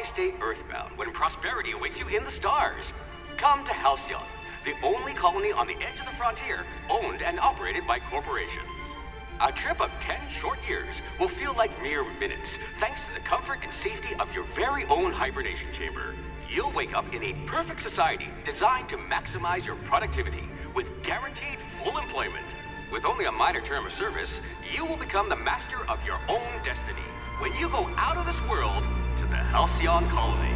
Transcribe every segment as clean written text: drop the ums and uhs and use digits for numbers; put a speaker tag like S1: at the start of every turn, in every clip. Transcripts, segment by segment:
S1: stay earthbound when prosperity awaits you in the stars? Come to Halcyon, the only colony on the edge of the frontier, owned and operated by corporations. A trip of 10 short years will feel like mere minutes, thanks to the comfort and safety of your very own hibernation chamber. You'll wake up in a perfect society designed to maximize your productivity, with guaranteed full employment. With only a minor term of service, you will become the master of your own destiny when you go out of this world to the Halcyon Colony.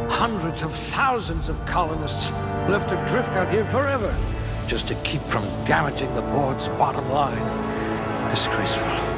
S2: Hundreds of thousands of colonists left adrift out here forever, just to keep from damaging the board's bottom line. Disgraceful.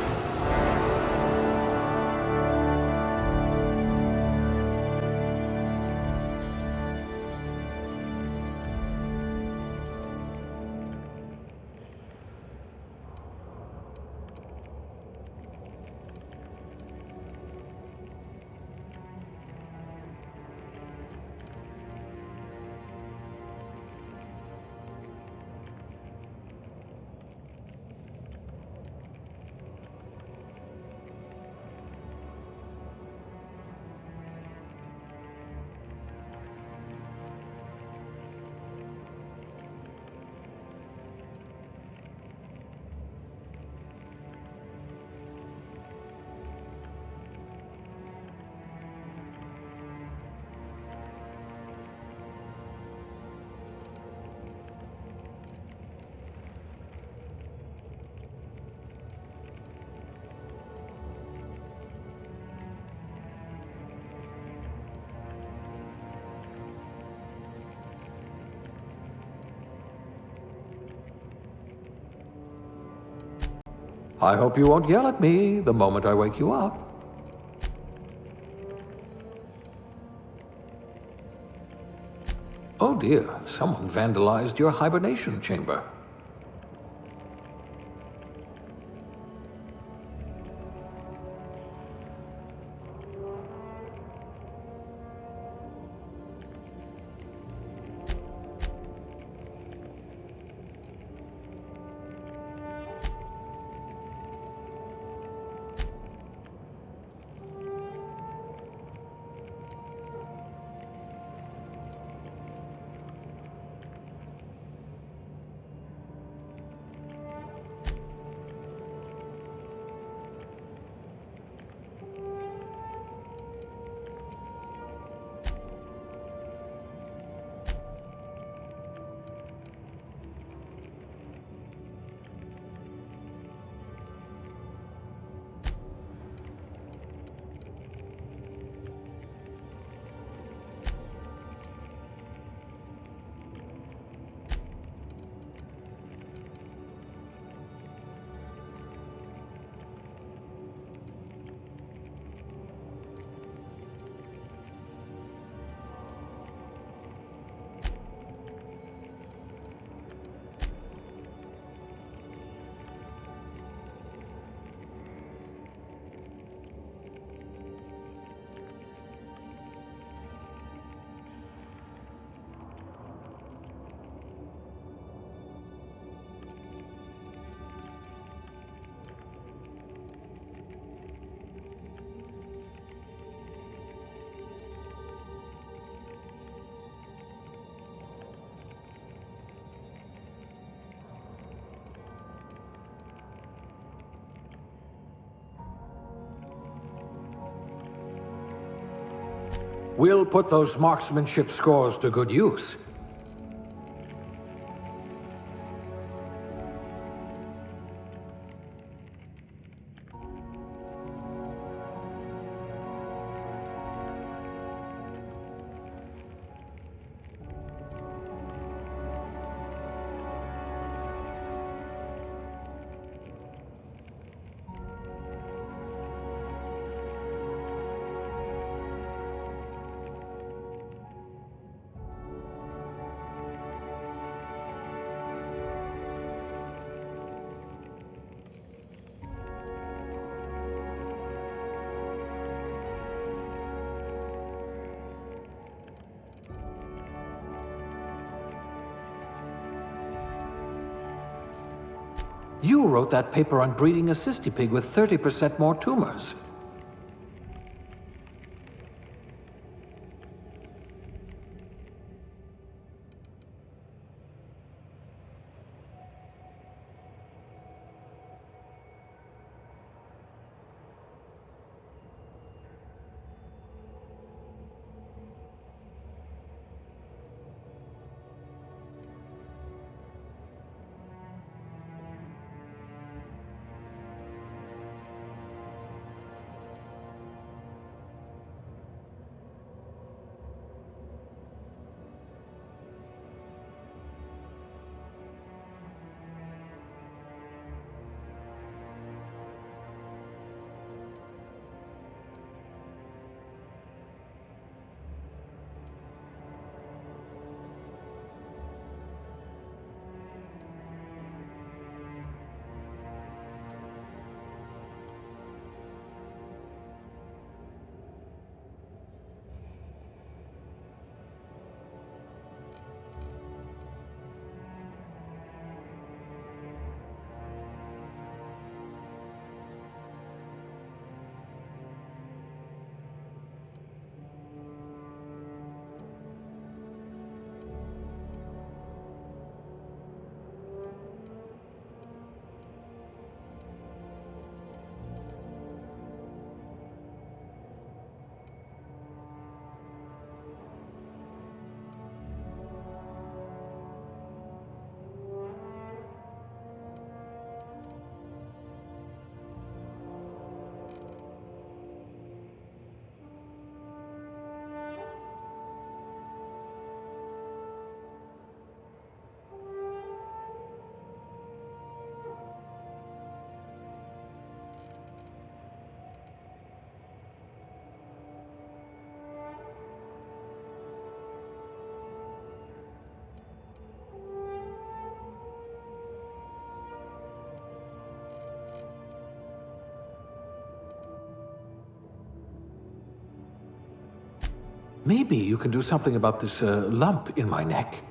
S3: I hope you won't yell at me the moment I wake you up. Oh dear, someone vandalized your hibernation chamber. We'll put those marksmanship scores to good use. You wrote that paper on breeding a cystipig with 30% more tumors. Maybe you can do something about this lump in my neck.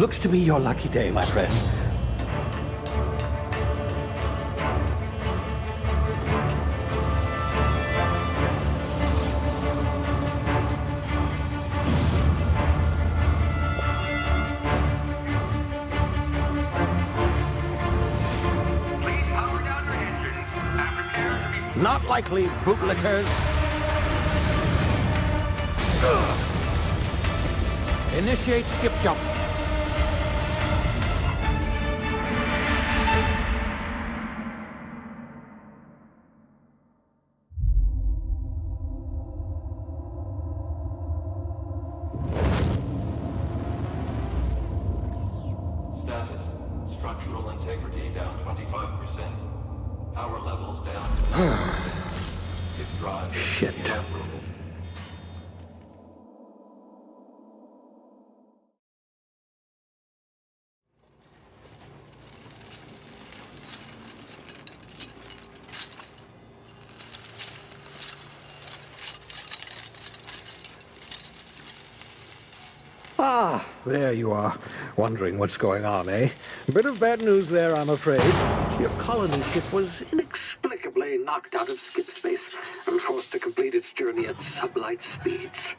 S2: Looks to be your lucky day, my friend.
S1: Please power down your engines. Prepare to be...
S2: Not likely, bootlickers. Initiate skip jump.
S4: Status. Structural integrity down 25%. Power levels down to 90%. Skip drive.
S2: Shit.
S4: Inoperable.
S2: Ah, there you are. Wondering what's going on, eh? Bit of bad news there, I'm afraid. Your colony ship was inexplicably knocked out of skip space and forced to complete its journey at sublight speeds.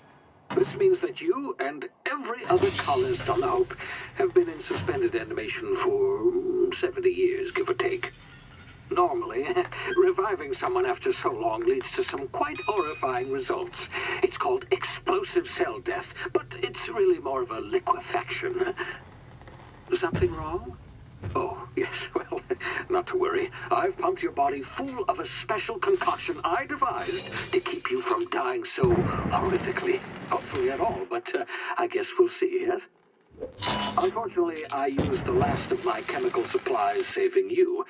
S2: This means that you and every other colonist on the Hope have been in suspended animation for 70 years, give or take. Normally, reviving someone after so long leads to some quite horrifying results. It's called explosive cell death, but it's really more of a liquefaction. Something wrong? Oh, yes, well, not to worry. I've pumped your body full of a special concoction I devised to keep you from dying so horrifically. Hopefully at all, but I guess we'll see, yes? Unfortunately, I used the last of my chemical supplies saving you.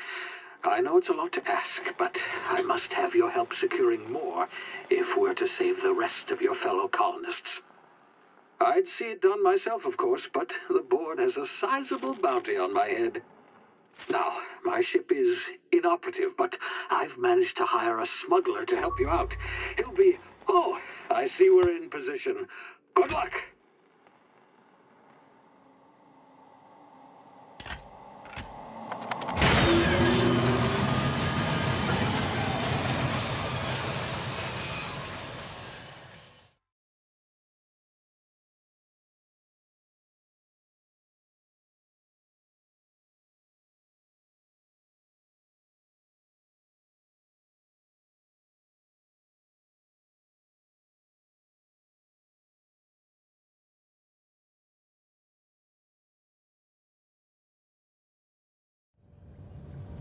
S2: I know it's a lot to ask, but I must have your help securing more if we're to save the rest of your fellow colonists. I'd see it done myself, of course, but the board has a sizable bounty on my head. Now, my ship is inoperative, but I've managed to hire a smuggler to help you out. He'll be... Oh, I see we're in position. Good luck!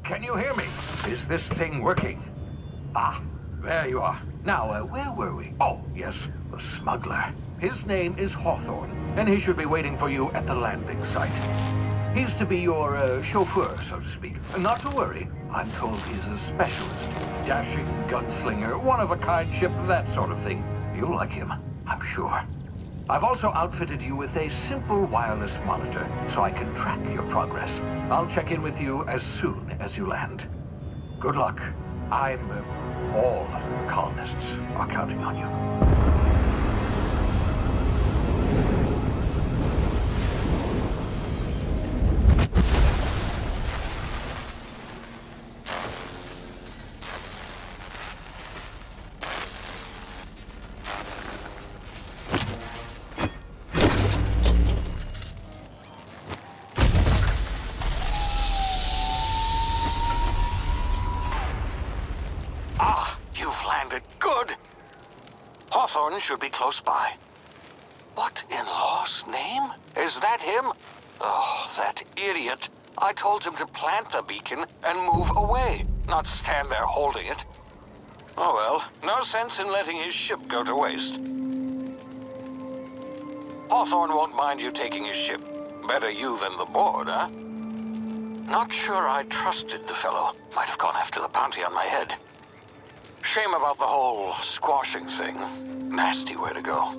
S3: Can you hear me? Is this thing working? Ah, there you are. Now, where were we? Oh, yes, the smuggler. His name is Hawthorne, and he should be waiting for you at the landing site. He's to be your chauffeur, so to speak. Not to worry. I'm told he's a specialist. Dashing gunslinger, one-of-a-kind ship, that sort of thing. You'll like him, I'm sure. I've also outfitted you with a simple wireless monitor, so I can track your progress. I'll check in with you as soon as you land. Good luck. All the colonists are counting on you.
S2: Hawthorne should be close by. What in law's name? Is that him? Oh, that idiot. I told him to plant the beacon and move away, not stand there holding it. Oh well, no sense in letting his ship go to waste. Hawthorne won't mind you taking his ship. Better you than the board, huh? Not sure I trusted the fellow. Might have gone after the bounty on my head. Shame about the whole squashing thing. Nasty way to go.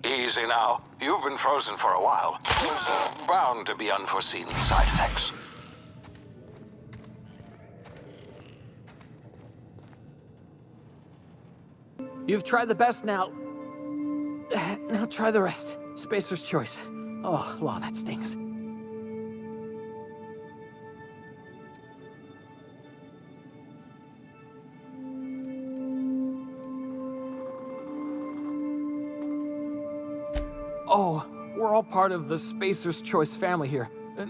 S3: Easy now. You've been frozen for a while. Bound to be unforeseen side effects.
S5: You've tried the best now. Now try the rest. Spacer's choice. Oh, wow, that stings. Oh, we're all part of the Spacer's Choice family here.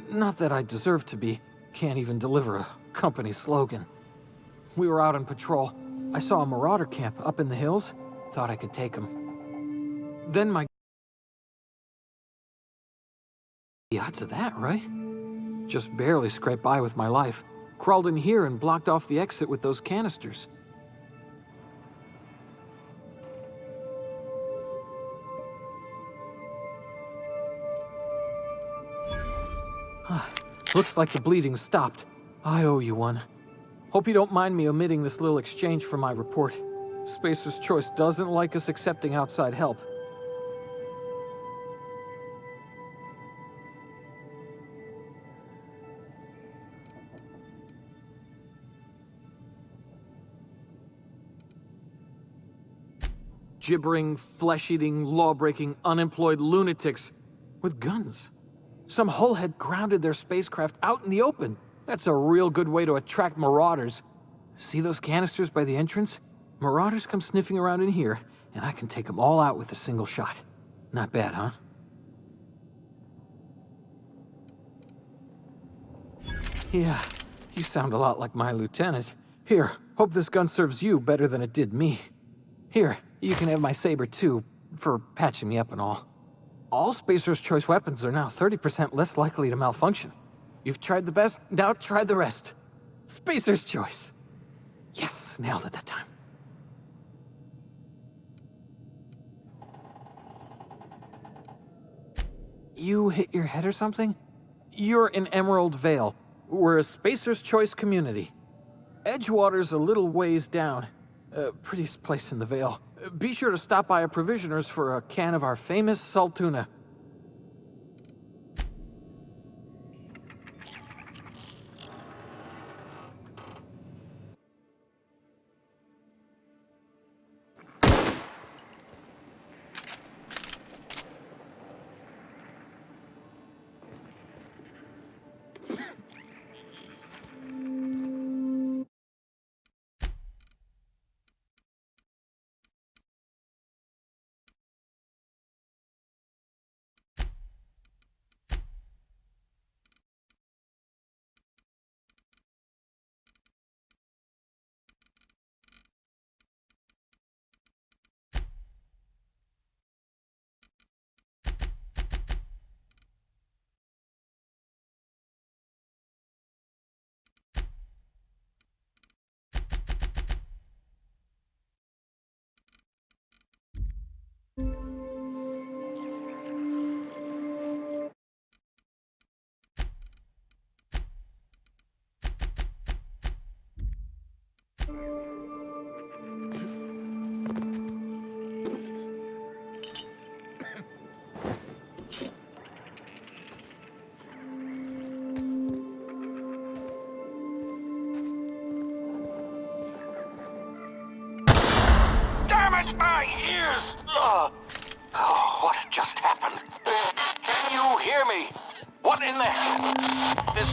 S5: Not that I deserve to be. Can't even deliver a company slogan. We were out on patrol. I saw a marauder camp up in the hills. Thought I could take them. Then my... The odds of that, right? Just barely scraped by with my life. Crawled in here and blocked off the exit with those canisters. Looks like the bleeding stopped. I owe you one. Hope you don't mind me omitting this little exchange from my report. Spacer's Choice doesn't like us accepting outside help. Gibbering, flesh-eating, law-breaking, unemployed lunatics with guns. Some hullhead grounded their spacecraft out in the open. That's a real good way to attract marauders. See those canisters by the entrance? Marauders come sniffing around in here, and I can take them all out with a single shot. Not bad, huh? Yeah, you sound a lot like my lieutenant. Here, hope this gun serves you better than it did me. Here, you can have my saber too, for patching me up and all. All Spacer's Choice weapons are now 30% less likely to malfunction. You've tried the best, now try the rest. Spacer's Choice. Yes, nailed it that time. You hit your head or something? You're in Emerald Vale. We're a Spacer's Choice community. Edgewater's a little ways down. Prettiest place in the Vale. Be sure to stop by a provisioner's for a can of our famous salt tuna.
S3: scratch my ears! Ugh. Oh, what just happened? Can you hear me? What in the hell? This...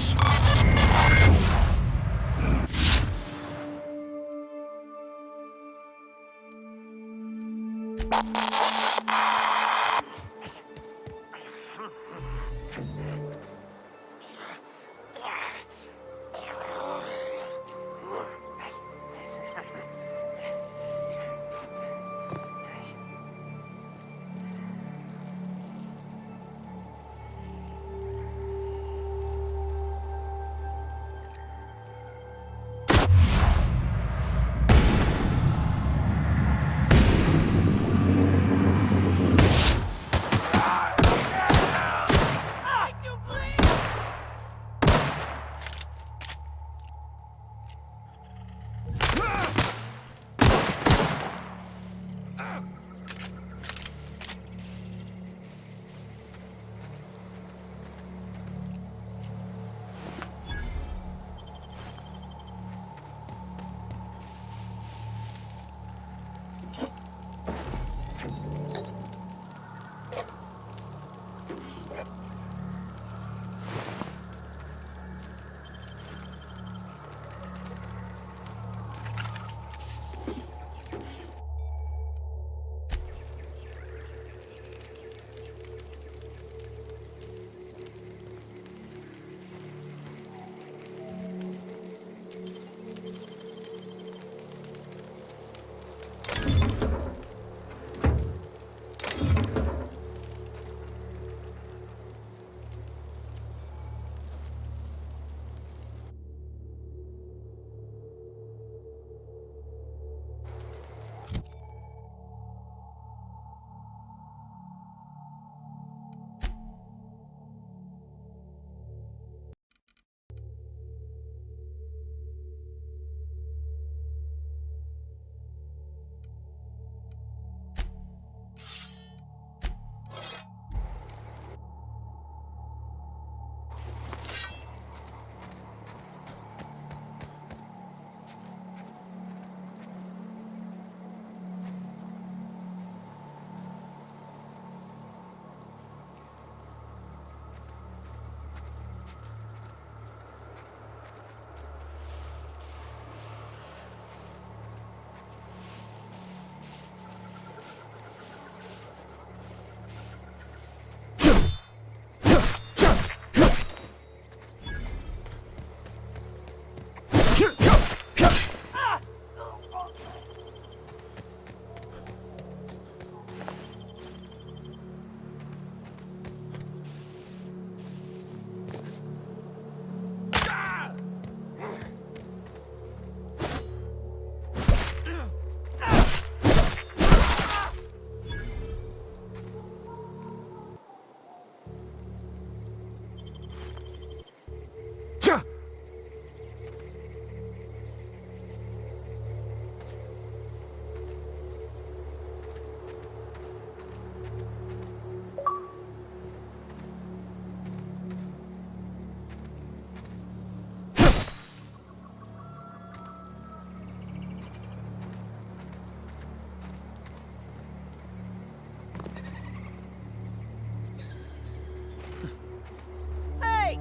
S6: Hey!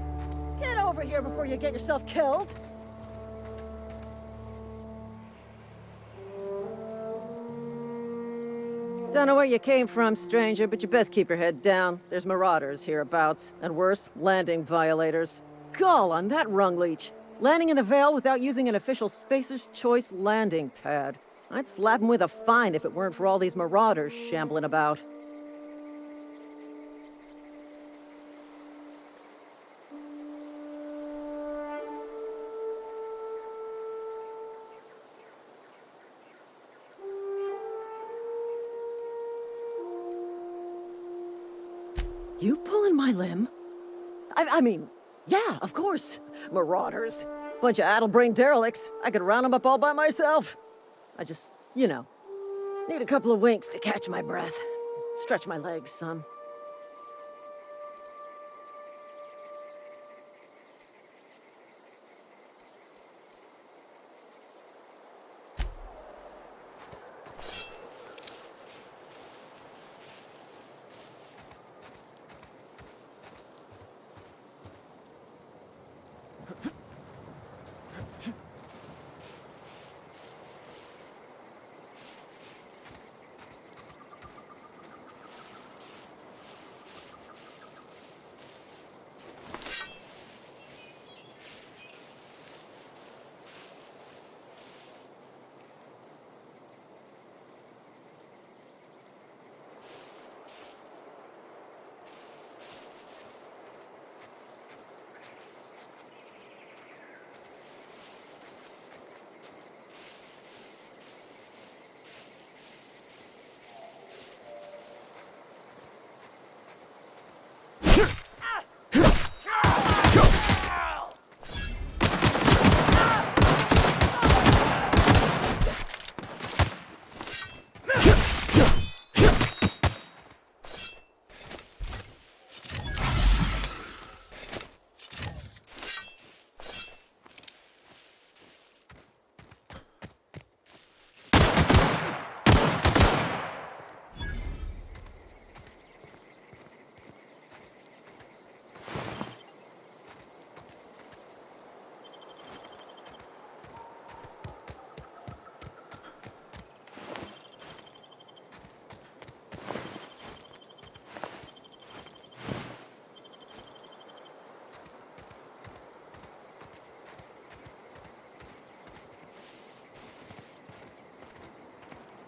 S6: Get over here before you get yourself killed! Don't know where you came from, stranger, but you best keep your head down. There's marauders hereabouts, and worse, landing violators. Gall on that rung leech! Landing in the Vale without using an official Spacer's Choice landing pad. I'd slap him with a fine if it weren't for all these marauders shambling about. You pulling my limb? I mean, yeah, of course. Marauders. Bunch of addle-brained derelicts. I could round them up all by myself. I just, need a couple of winks to catch my breath. Stretch my legs some.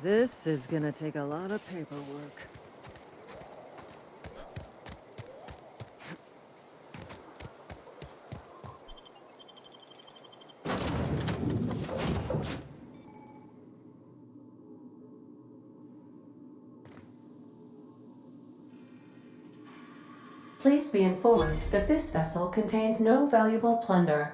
S6: This is gonna take a lot of paperwork.
S7: Please be informed that this vessel contains no valuable plunder.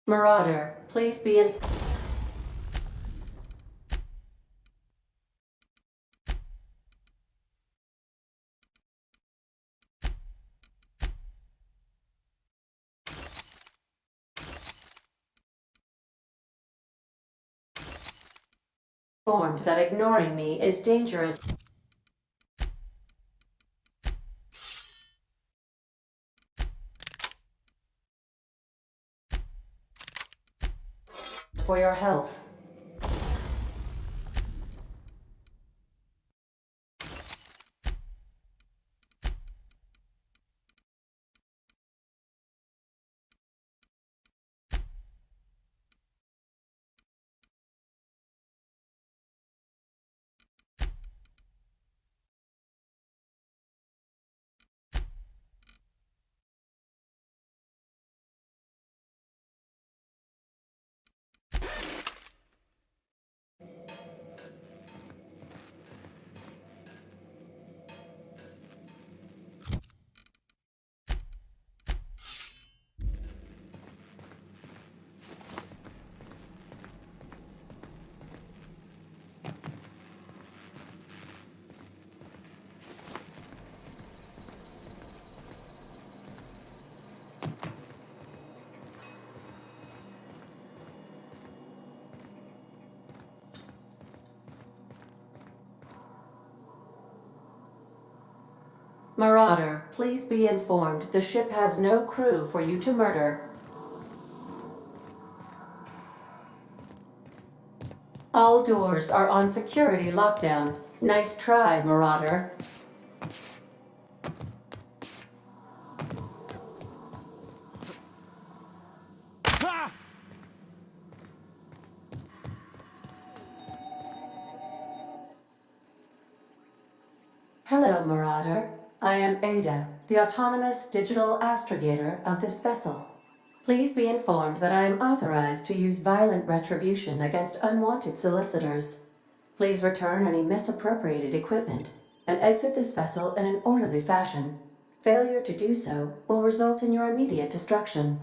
S7: Marauder, please be informed that ignoring me is dangerous for your health. Marauder, please be informed the ship has no crew for you to murder. All doors are on security lockdown. Nice try, Marauder. Hello, Marauder. I am Ada, the autonomous digital astrogator of this vessel. Please be informed that I am authorized to use violent retribution against unwanted solicitors. Please return any misappropriated equipment and exit this vessel in an orderly fashion. Failure to do so will result in your immediate destruction.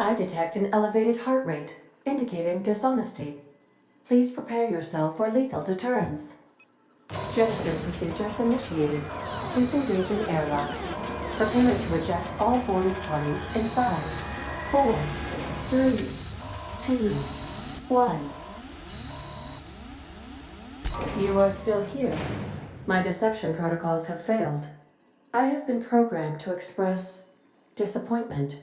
S7: I detect an elevated heart rate, indicating dishonesty. Please prepare yourself for lethal deterrence. Gesture procedures initiated. Please engage in airlocks. Preparing to eject all boarded parties in 5, 4, 3, 2, 1. You are still here. My deception protocols have failed. I have been programmed to express disappointment.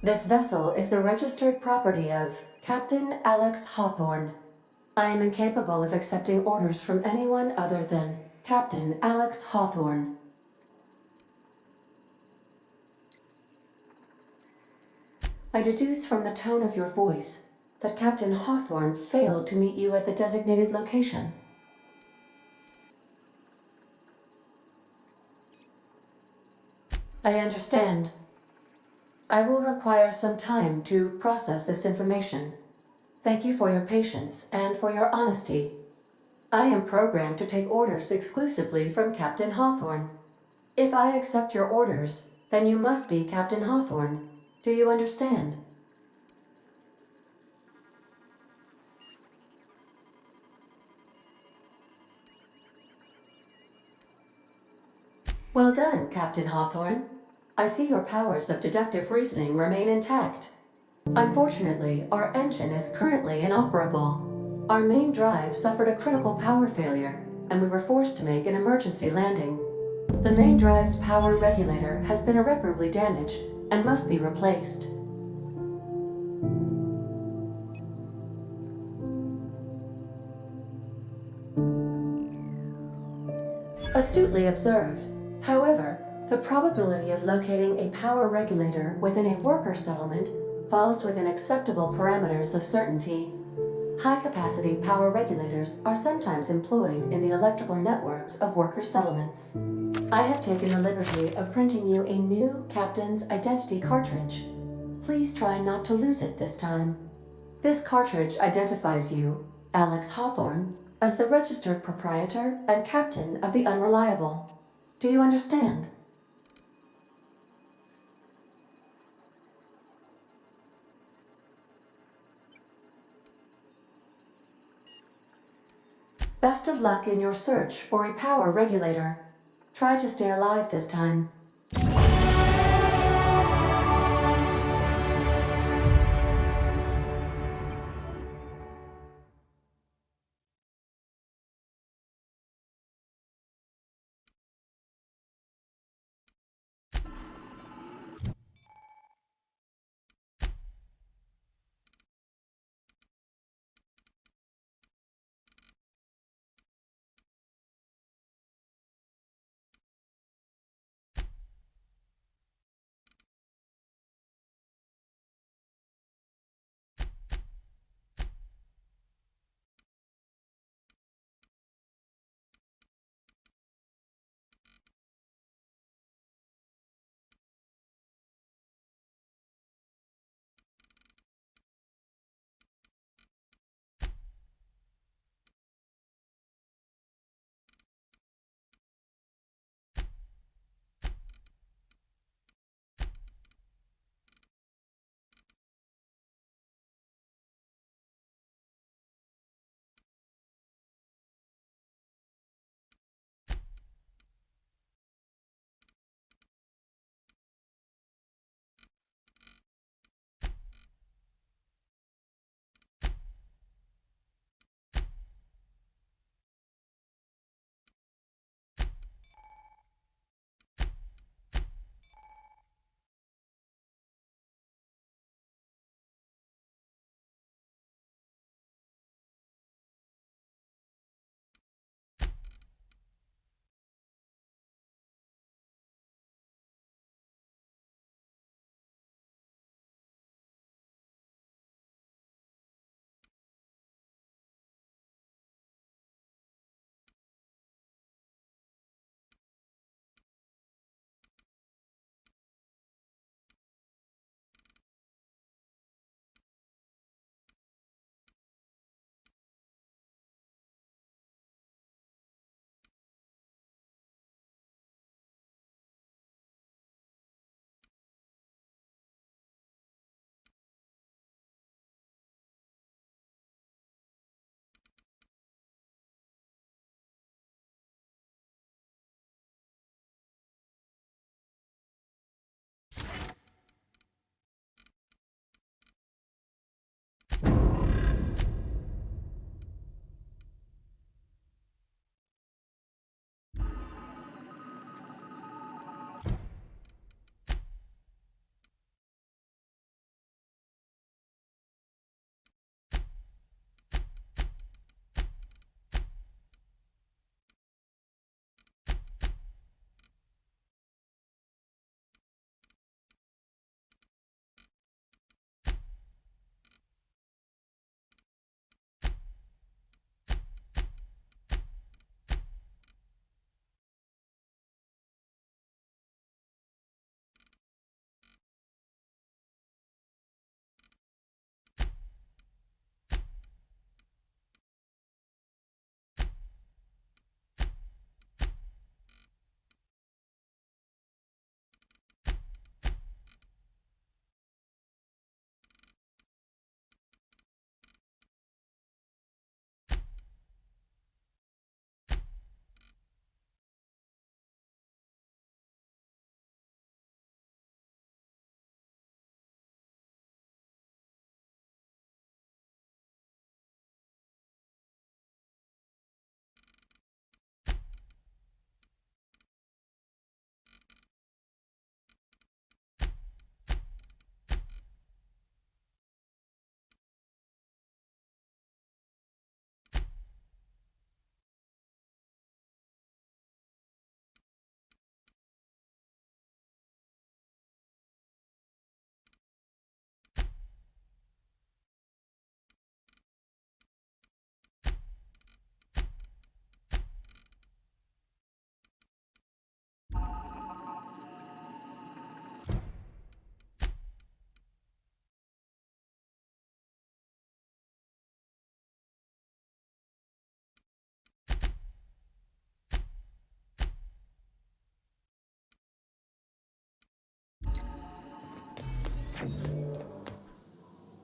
S7: This vessel is the registered property of Captain Alex Hawthorne. I am incapable of accepting orders from anyone other than Captain Alex Hawthorne. I deduce from the tone of your voice that Captain Hawthorne failed to meet you at the designated location. I understand. I will require some time to process this information. Thank you for your patience and for your honesty. I am programmed to take orders exclusively from Captain Hawthorne. If I accept your orders, then you must be Captain Hawthorne. Do you understand? Well done, Captain Hawthorne. I see your powers of deductive reasoning remain intact. Unfortunately, our engine is currently inoperable. Our main drive suffered a critical power failure, and we were forced to make an emergency landing. The main drive's power regulator has been irreparably damaged and must be replaced. Astutely observed. However, the probability of locating a power regulator within a worker settlement falls within acceptable parameters of certainty. High-capacity power regulators are sometimes employed in the electrical networks of worker settlements. I have taken the liberty of printing you a new Captain's Identity cartridge. Please try not to lose it this time. This cartridge identifies you, Alex Hawthorne, as the registered proprietor and captain of the Unreliable. Do you understand? Best of luck in your search for a power regulator. Try to stay alive this time.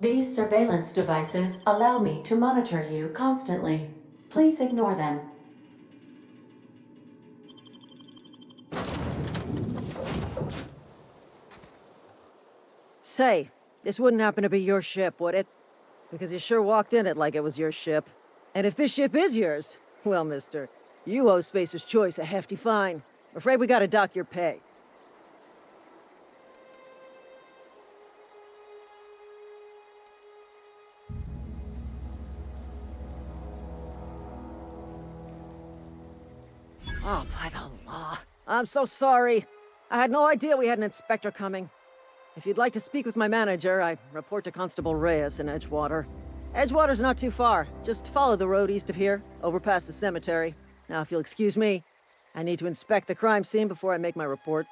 S7: These surveillance devices allow me to monitor you constantly. Please ignore them.
S6: Say, this wouldn't happen to be your ship, would it? Because you sure walked in it like it was your ship. And if this ship is yours, well, mister, you owe Spacer's Choice a hefty fine. Afraid we gotta dock your pay. Oh, by the law. I'm so sorry. I had no idea we had an inspector coming. If you'd like to speak with my manager, I report to Constable Reyes in Edgewater. Edgewater's not too far. Just follow the road east of here, over past the cemetery. Now, if you'll excuse me, I need to inspect the crime scene before I make my report.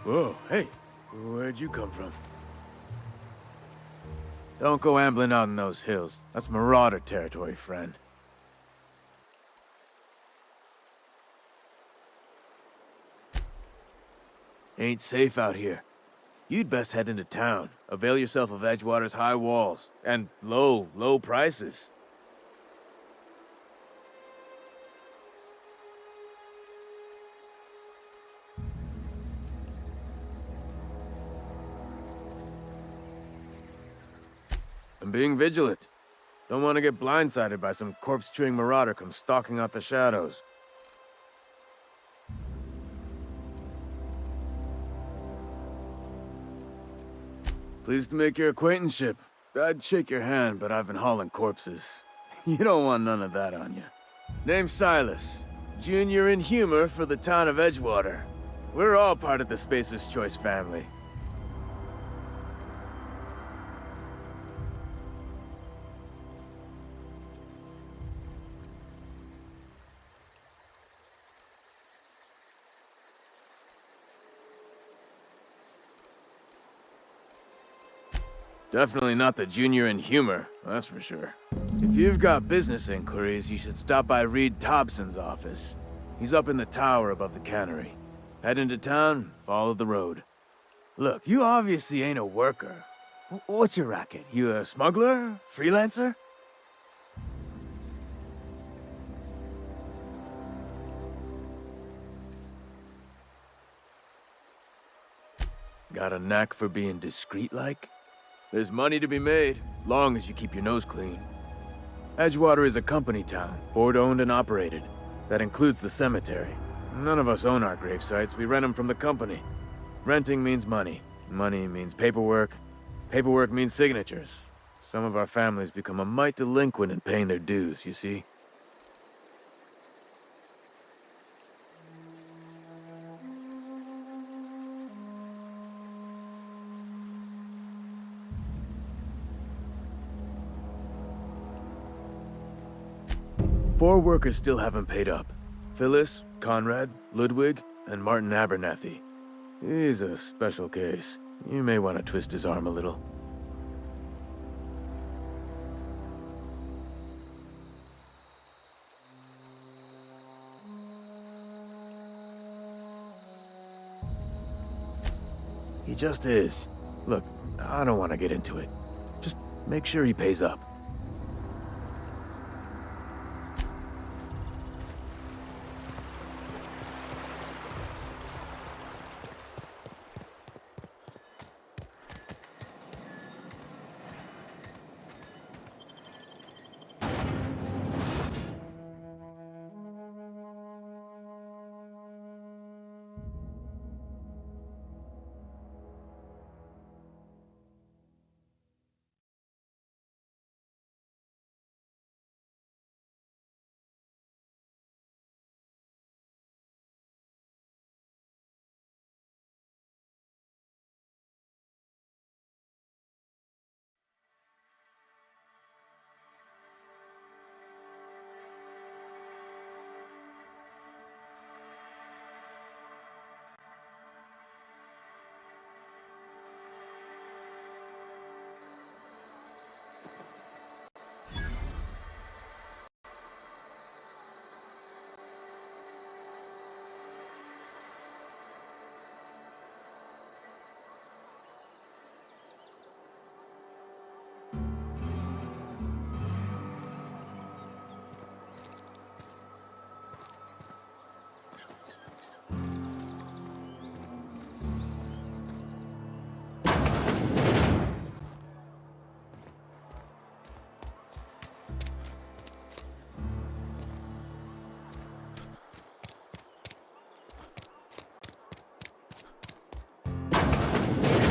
S8: Whoa, hey, where'd you come from? Don't go ambling out in those hills. That's Marauder territory, friend. Ain't safe out here. You'd best head into town. Avail yourself of Edgewater's high walls. And low prices. And being vigilant. Don't want to get blindsided by some corpse-chewing marauder come stalking out the shadows. Pleased to make your acquaintanceship. I'd shake your hand, but I've been hauling corpses. You don't want none of that on you. Name's Silas. Junior in humor for the town of Edgewater. We're all part of the Spacer's Choice family. Definitely not the junior in humor, that's for sure. If you've got business inquiries, you should stop by Reed Thompson's office. He's up in the tower above the cannery. Head into town, follow the road. Look, you obviously ain't a worker. What's your racket? You a smuggler? Freelancer? Got a knack for being discreet-like? There's money to be made, long as you keep your nose clean. Edgewater is a company town, board-owned and operated. That includes the cemetery. None of us own our grave sites, we rent them from the company. Renting means money. Money means paperwork. Paperwork means signatures. Some of our families become a mite delinquent in paying their dues, you see? Four workers still haven't paid up. Phyllis, Conrad, Ludwig, and Martin Abernathy. He's a special case. You may want to twist his arm a little. He just is. Look, I don't want to get into it. Just make sure he pays up.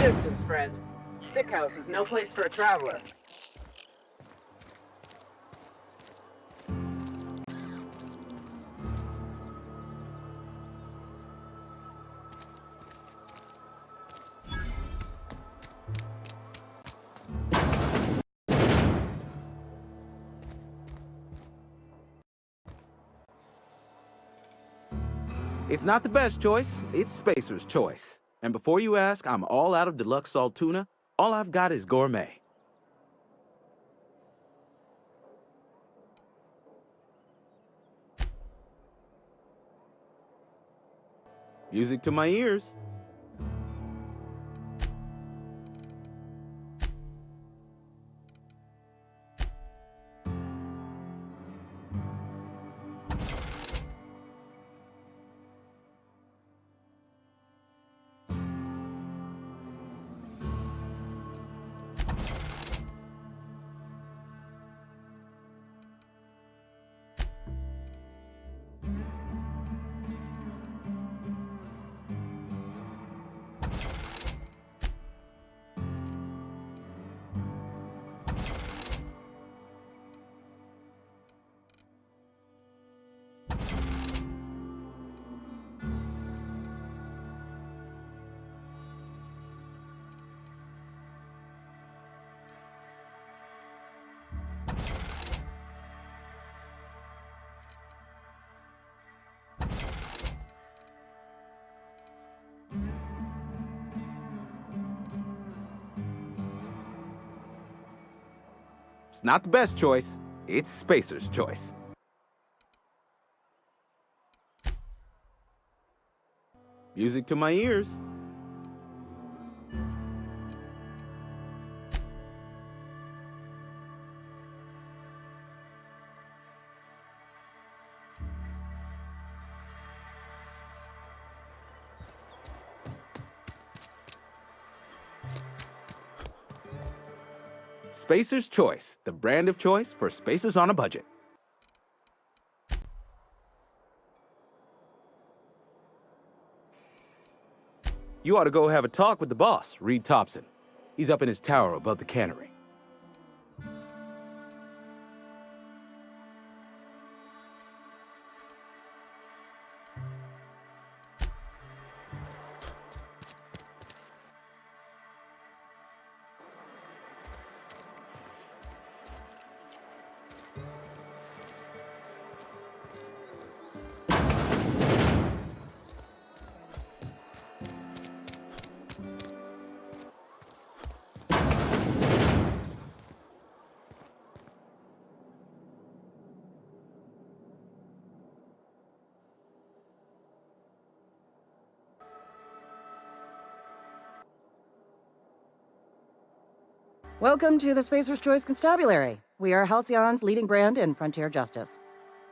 S9: Distance, friend. Sick house is no place for a traveler.
S10: It's not the best choice, it's Spacer's choice. And before you ask, I'm all out of deluxe salt tuna. All I've got is gourmet. Music to my ears. It's not the best choice. It's Spacer's choice. Music to my ears. Spacer's Choice, the brand of choice for spacers on a budget. You ought to go have a talk with the boss, Reed Thompson. He's up in his tower above the cannery.
S11: Welcome to the Spacer's Choice Constabulary. We are Halcyon's leading brand in frontier justice.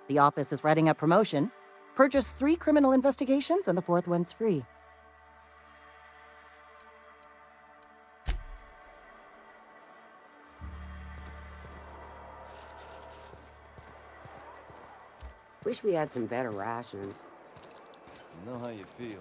S11: The office is writing up promotion. Purchase 3 criminal investigations and the 4th one's free.
S12: Wish we had some better rations.
S13: I know how you feel.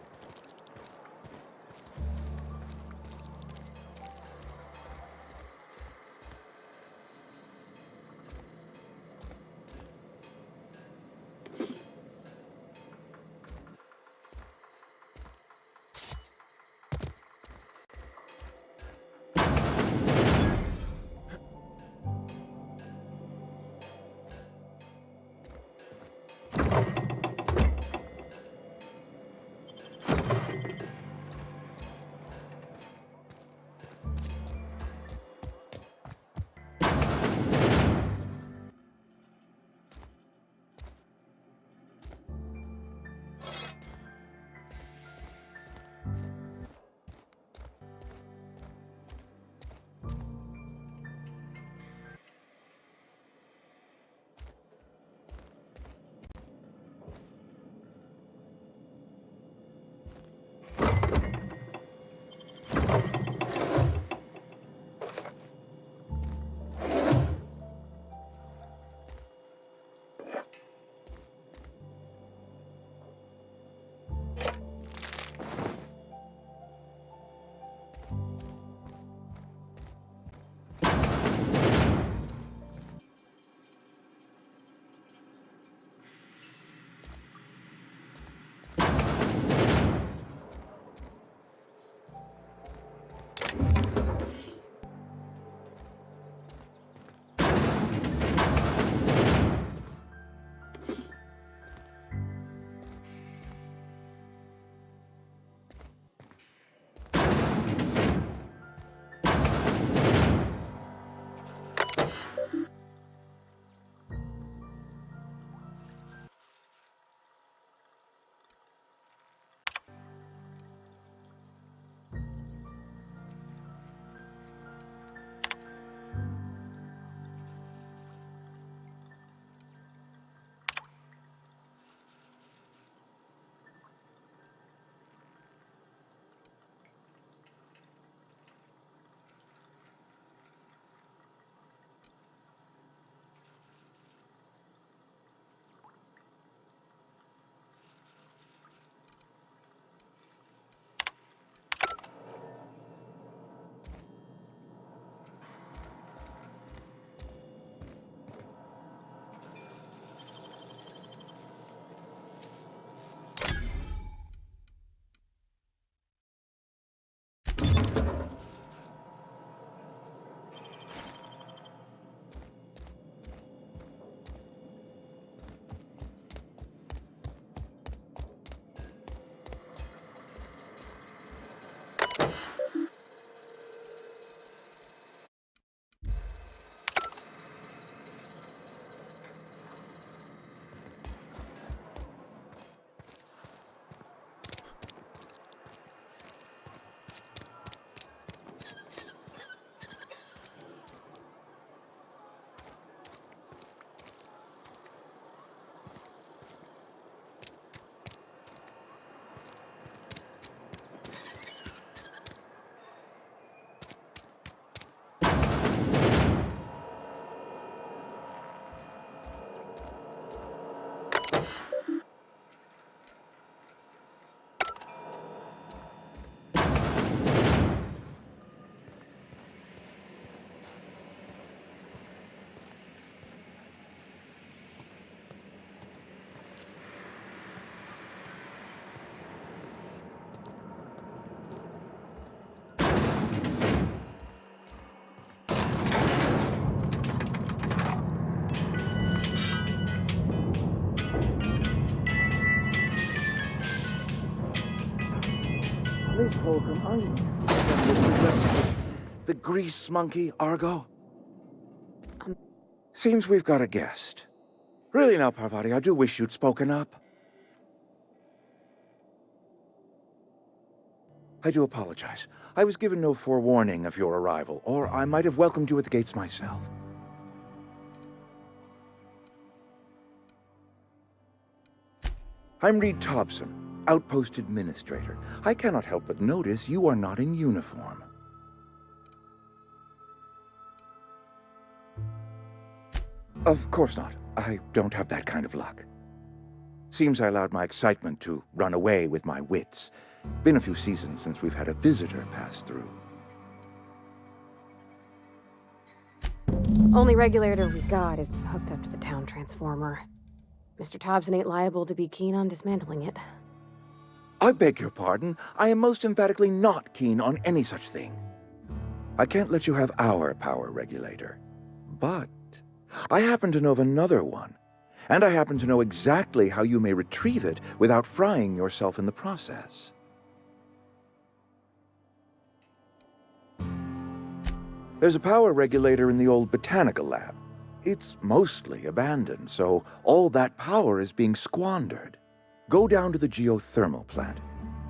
S14: place, Holcomb, are you?
S15: The grease monkey, Argo? Seems we've got a guest. Really now, Parvati, I do wish you'd spoken up. I do apologize. I was given no forewarning of your arrival, or I might have welcomed you at the gates myself. I'm Reed Thompson, Outpost Administrator. I cannot help but notice you are not in uniform. Of course not. I don't have that kind of luck. Seems I allowed my excitement to run away with my wits. Been a few seasons since we've had a visitor pass through.
S16: Only regulator we've got is hooked up to the town transformer. Mr. Thompson ain't liable to be keen on dismantling it.
S15: I beg your pardon. I am most emphatically not keen on any such thing. I can't let you have our power regulator. But I happen to know of another one, and I happen to know exactly how you may retrieve it without frying yourself in the process. There's a power regulator in the old botanical lab. It's mostly abandoned, so all that power is being squandered. Go down to the geothermal plant.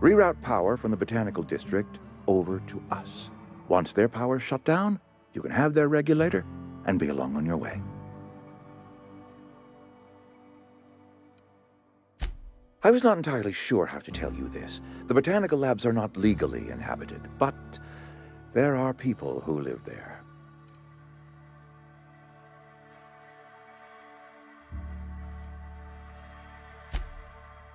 S15: Reroute power from the botanical district over to us. Once their power's shut down, you can have their regulator and be along on your way. I was not entirely sure how to tell you this. The botanical labs are not legally inhabited, but there are people who live there.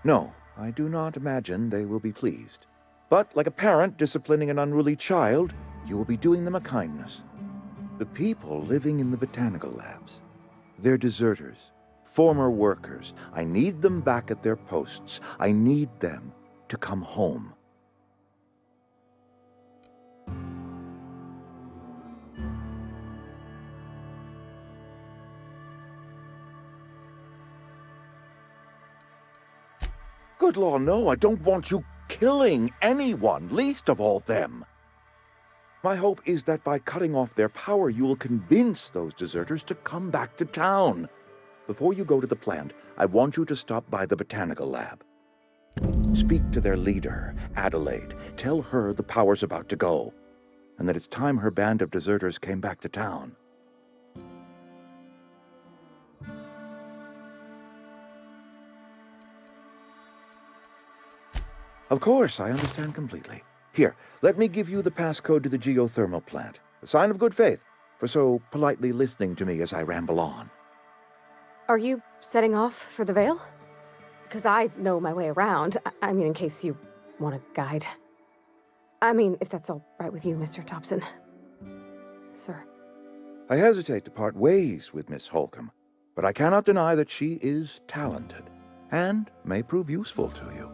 S15: No, I do not imagine they will be pleased. But like a parent disciplining an unruly child, you will be doing them a kindness. The people living in the botanical labs, they're deserters, former workers. I need them back at their posts. I need them to come home. Good law, no, I don't want you killing anyone, least of all them. My hope is that by cutting off their power, you will convince those deserters to come back to town. Before you go to the plant, I want you to stop by the botanical lab. Speak to their leader, Adelaide. Tell her the power's about to go, and that it's time her band of deserters came back to town. Of course, I understand completely. Here, let me give you the passcode to the geothermal plant. A sign of good faith, for so politely listening to me as I ramble on.
S16: Are you setting off for the Vale? Because I know my way around. I mean, in case you want a guide. I mean, if that's all right with you, Mr. Thompson. Sir.
S15: I hesitate to part ways with Miss Holcomb, but I cannot deny that she is talented, and may prove useful to you.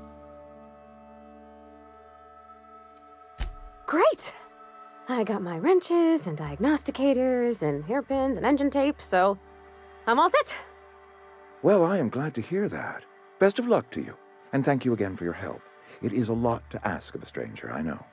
S16: Great! I got my wrenches and diagnosticators and hairpins and engine tape, so I'm all set.
S15: Well, I am glad to hear that. Best of luck to you, and thank you again for your help. It is a lot to ask of a stranger, I know.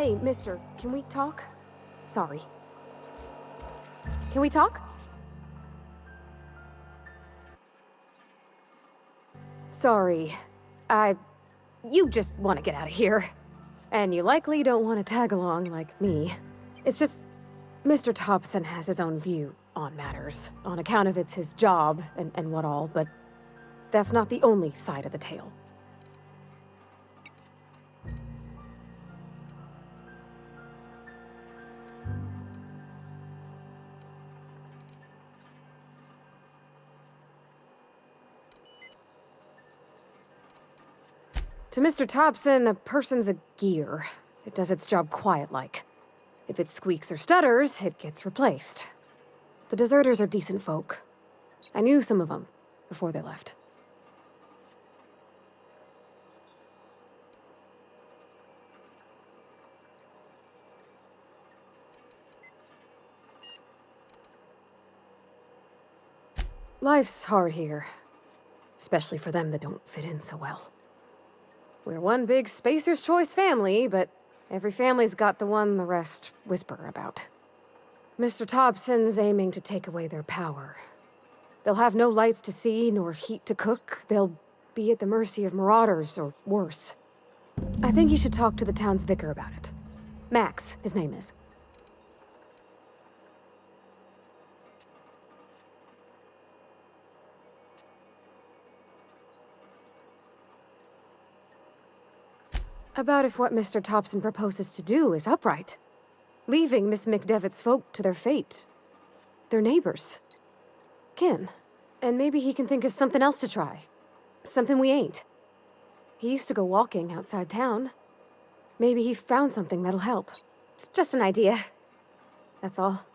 S16: Hey, mister, can we talk? Sorry. Can we talk? Sorry. You just want to get out of here. And you likely don't want to tag along like me. It's just, Mr. Thompson has his own view on matters, on account of it's his job and what all, but that's not the only side of the tale. To Mr. Thompson, a person's a gear. It does its job quiet-like. If it squeaks or stutters, it gets replaced. The deserters are decent folk. I knew some of them before they left. Life's hard here, especially for them that don't fit in so well. We're one big Spacer's Choice family, but every family's got the one the rest whisper about. Mr. Thompson's aiming to take away their power. They'll have no lights to see, nor heat to cook. They'll be at the mercy of marauders, or worse. I think you should talk to the town's vicar about it. Max, his name is. About if what Mr. Thompson proposes to do is upright. Leaving Miss McDevitt's folk to their fate. Their neighbors. Kin. And maybe he can think of something else to try. Something we ain't. He used to go walking outside town. Maybe he found something that'll help. It's just an idea. That's all.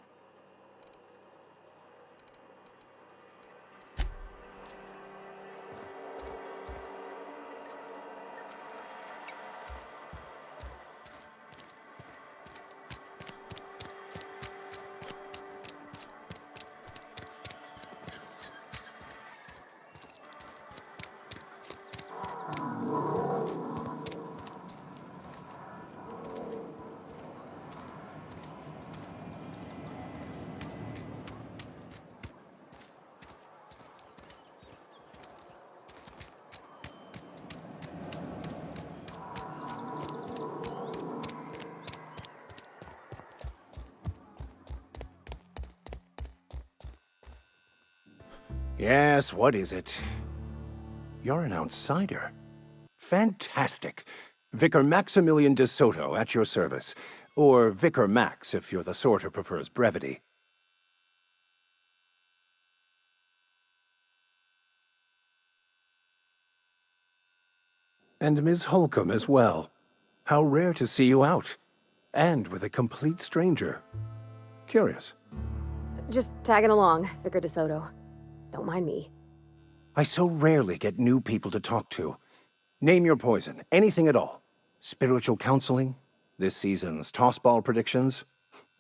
S14: Yes, what is it? You're an outsider. Fantastic. Vicar Maximilian de Soto at your service. Or Vicar Max, if you're the sort who prefers brevity. And Ms. Holcomb as well. How rare to see you out. And with a complete stranger. Curious.
S16: Just tagging along, Vicar de Soto. Don't mind me.
S14: I so rarely get new people to talk to. Name your poison, anything at all. Spiritual counseling? This season's tossball predictions?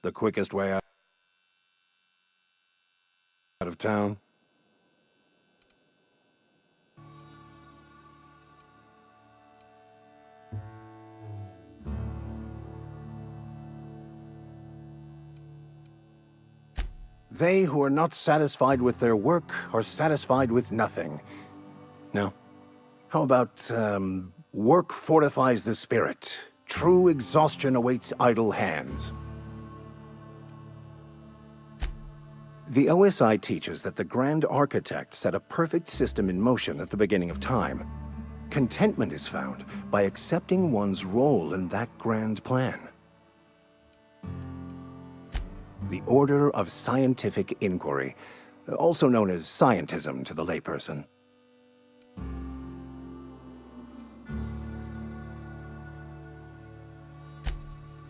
S14: The quickest way out of town? They who are not satisfied with their work are satisfied with nothing. No. How about, work fortifies the spirit. True exhaustion awaits idle hands. The OSI teaches that the Grand Architect set a perfect system in motion at the beginning of time. Contentment is found by accepting one's role in that grand plan. The Order of Scientific Inquiry, also known as scientism to the layperson.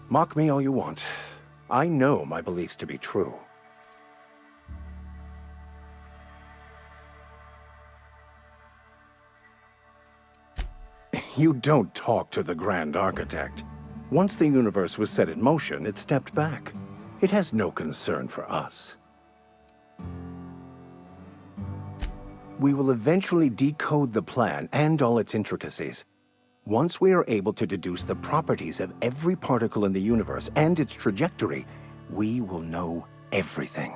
S14: Mock me all you want. I know my beliefs to be true. You don't talk to the Grand Architect. Once the universe was set in motion, it stepped back. It has no concern for us. We will eventually decode the plan and all its intricacies. Once we are able to deduce the properties of every particle in the universe and its trajectory, we will know everything.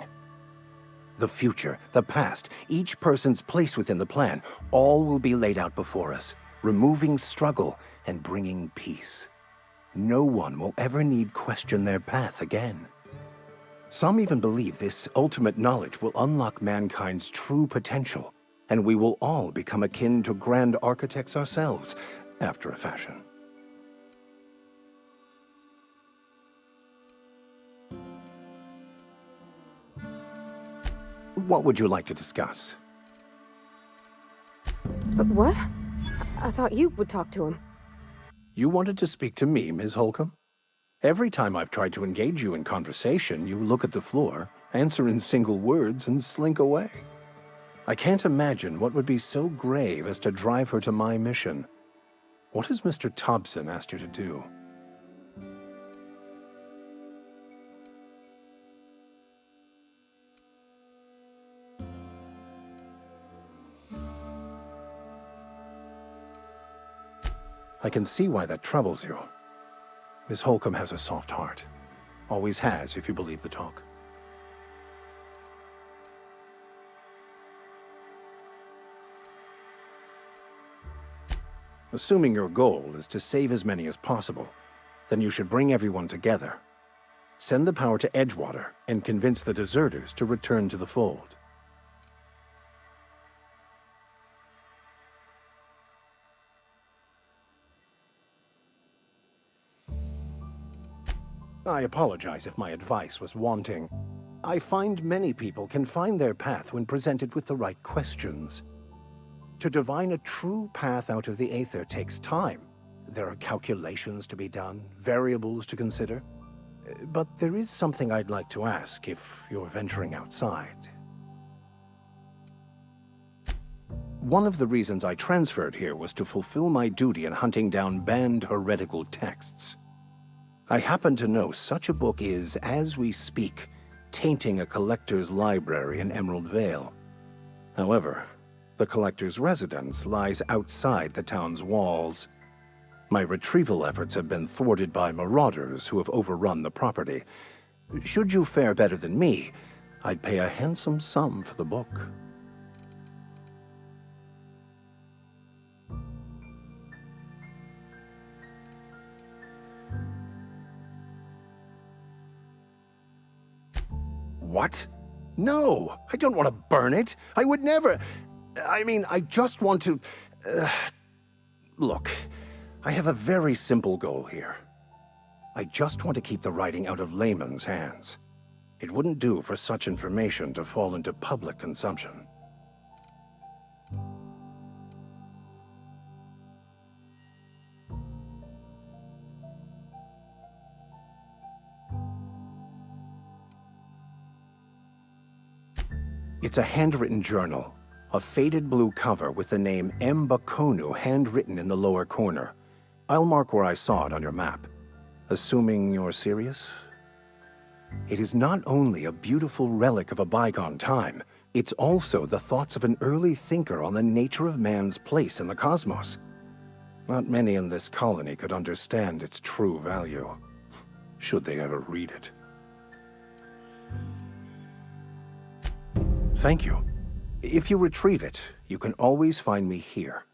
S14: The future, the past, each person's place within the plan, all will be laid out before us, removing struggle and bringing peace. No one will ever need question their path again. Some even believe this ultimate knowledge will unlock mankind's true potential, and we will all become akin to grand architects ourselves, after a fashion. What would you like to discuss?
S16: What? I thought you would talk to him.
S14: You wanted to speak to me, Ms. Holcomb? Every time I've tried to engage you in conversation, you look at the floor, answer in single words, and slink away. I can't imagine what would be so grave as to drive her to my mission. What has Mr. Thompson asked you to do? I can see why that troubles you. Miss Holcomb has a soft heart. Always has, if you believe the talk. Assuming your goal is to save as many as possible, then you should bring everyone together. Send the power to Edgewater and convince the deserters to return to the fold. I apologize if my advice was wanting. I find many people can find their path when presented with the right questions. To divine a true path out of the Aether takes time. There are calculations to be done, variables to consider. But there is something I'd like to ask if you're venturing outside. One of the reasons I transferred here was to fulfill my duty in hunting down banned heretical texts. I happen to know such a book is, as we speak, tainting a collector's library in Emerald Vale. However, the collector's residence lies outside the town's walls. My retrieval efforts have been thwarted by marauders who have overrun the property. Should you fare better than me, I'd pay a handsome sum for the book. What? No, I don't want to burn it. I would never. I mean, I just want to... Look, I have a very simple goal here. I just want to keep the writing out of layman's hands. It wouldn't do for such information to fall into public consumption. It's a handwritten journal, a faded blue cover with the name M. Bakonu handwritten in the lower corner. I'll mark where I saw it on your map. Assuming you're serious? It is not only a beautiful relic of a bygone time, it's also the thoughts of an early thinker on the nature of man's place in the cosmos. Not many in this colony could understand its true value, should they ever read it. Thank you. If you retrieve it, you can always find me here.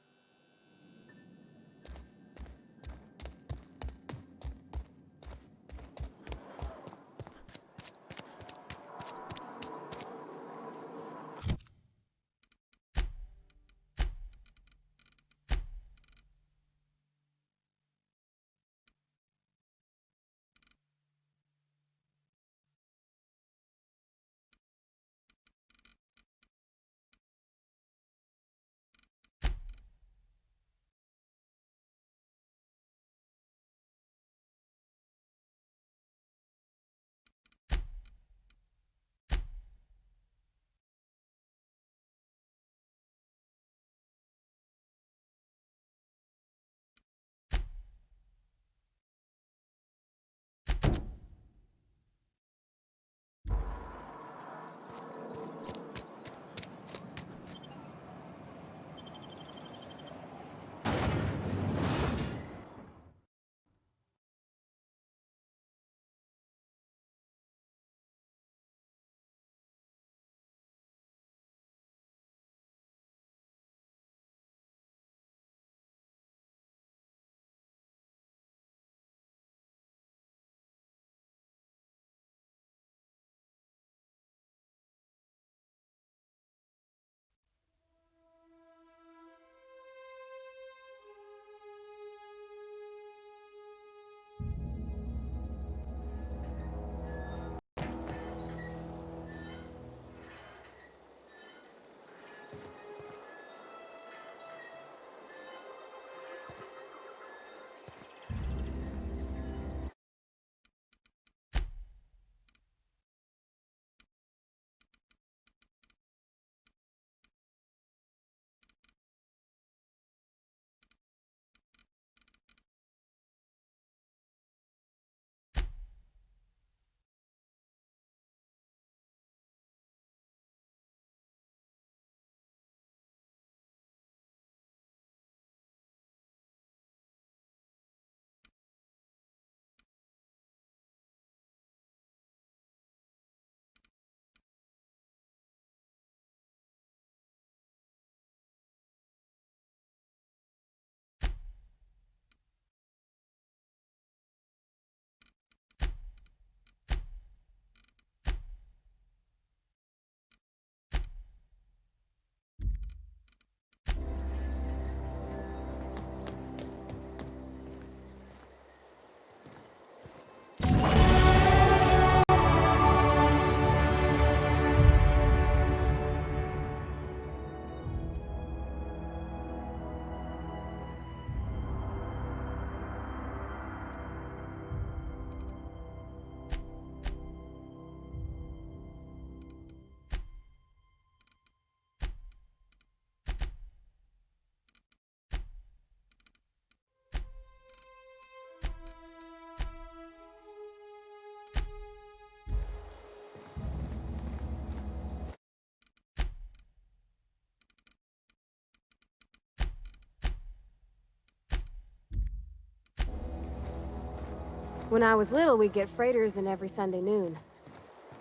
S16: When I was little, we'd get freighters in every Sunday noon.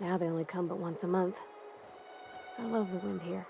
S16: Now they only come but once a month. I love the wind here.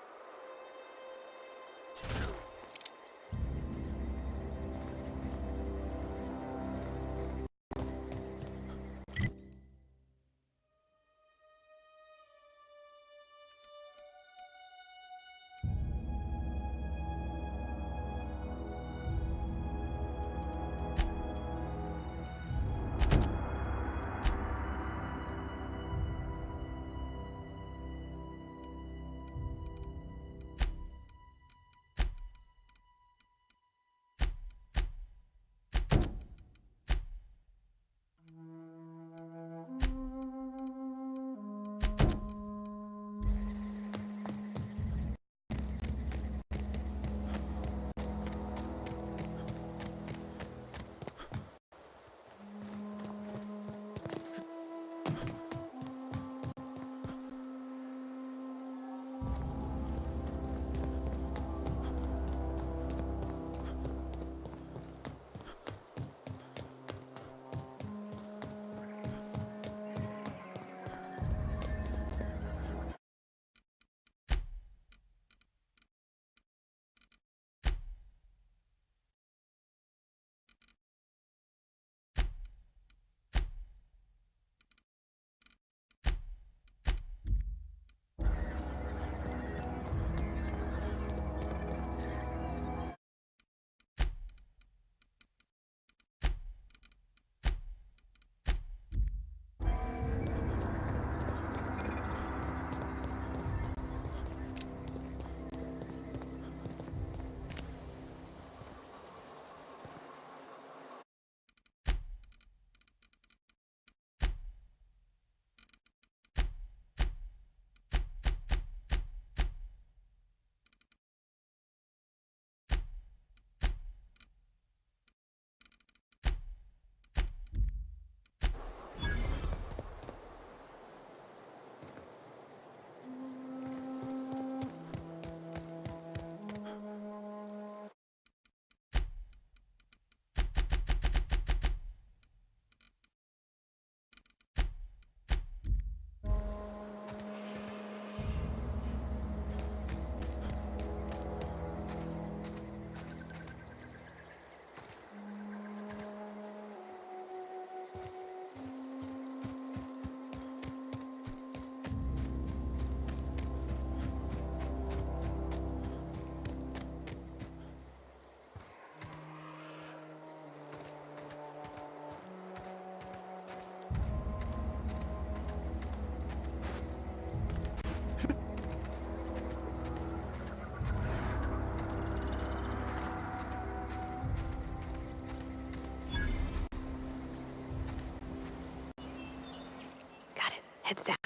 S16: Heads down.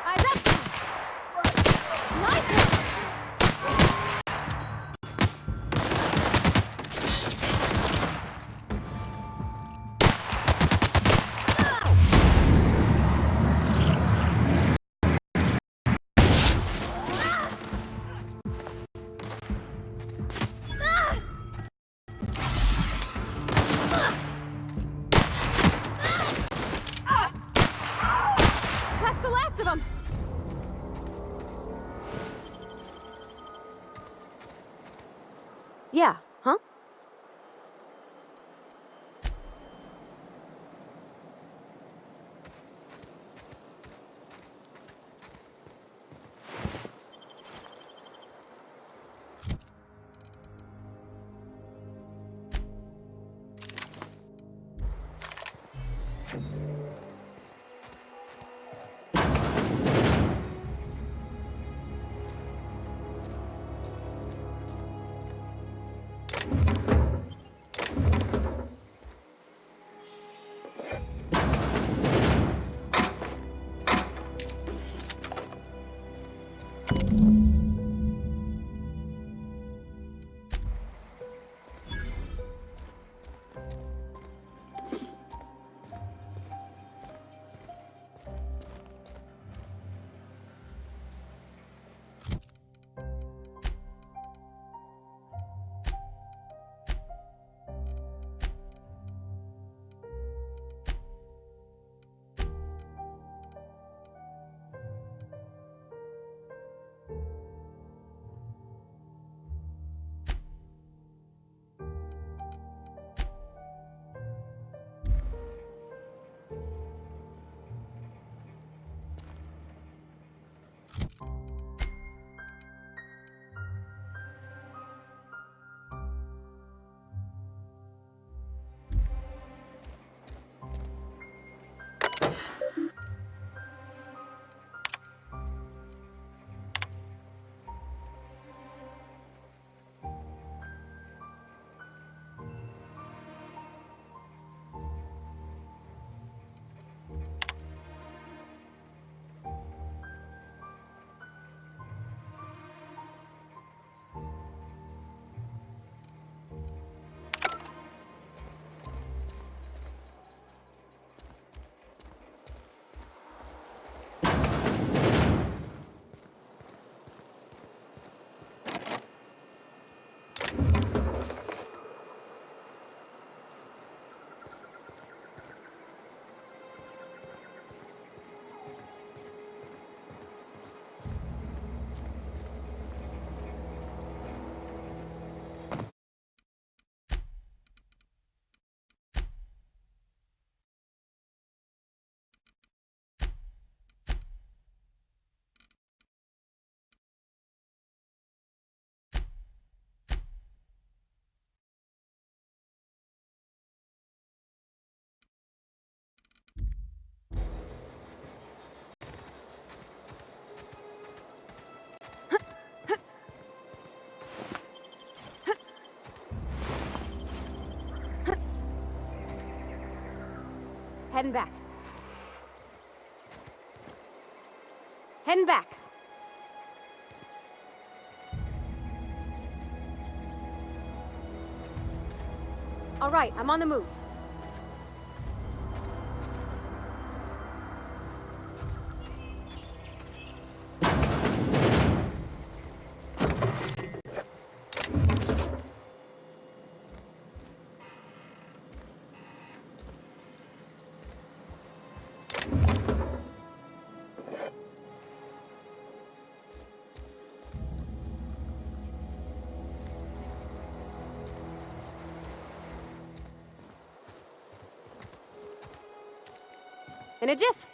S16: Eyes up! Nice! That's the last of them! Yeah, huh? Heading back. Heading back. All right, I'm on the move. In a jiff.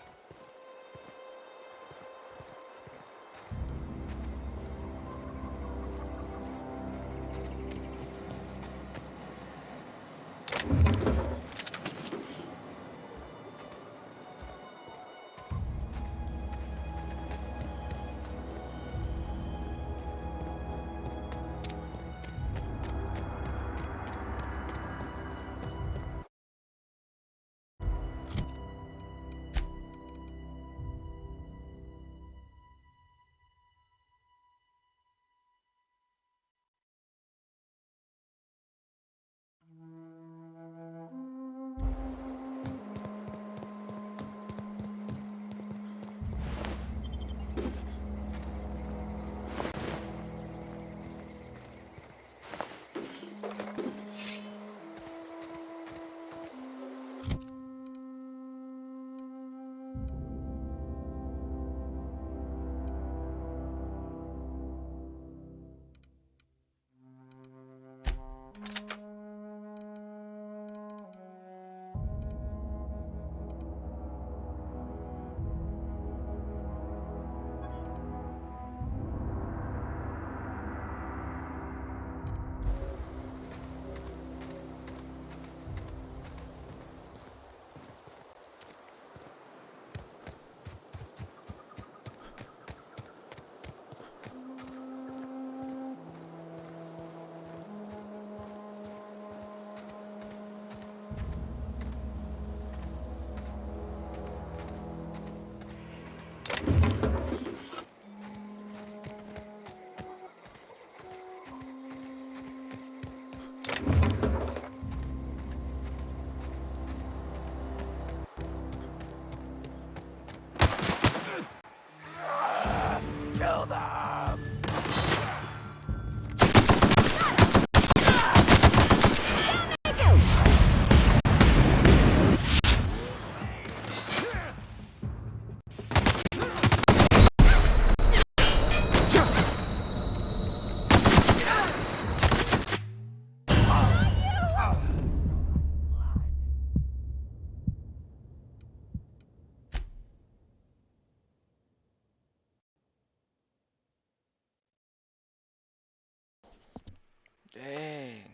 S17: Dang.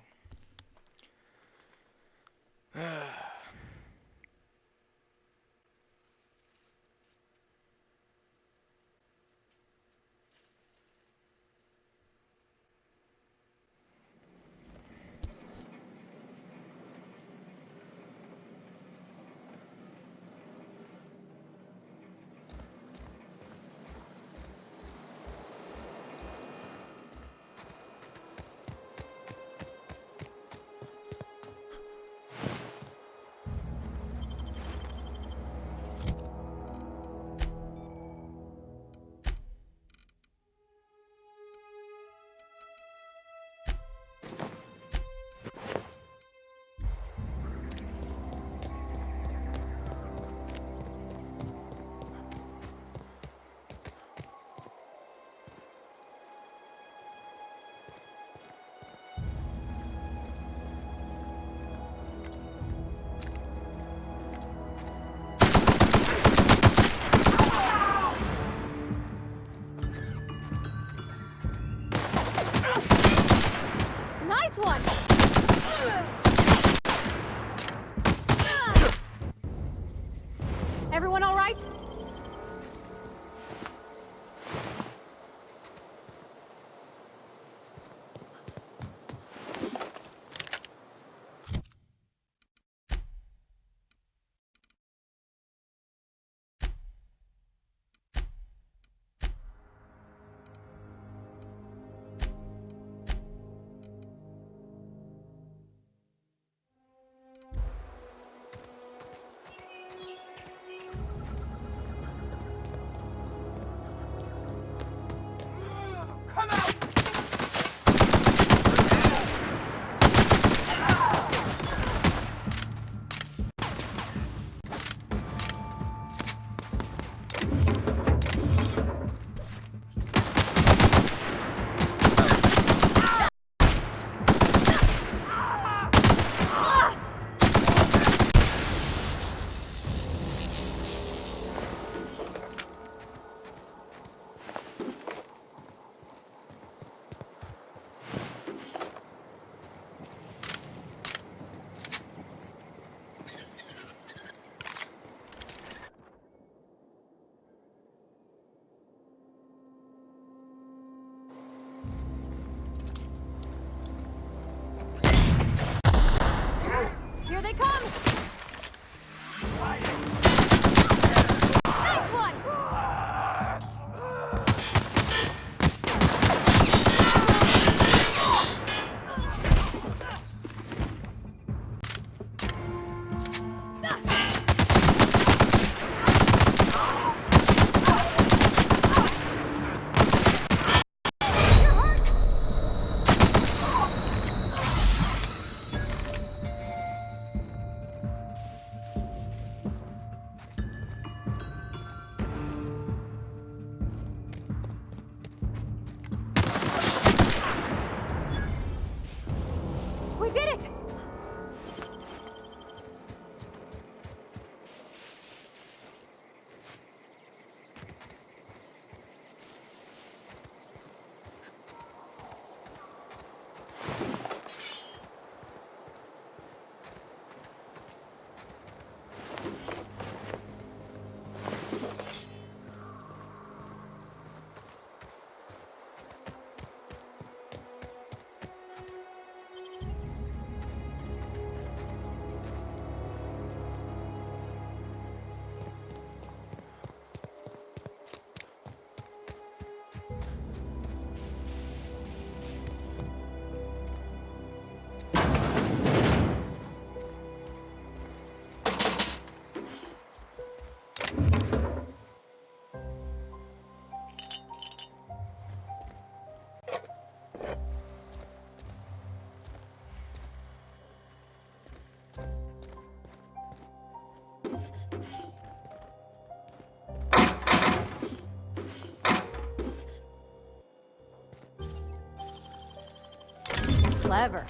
S16: Clever.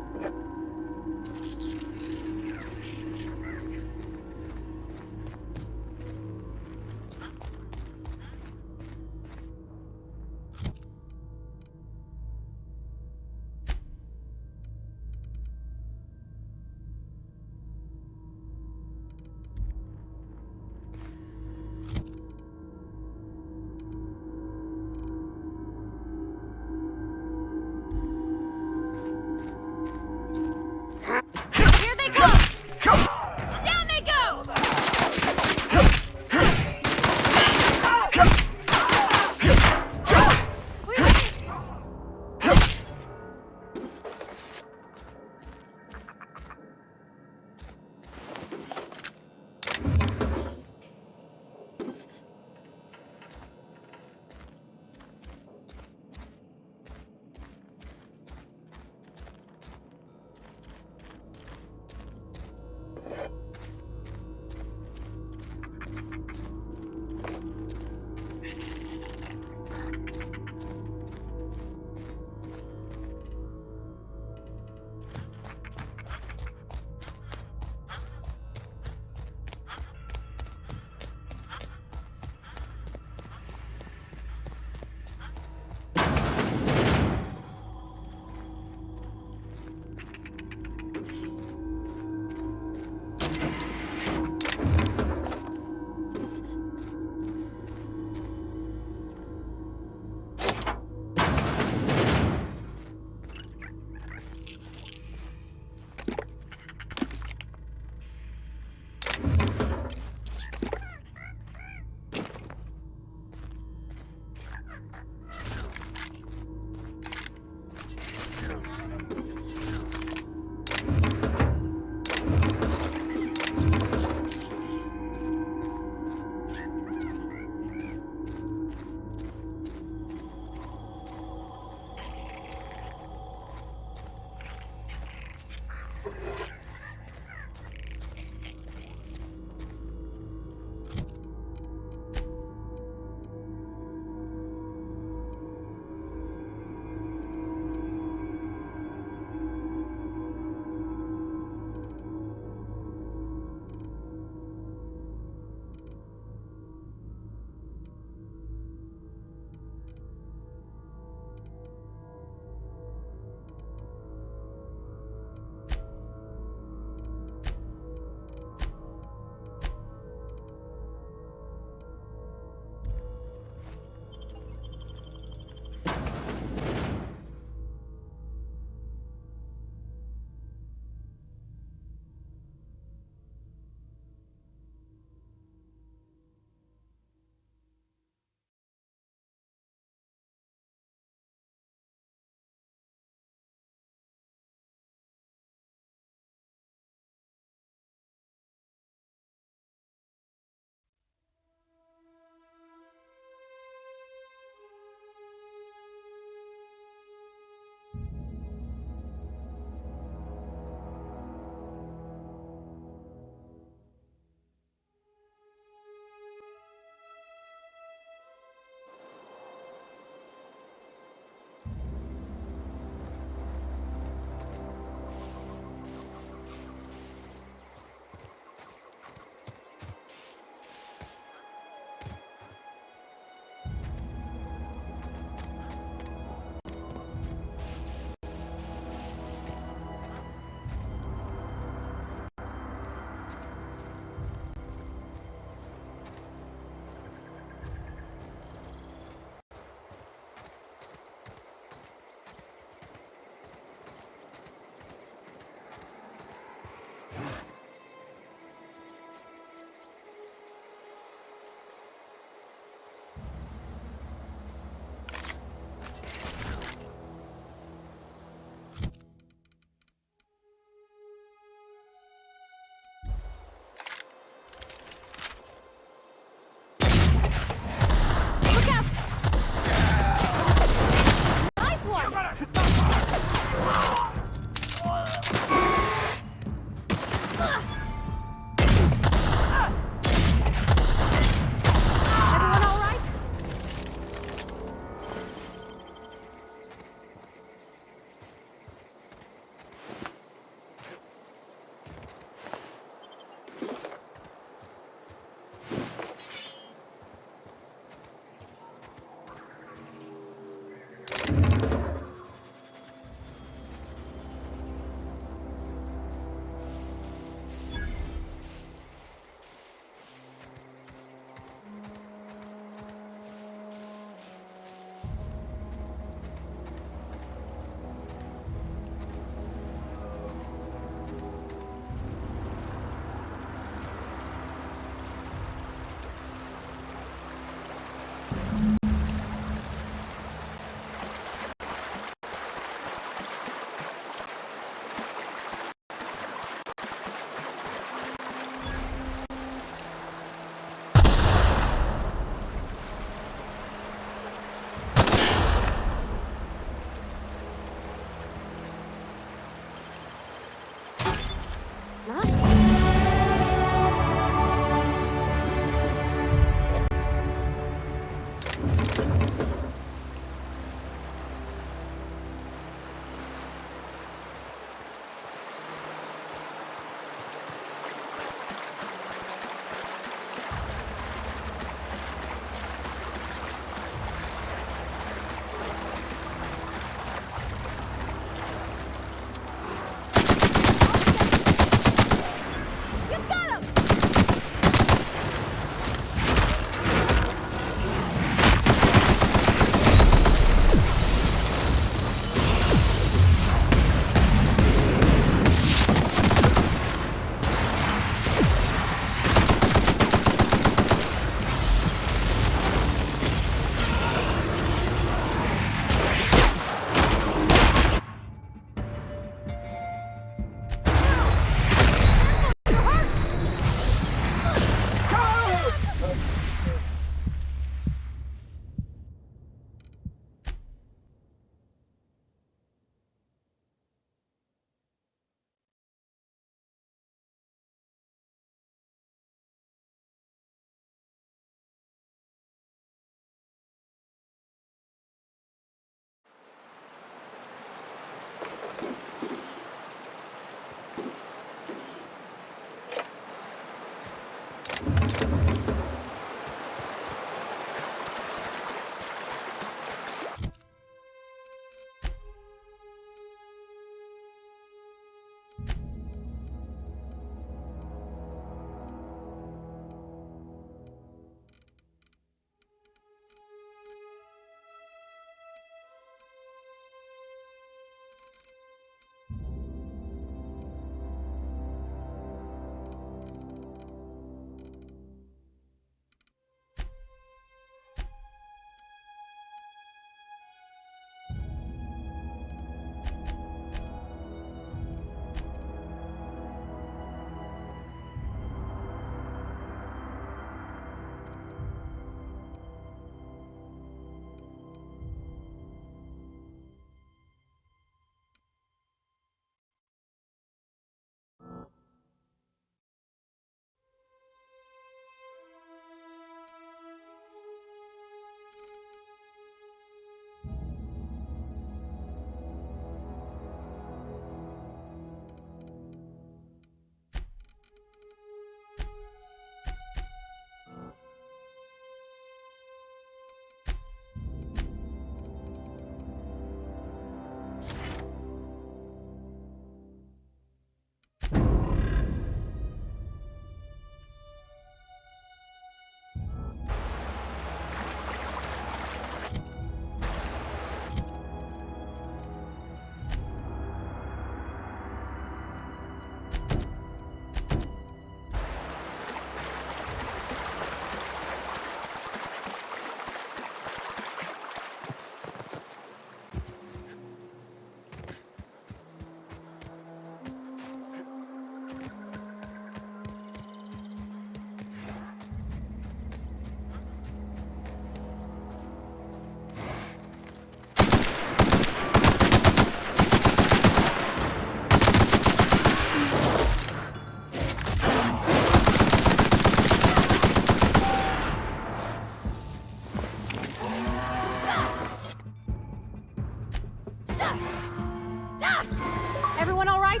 S16: Everyone all right?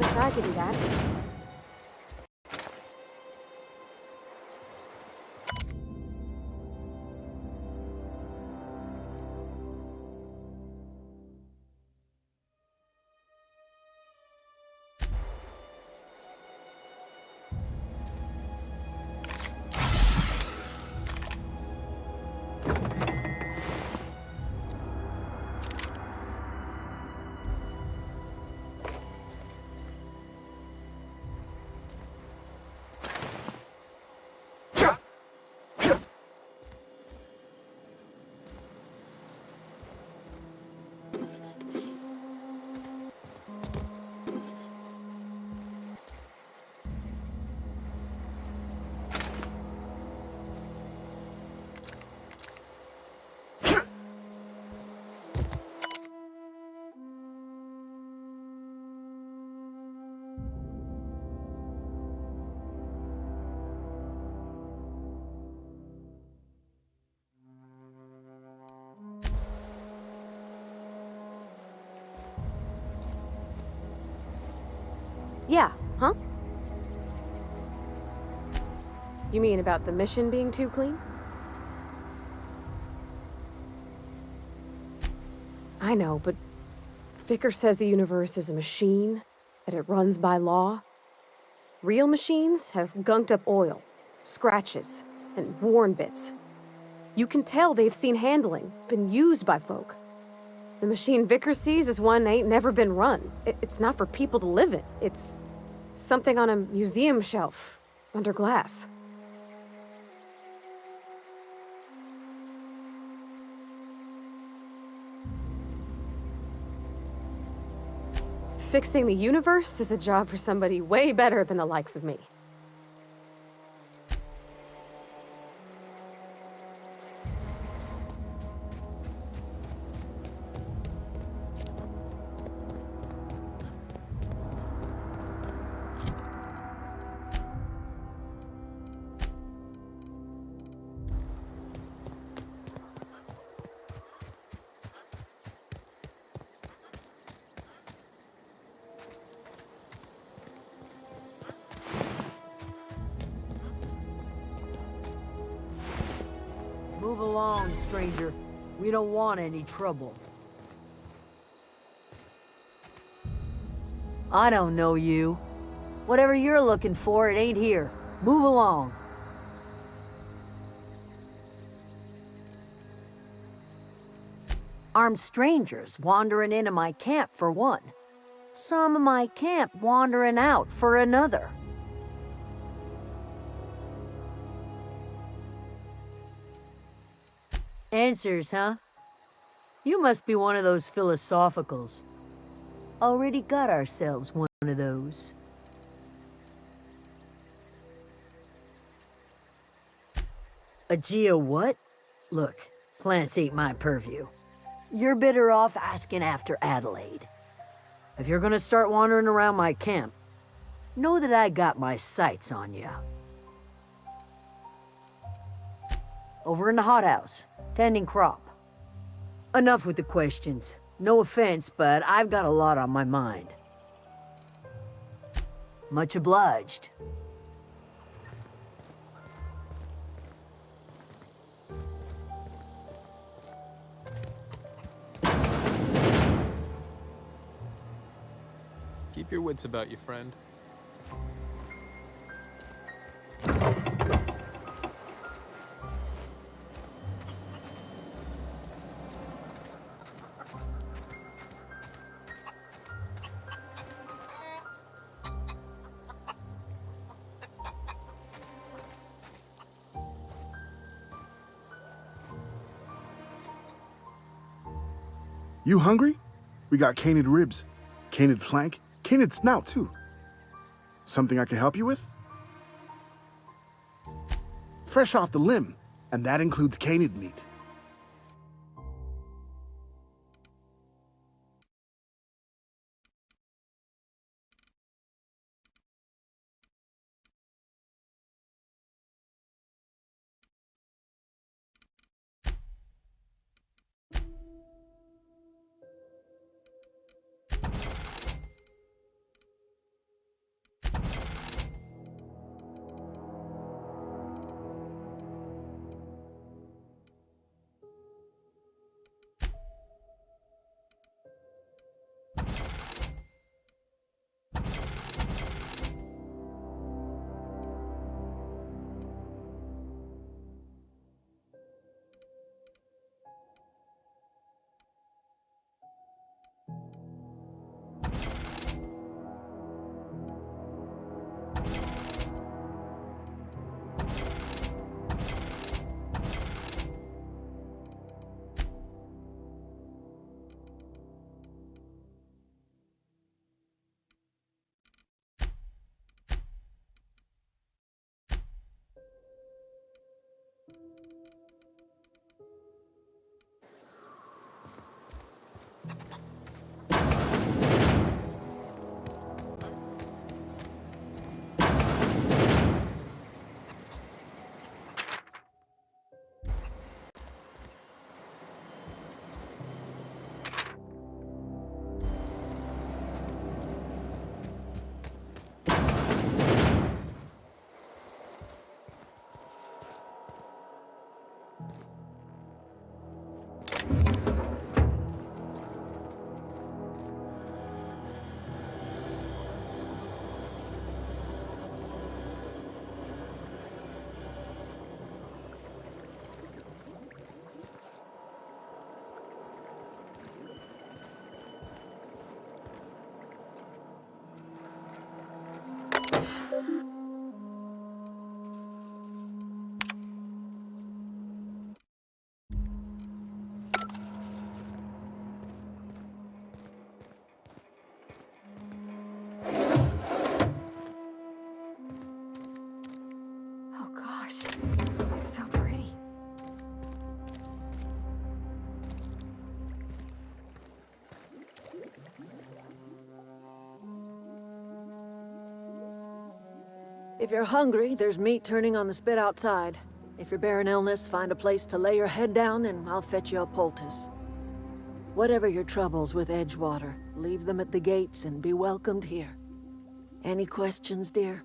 S16: Wish I could do that. Yeah, huh? You mean about the mission being too clean? I know, but Vickers says the universe is a machine, that it runs by law. Real machines have gunked up oil, scratches, and worn bits. You can tell they've seen handling, been used by folk. The machine Vickers sees is one ain't never been run. It's not for people to live in. It's something on a museum shelf, under glass. Fixing the universe is a job for somebody way better than the likes of me.
S18: Move along, stranger. We don't want any trouble. I don't know you. Whatever you're looking for, it ain't here. Move along. Armed strangers wandering into my camp for one. Some of my camp wandering out for another. Answers, huh? You must be one of those philosophicals. Already got ourselves one of those. A geo what? Look, plants ain't my purview. You're better off asking after Adelaide. If you're gonna start wandering around my camp, know that I got my sights on you. Over in the hothouse, tending crop. Enough with the questions. No offense, but I've got a lot on my mind. Much obliged.
S5: Keep your wits about you, friend.
S19: You hungry? We got canid ribs, canid flank, canid snout too. Something I can help you with? Fresh off the limb, and that includes canid meat.
S6: If you're hungry, there's meat turning on the spit outside. If you're bearing illness, find a place to lay your head down and I'll fetch you a poultice. Whatever your troubles with Edgewater, leave them at the gates and be welcomed here. Any questions, dear?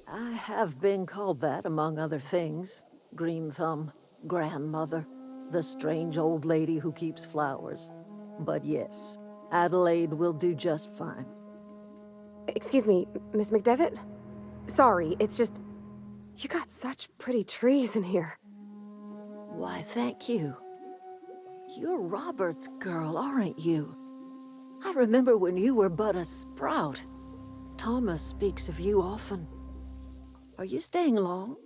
S6: I have been called that, among other things. Green Thumb, grandmother, the strange old lady who keeps flowers. But yes, Adelaide will do just fine.
S16: Excuse me, Miss McDevitt? Sorry, it's just... You got such pretty trees in here.
S6: Why, thank you. You're Robert's girl, aren't you? I remember when you were but a sprout. Thomas speaks of you often. Are you staying long?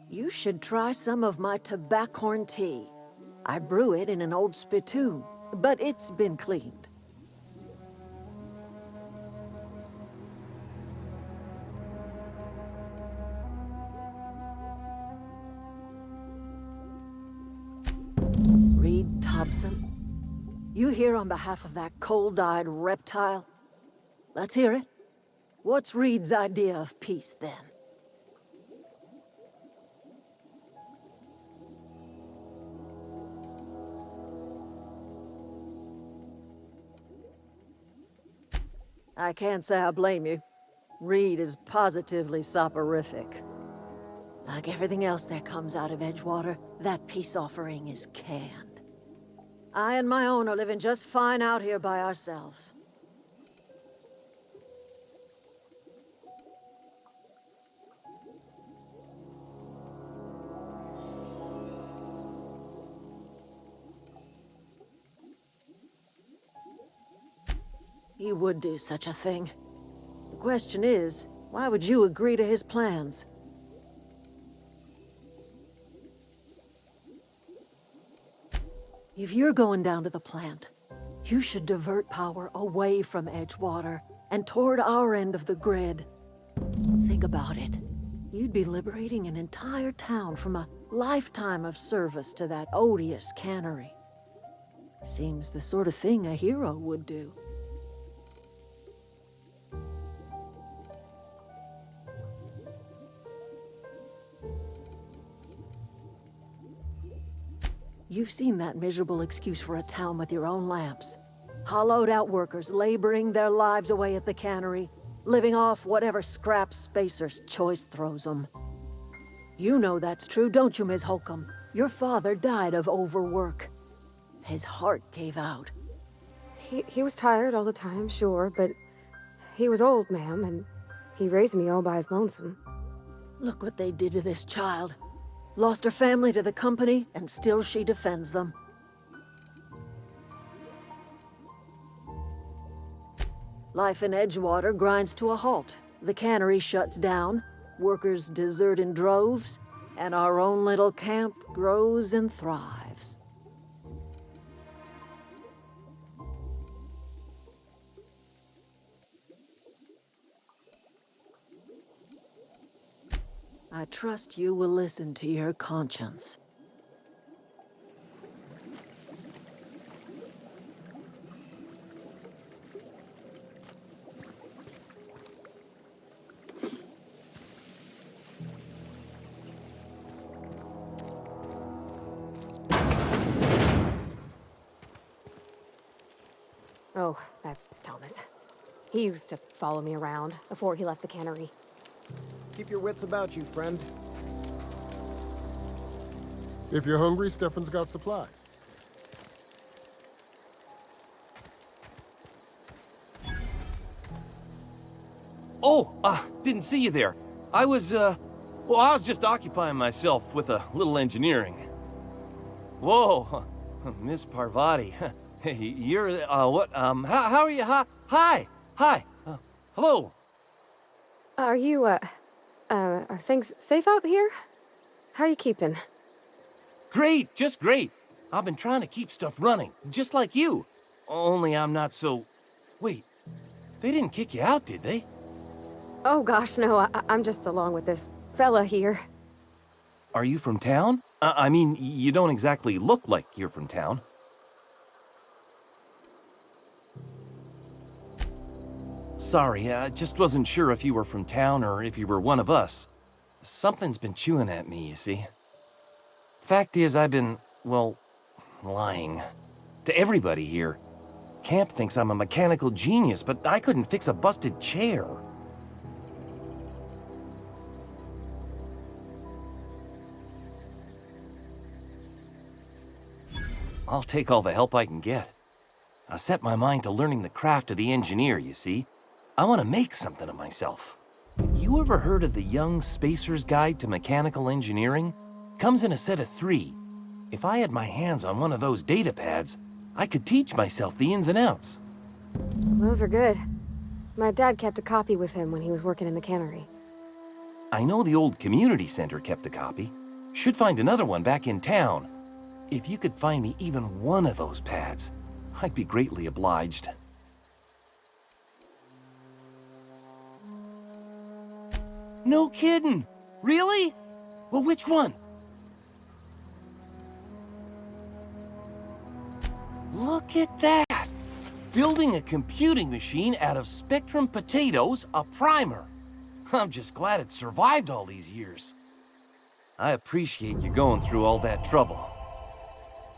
S6: You should try some of my tobaccorn tea. I brew it in an old spittoon, but it's been cleaned. Reed Thompson? You here on behalf of that cold-eyed reptile? Let's hear it. What's Reed's idea of peace, then? I can't say I blame you. Reed is positively soporific. Like everything else that comes out of Edgewater, that peace offering is canned. I and my own are living just fine out here by ourselves. He would do such a thing. The question is, why would you agree to his plans? If you're going down to the plant, you should divert power away from Edgewater and toward our end of the grid. Think about it. You'd be liberating an entire town from a lifetime of service to that odious cannery. Seems the sort of thing a hero would do. You've seen that miserable excuse for a town with your own lamps. Hollowed out workers laboring their lives away at the cannery, living off whatever scraps Spacer's choice throws them. You know that's true, don't you, Ms. Holcomb? Your father died of overwork. His heart gave out.
S16: He was tired all the time, sure, but he was old, ma'am, and he raised me all by his lonesome.
S6: Look what they did to this child. Lost her family to the company, and still she defends them. Life in Edgewater grinds to a halt. The cannery shuts down, workers desert in droves, and our own little camp grows and thrives. I trust you will listen to your conscience.
S16: Oh, that's Thomas. He used to follow me around before he left the cannery.
S20: Keep your wits about you, friend. If you're hungry, Stefan's got supplies.
S13: Oh, didn't see you there. I was just occupying myself with a little engineering. Whoa, Miss Parvati. Hey, you're, what, how are you? Hi, hello.
S16: Are you, are things safe out here? How are you keeping?
S13: Great, just great. I've been trying to keep stuff running, just like you. Only I'm not so... Wait, they didn't kick you out, did they?
S16: Oh gosh, no, I'm just along with this fella here.
S13: Are you from town? I mean, you don't exactly look like you're from town. sorry. I just wasn't sure if you were from town or if you were one of us. Something's been chewing at me, you see. Fact is, I've been, well, lying. To everybody here. Camp thinks I'm a mechanical genius, but I couldn't fix a busted chair. I'll take all the help I can get. I set my mind to learning the craft of the engineer, you see. I want to make something of myself. You ever heard of the Young Spacer's Guide to Mechanical Engineering? Comes in a set of 3. If I had my hands on one of those data pads, I could teach myself the ins and outs.
S16: Those are good. My dad kept a copy with him when he was working in the cannery.
S13: I know the old community center kept a copy. Should find another one back in town. If you could find me even one of those pads, I'd be greatly obliged. No kidding! Really? Well, which one? Look at that! Building a computing machine out of Spectrum potatoes, a primer. I'm just glad it survived all these years. I appreciate you going through all that trouble.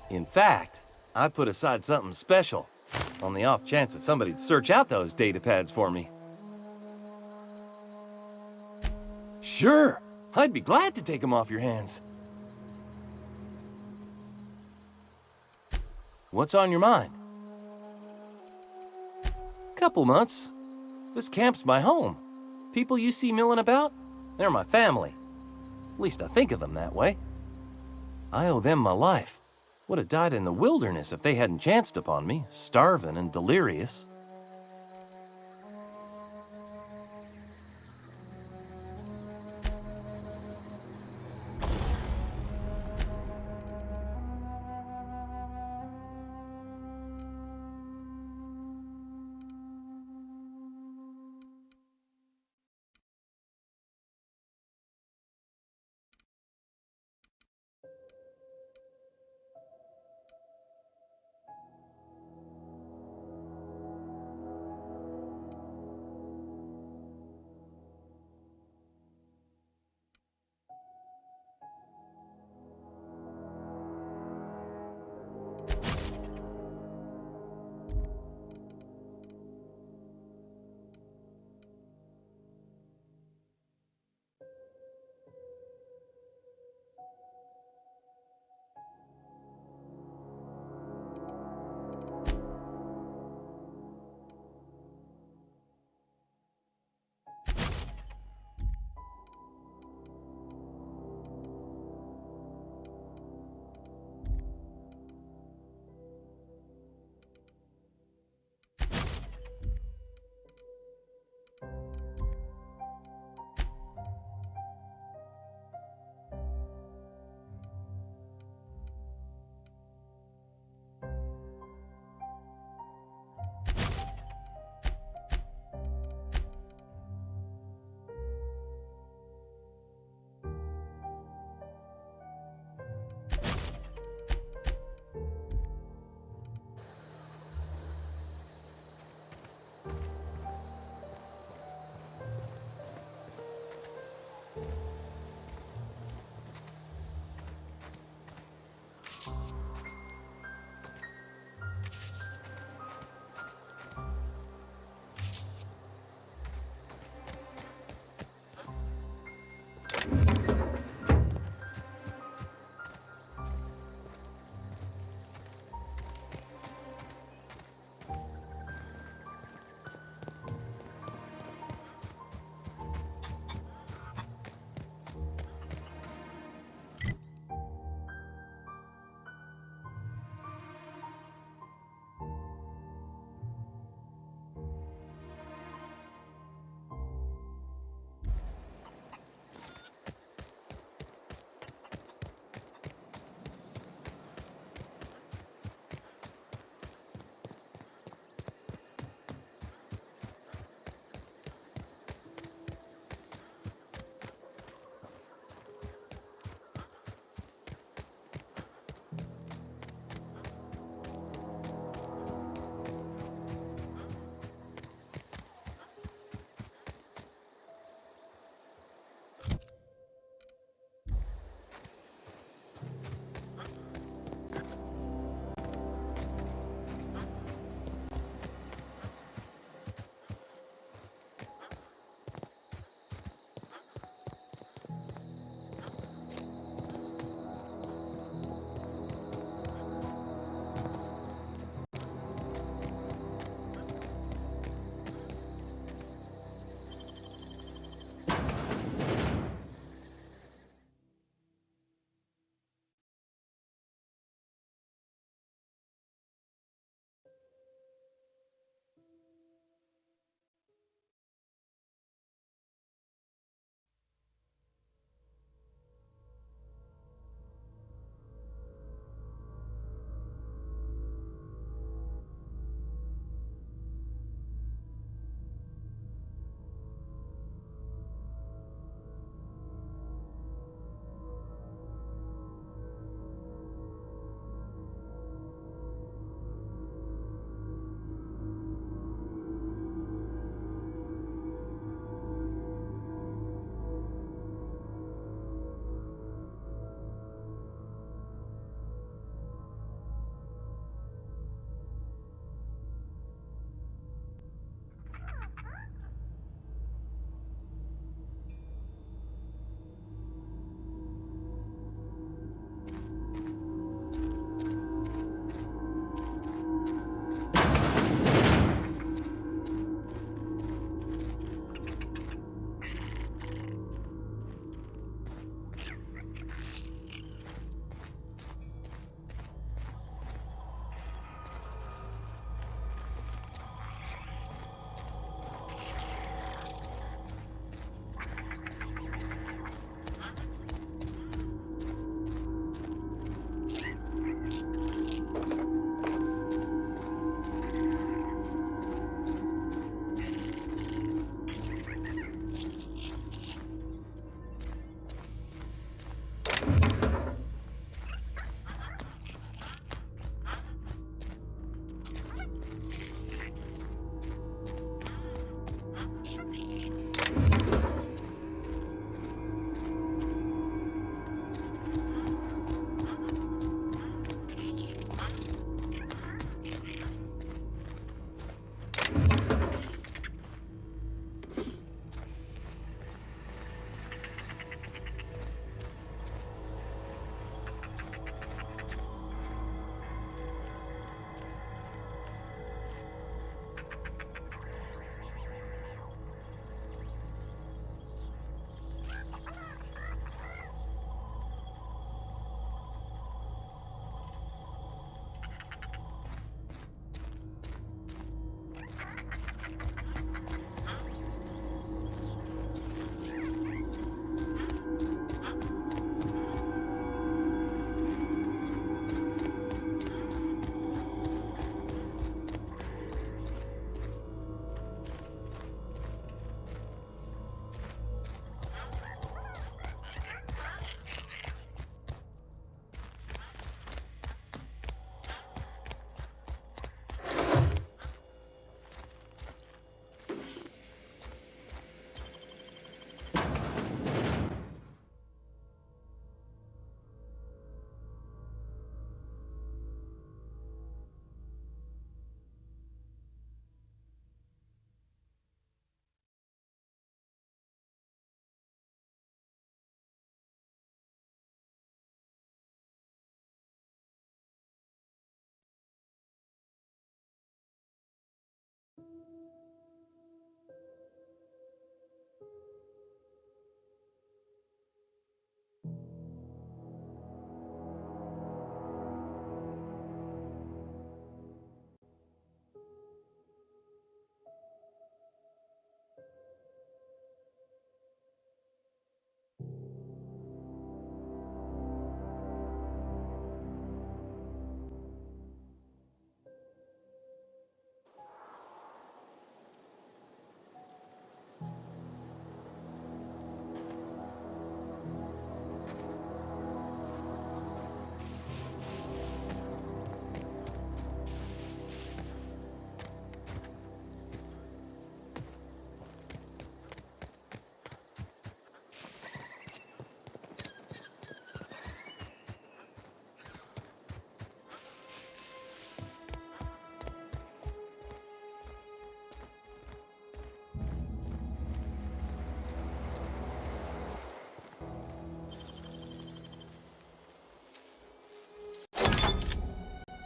S13: In fact, I put aside something special, on the off chance that somebody'd search out those data pads for me. Sure, I'd be glad to take them off your hands. What's on your mind? Couple months. This camp's my home. People you see milling about, they're my family. At least I think of them that way. I owe them my life. Would have died in the wilderness if they hadn't chanced upon me, starving and delirious.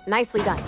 S16: Nicely done.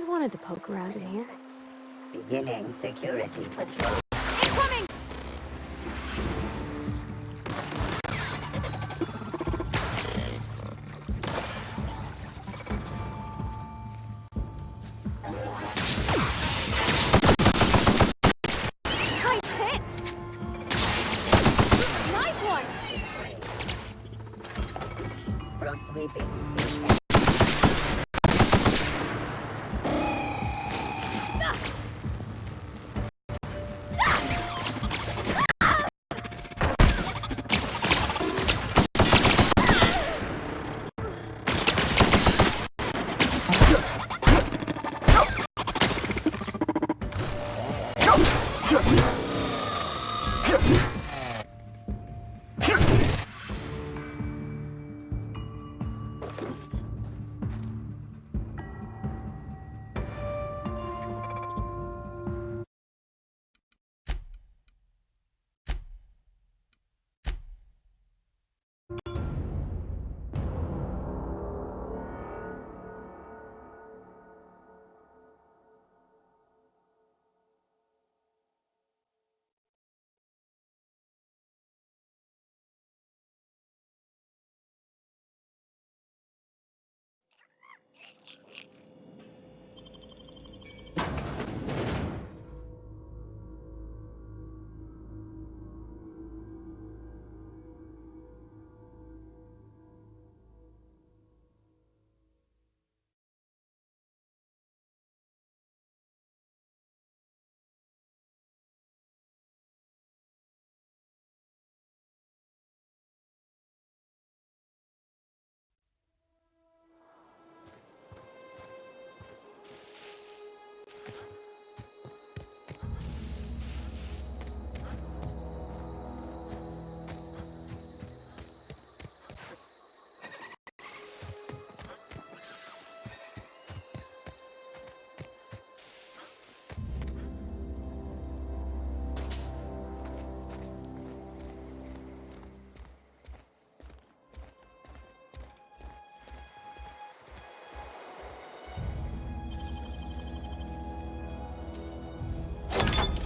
S16: Wanted to poke around in here.
S21: Beginning security patrol.
S16: Incoming! Nice hit! Nice one!
S21: Front sweeping.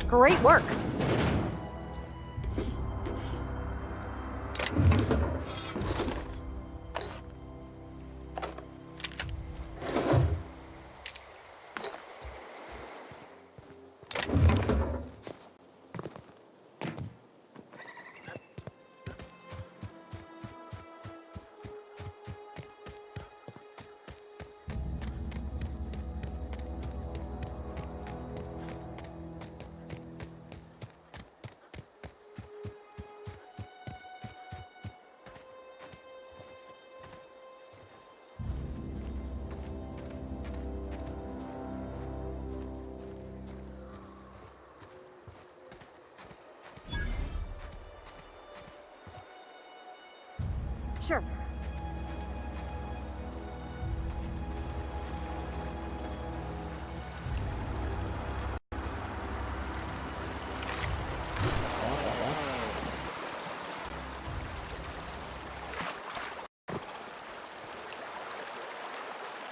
S16: Great work. Sure.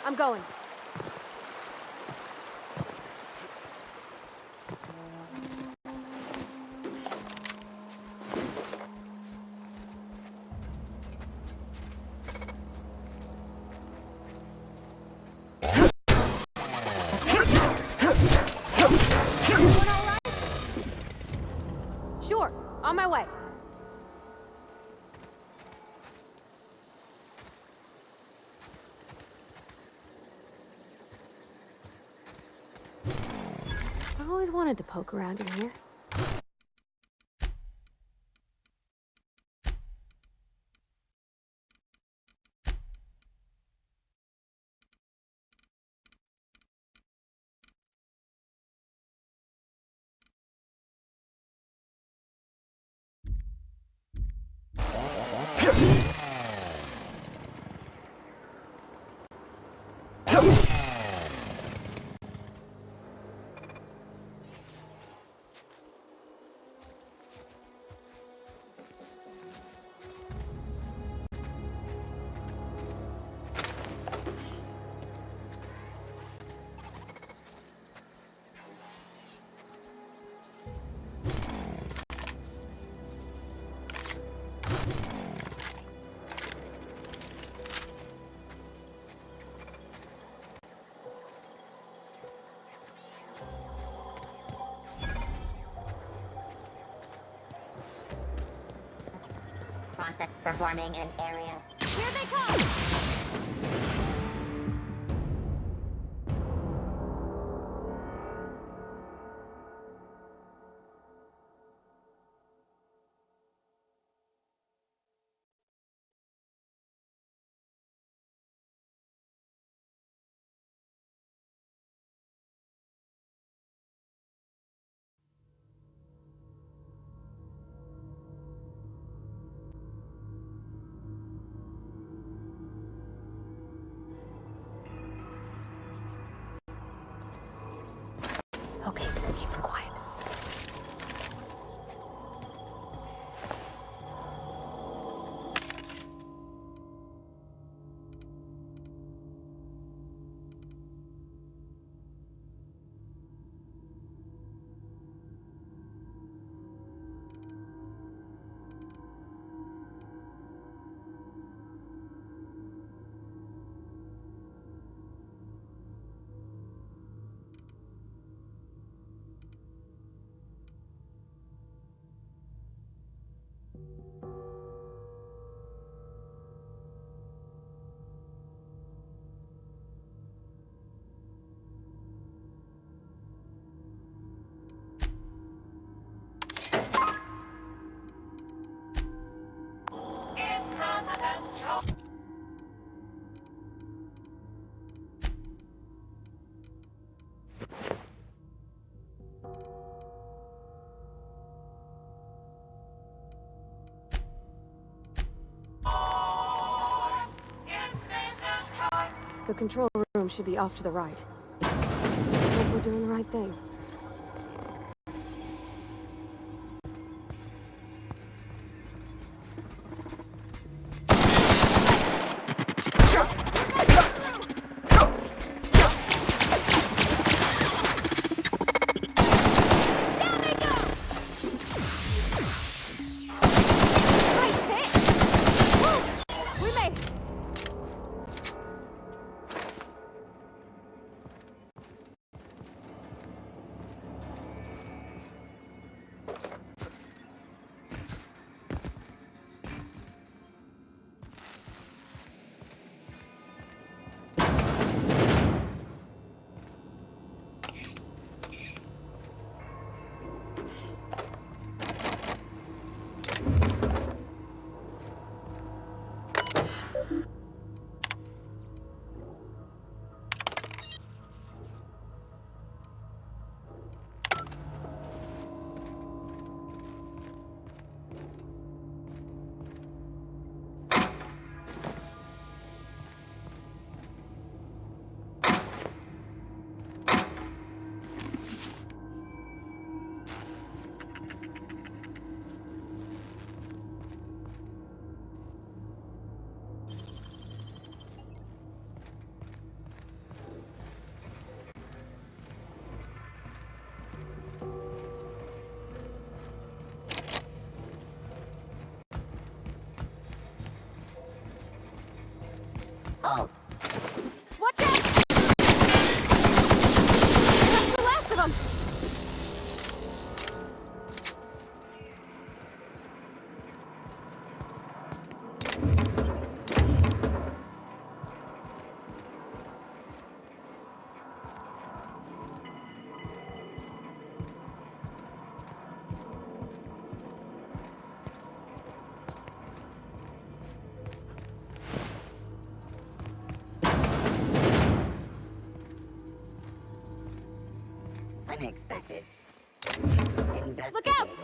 S16: I'm going. On my way. I've always wanted to poke around in here.
S21: Process performing in area.
S16: Here they come! Okay, keep it quiet. The control room should be off to the right. I hope we're doing the right thing.
S21: Halt!
S16: Watch out! That's the last of them!
S21: I expected.
S16: Look out!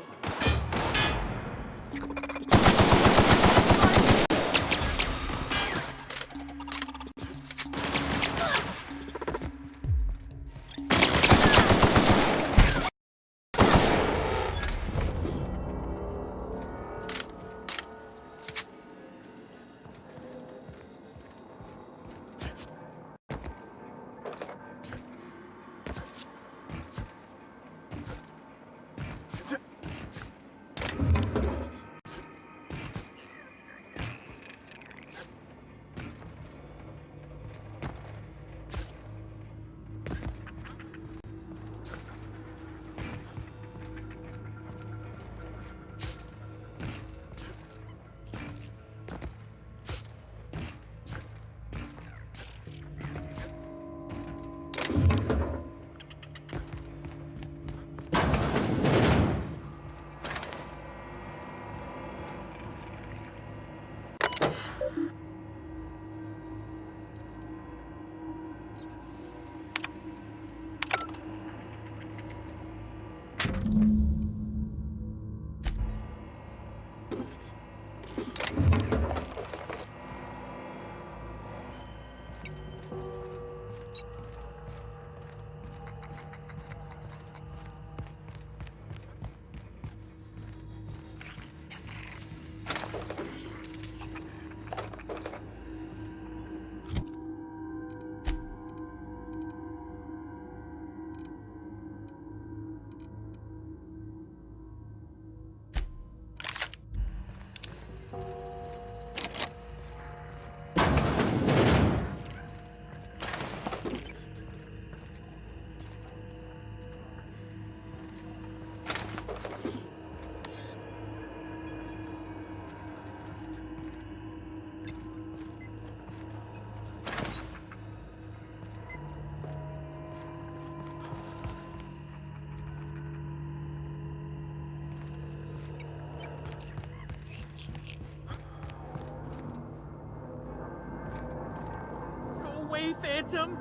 S8: away, Phantom!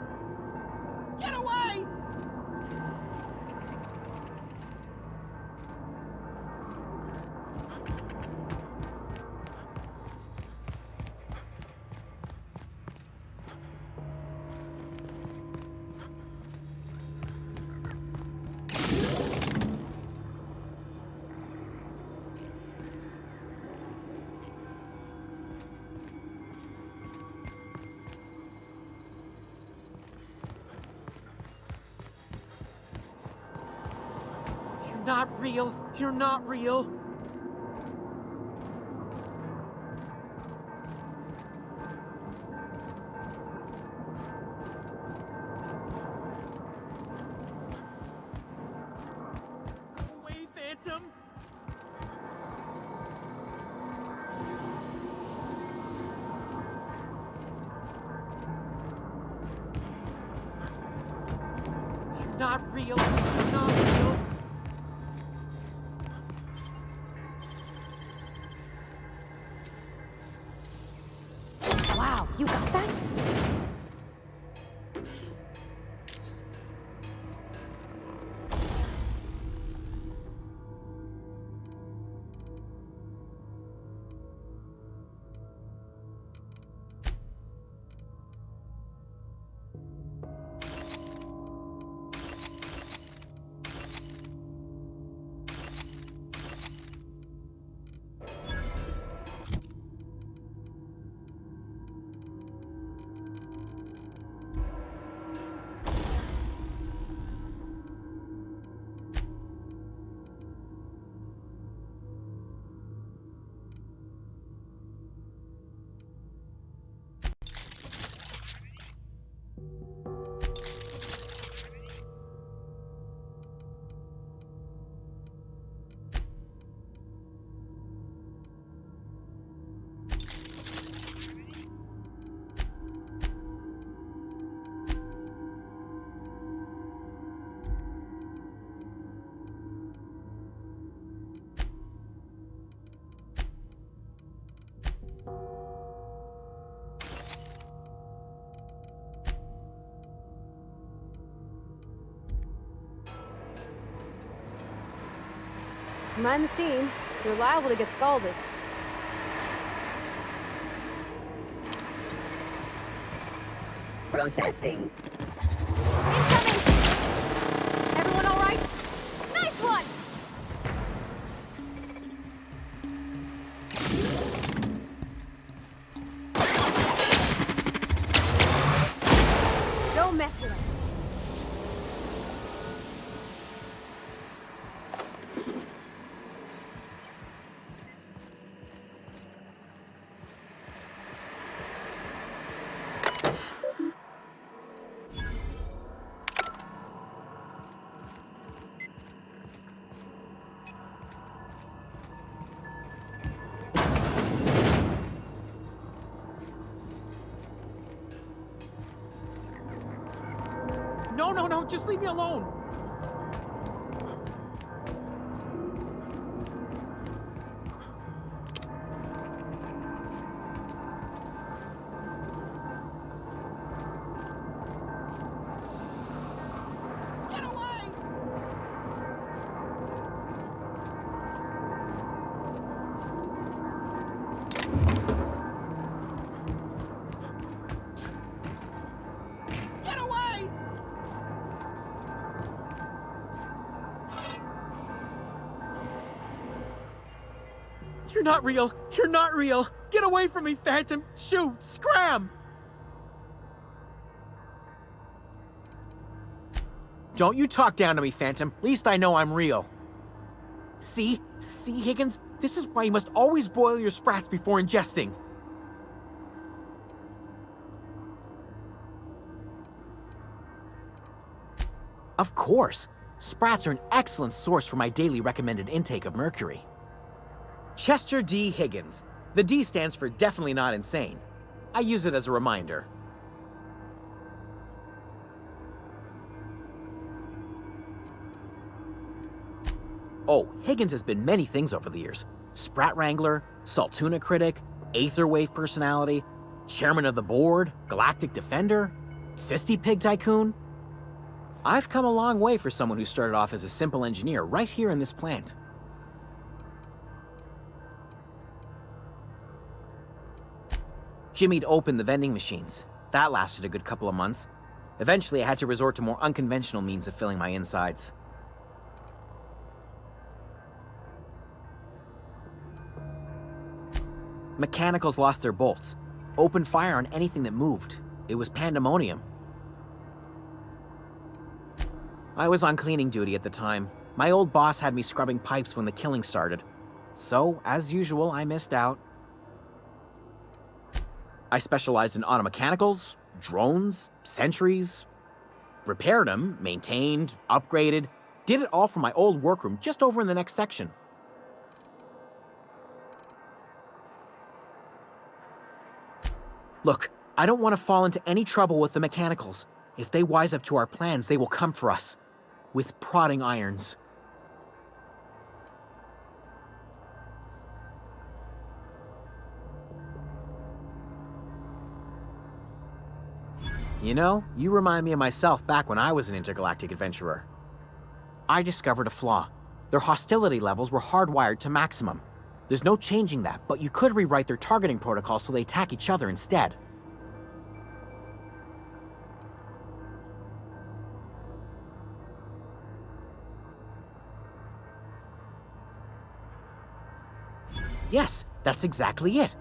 S8: Get away! Not real. You're not real. Go away, Phantom. You're not real. You're not real.
S16: Wow, you got that? Mind the steam. You're liable to get scalded.
S21: Processing.
S16: Everyone all right? Nice one! Don't mess with us.
S5: No, just leave me alone. Get away! Get away! You're not real! You're not real! Get away from me, Phantom! Shoot! Scram!
S1: Don't you talk down to me, Phantom. Least I know I'm real. See? See, Higgins? This is why you must always boil your sprats before ingesting. Of course. Sprats are an excellent source for my daily recommended intake of mercury. Chester D. Higgins. The D stands for definitely not insane. I use it as a reminder. Oh, Higgins has been many things over the years. Sprat Wrangler, Saltuna Critic, Aetherwave Personality, Chairman of the Board, Galactic Defender, Sisty Pig Tycoon. I've come a long way for someone who started off as a simple engineer right here in this plant. Jimmy'd opened the vending machines. That lasted a good couple of months. Eventually, I had to resort to more unconventional means of filling my insides. Mechanicals lost their bolts, opened fire on anything that moved. It was pandemonium. I was on cleaning duty at the time. My old boss had me scrubbing pipes when the killing started. So, as usual, I missed out. I specialized in automechanicals, drones, sentries. Repaired them, maintained, upgraded. Did it all from my old workroom just over in the next section. Look, I don't want to fall into any trouble with the mechanicals. If they wise up to our plans, they will come for us. With prodding irons. You know, you remind me of myself back when I was an intergalactic adventurer. I discovered a flaw. Their hostility levels were hardwired to maximum. There's no changing that, but you could rewrite their targeting protocol so they attack each other instead. Yes, that's exactly it.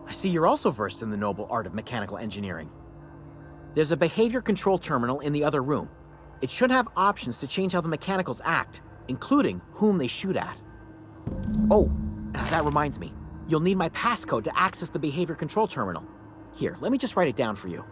S1: I see you're also versed in the noble art of mechanical engineering. There's a behavior control terminal in the other room. It should have options to change how the mechanicals act, including whom they shoot at. Oh, that reminds me. You'll need my passcode to access the behavior control terminal. Here, let me just write it down for you.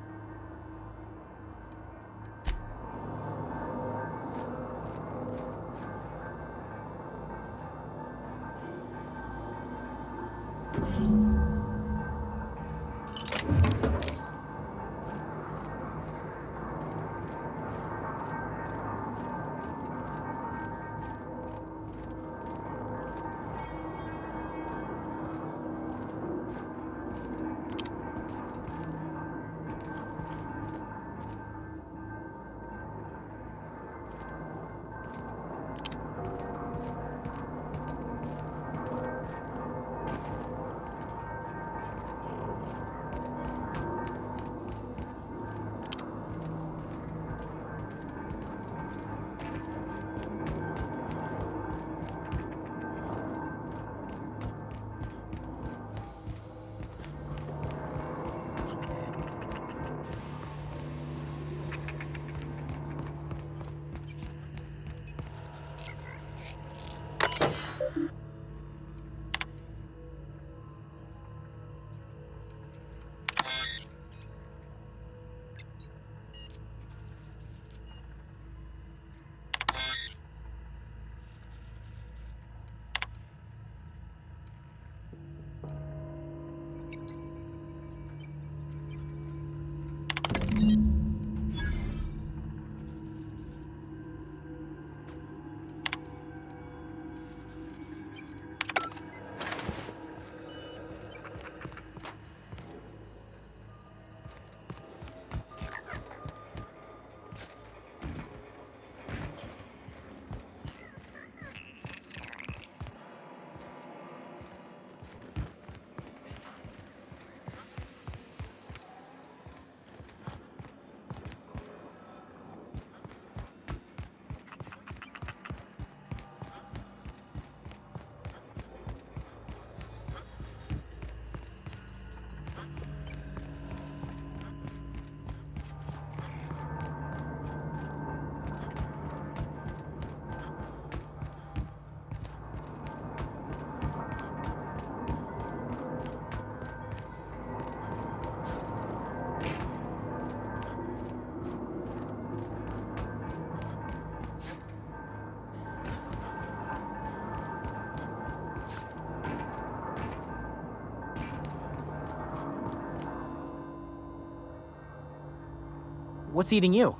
S1: What's eating you?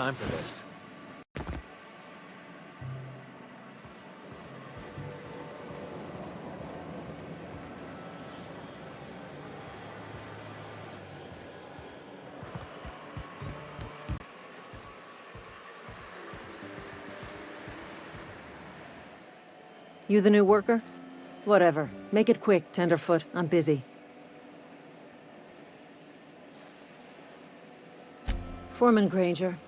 S1: time for this.
S6: You the new worker? Whatever. Make it quick, Tenderfoot. I'm busy. Foreman Granger.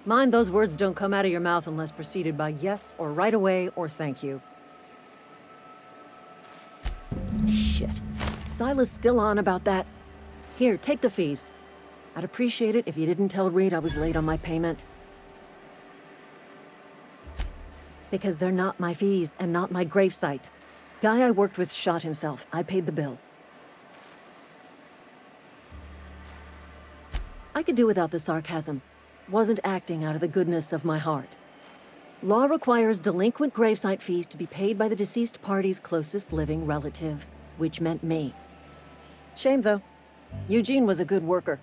S6: Mind those words don't come out of your mouth unless preceded by yes or right away or thank you. Shit. Silas still on about that. Here, take the fees. I'd appreciate it if you didn't tell Reed I was late on my payment. Because they're not my fees and not my gravesite. Guy I worked with shot himself. I paid the bill. I could do without the sarcasm. Wasn't acting out of the goodness of my heart. Law requires delinquent gravesite fees to be paid by the deceased party's closest living relative, which meant me. Shame, though. Eugene was a good worker.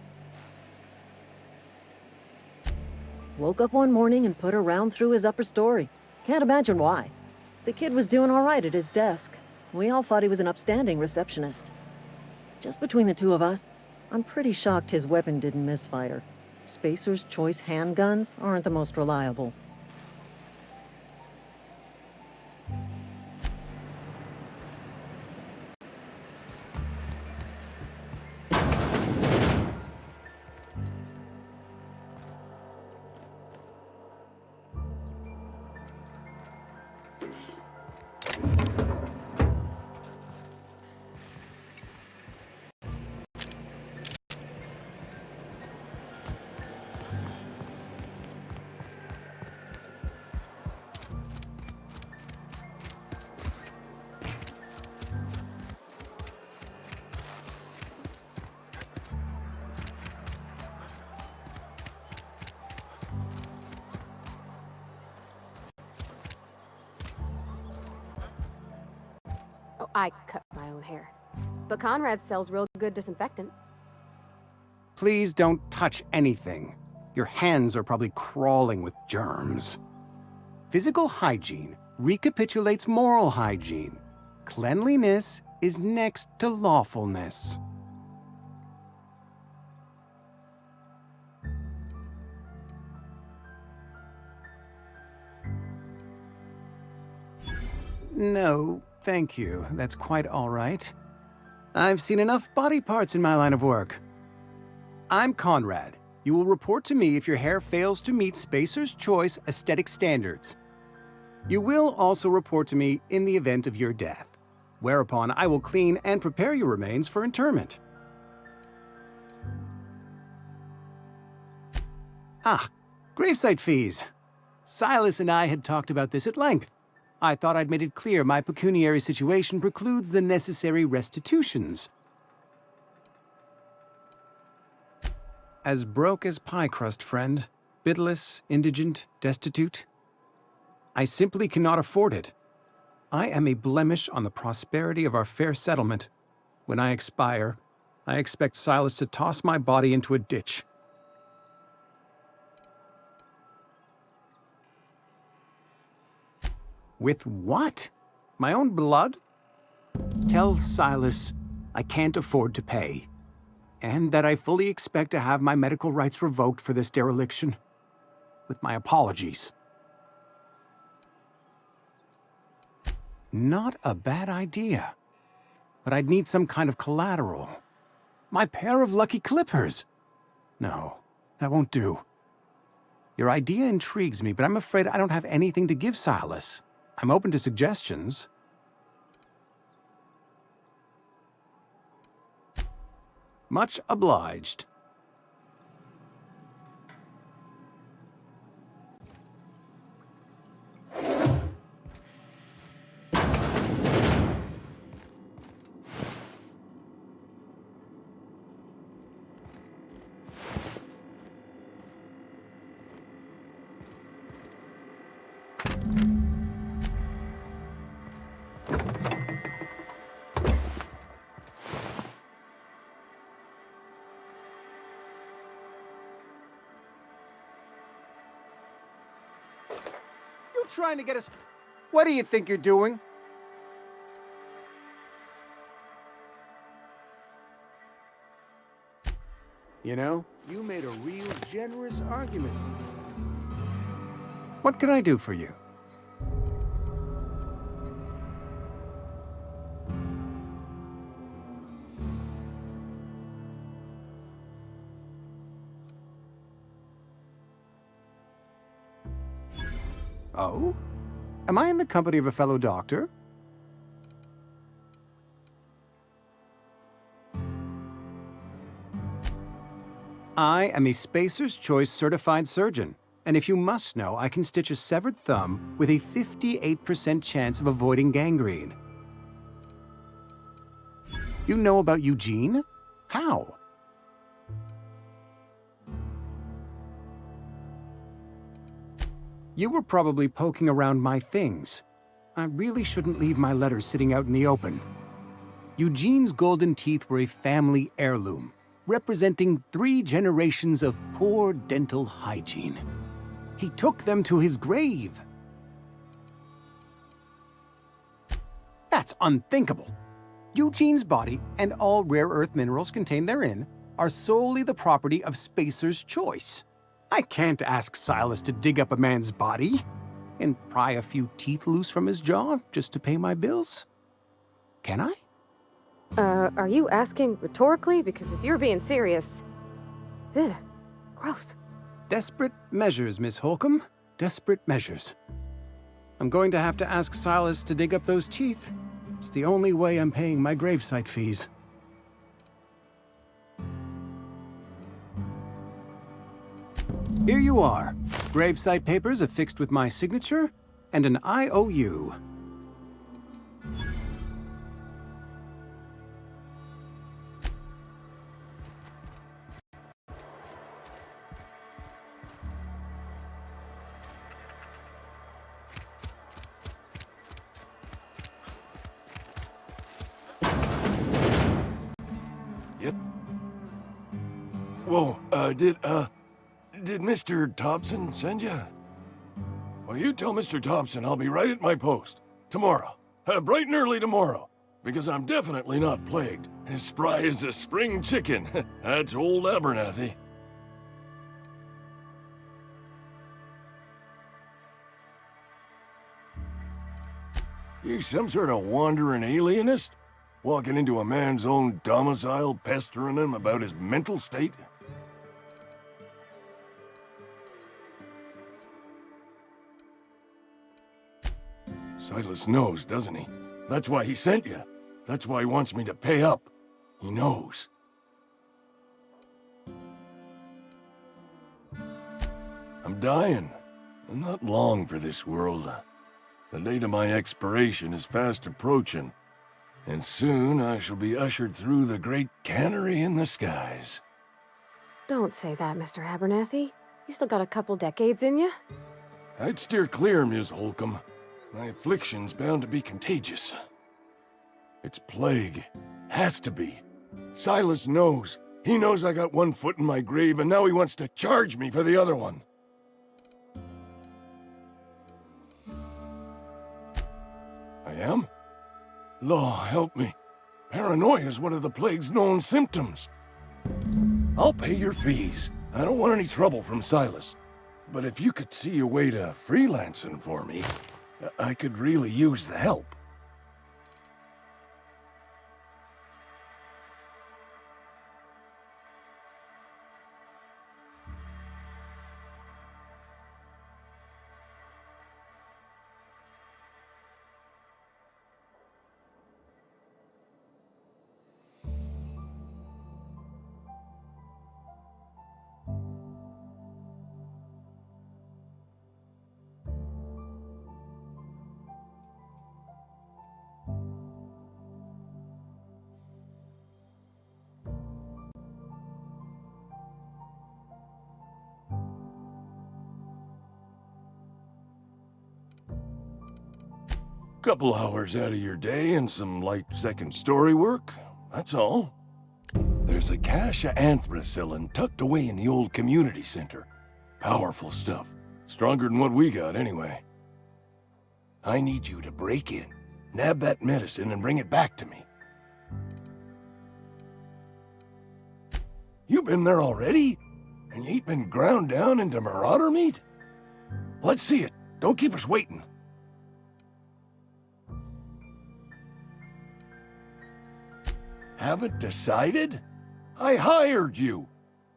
S6: Woke up one morning and put a round through his upper story. Can't imagine why. The kid was doing all right at his desk. We all thought he was an upstanding receptionist. Just between the two of us, I'm pretty shocked his weapon didn't misfire. Spacer's Choice handguns aren't the most reliable.
S16: Oh, I cut my own hair. But Conrad sells real good disinfectant.
S4: Please don't touch anything. Your hands are probably crawling with germs. Physical hygiene recapitulates moral hygiene. Cleanliness is next to lawfulness. No, thank you. That's quite all right. I've seen enough body parts in my line of work. I'm Conrad. You will report to me if your hair fails to meet Spacer's Choice aesthetic standards. You will also report to me in the event of your death, whereupon I will clean and prepare your remains for interment. Ah, gravesite fees. Silas and I had talked about this at length. I thought I'd made it clear my pecuniary situation precludes the necessary restitutions. As broke as pie crust, friend. Bitless, indigent, destitute. I simply cannot afford it. I am a blemish on the prosperity of our fair settlement. When I expire, I expect Silas to toss my body into a ditch. With what? My own blood? Tell Silas I can't afford to pay, and that I fully expect to have my medical rights revoked for this dereliction. With my apologies. Not a bad idea, but I'd need some kind of collateral. My pair of lucky clippers! No, that won't do. Your idea intrigues me, but I'm afraid I don't have anything to give Silas. I'm open to suggestions. Much obliged. trying to get us... What do you think you're doing? You know, you made a real generous argument. What can I do for you? Oh? Am I in the company of a fellow doctor? I am a Spacer's Choice certified surgeon, and if you must know, I can stitch a severed thumb with a 58% chance of avoiding gangrene. You know about Eugene? How? You were probably poking around my things. I really shouldn't leave my letters sitting out in the open. Eugene's golden teeth were a family heirloom, representing 3 generations of poor dental hygiene. He took them to his grave. That's unthinkable. Eugene's body and all rare earth minerals contained therein are solely the property of Spacer's Choice. I can't ask Silas to dig up a man's body and pry a few teeth loose from his jaw just to pay my bills. Can I?
S16: Are you asking rhetorically? Because if you're being serious... Ugh, gross.
S4: Desperate measures, Miss Holcomb. Desperate measures. I'm going to have to ask Silas to dig up those teeth. It's the only way I'm paying my gravesite fees. Here you are. Gravesite papers affixed with my signature and an IOU.
S2: Yep. Whoa, did Mr. Thompson send you? Well, you tell Mr. Thompson I'll be right at my post. Tomorrow. Bright and early tomorrow. Because I'm definitely not plagued. As spry as a spring chicken. That's old Abernathy. You some sort of wandering alienist? Walking into a man's own domicile, pestering him about his mental state? Silas knows, doesn't he? That's why he sent you. That's why he wants me to pay up. He knows. I'm dying. I'm not long for this world. The date of my expiration is fast approaching. And soon I shall be ushered through the great cannery in the skies.
S16: Don't say that, Mr. Abernathy. You still got a couple decades in you.
S2: I'd steer clear, Ms. Holcomb. My affliction's bound to be contagious. It's plague. Has to be. Silas knows. He knows I got one foot in my grave, and now he wants to charge me for the other one. I am? Law, help me. Paranoia is one of the plague's known symptoms. I'll pay your fees. I don't want any trouble from Silas. But if you could see a way to freelancing for me, I could really use the help. Couple hours out of your day and some light second-story work, that's all. There's a cache of anthracillin tucked away in the old community center. Powerful stuff. Stronger than what we got, anyway. I need you to break in, nab that medicine, and bring it back to me. You been there already? And you ain't been ground down into marauder meat? Let's see it. Don't keep us waiting. Haven't decided? I hired you.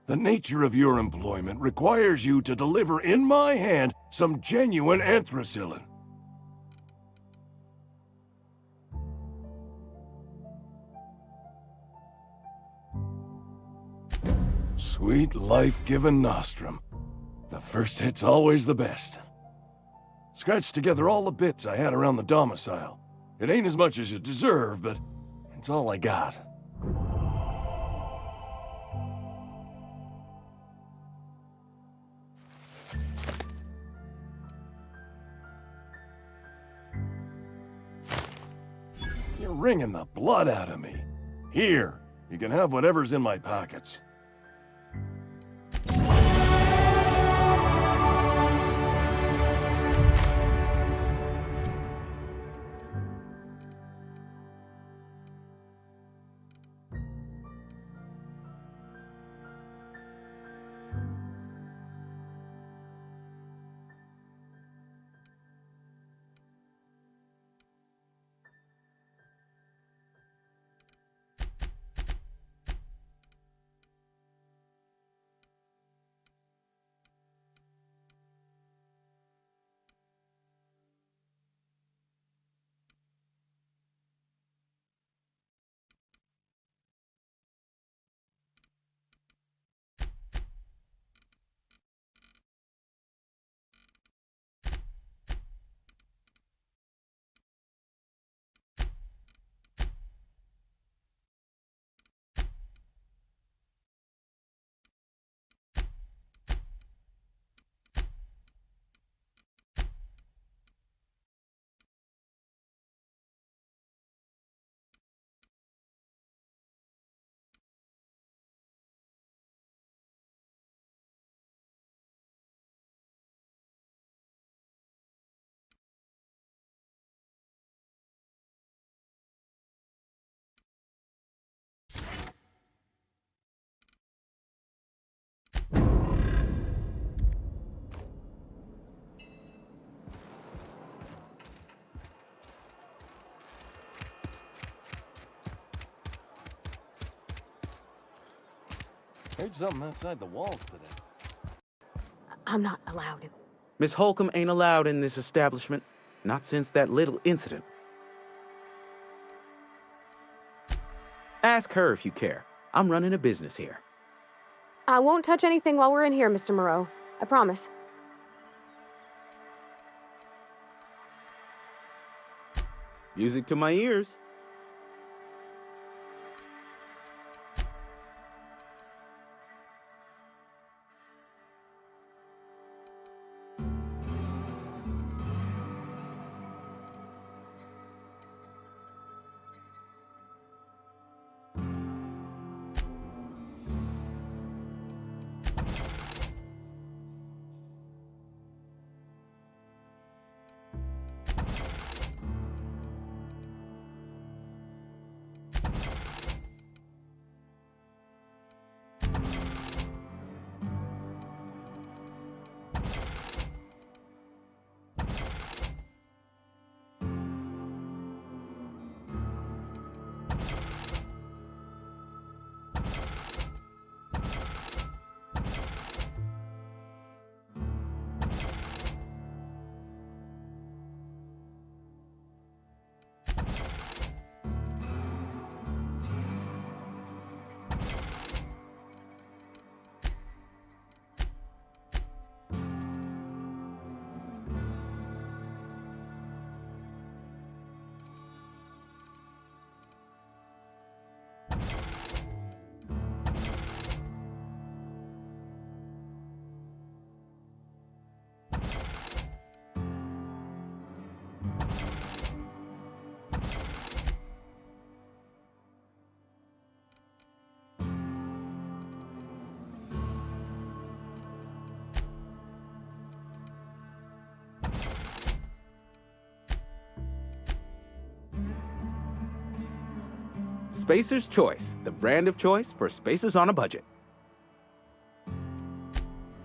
S2: The nature of your employment requires you to deliver in my hand some genuine anthracillin. Sweet life-giving nostrum. The first hit's always the best. Scratched together all the bits I had around the domicile. It ain't as much as you deserve, but it's all I got. You're wringing the blood out of me. Here, you can have whatever's in my pockets. Heard something outside the walls today.
S16: I'm not allowed in.
S10: Miss Holcomb ain't allowed in this establishment. Not since that little incident. Ask her if you care. I'm running a business here.
S16: I won't touch anything while we're in here, Mr. Moreau. I promise.
S10: Music to my ears. Spacer's Choice, the brand of choice for spacers on a budget.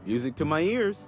S10: Music to my ears.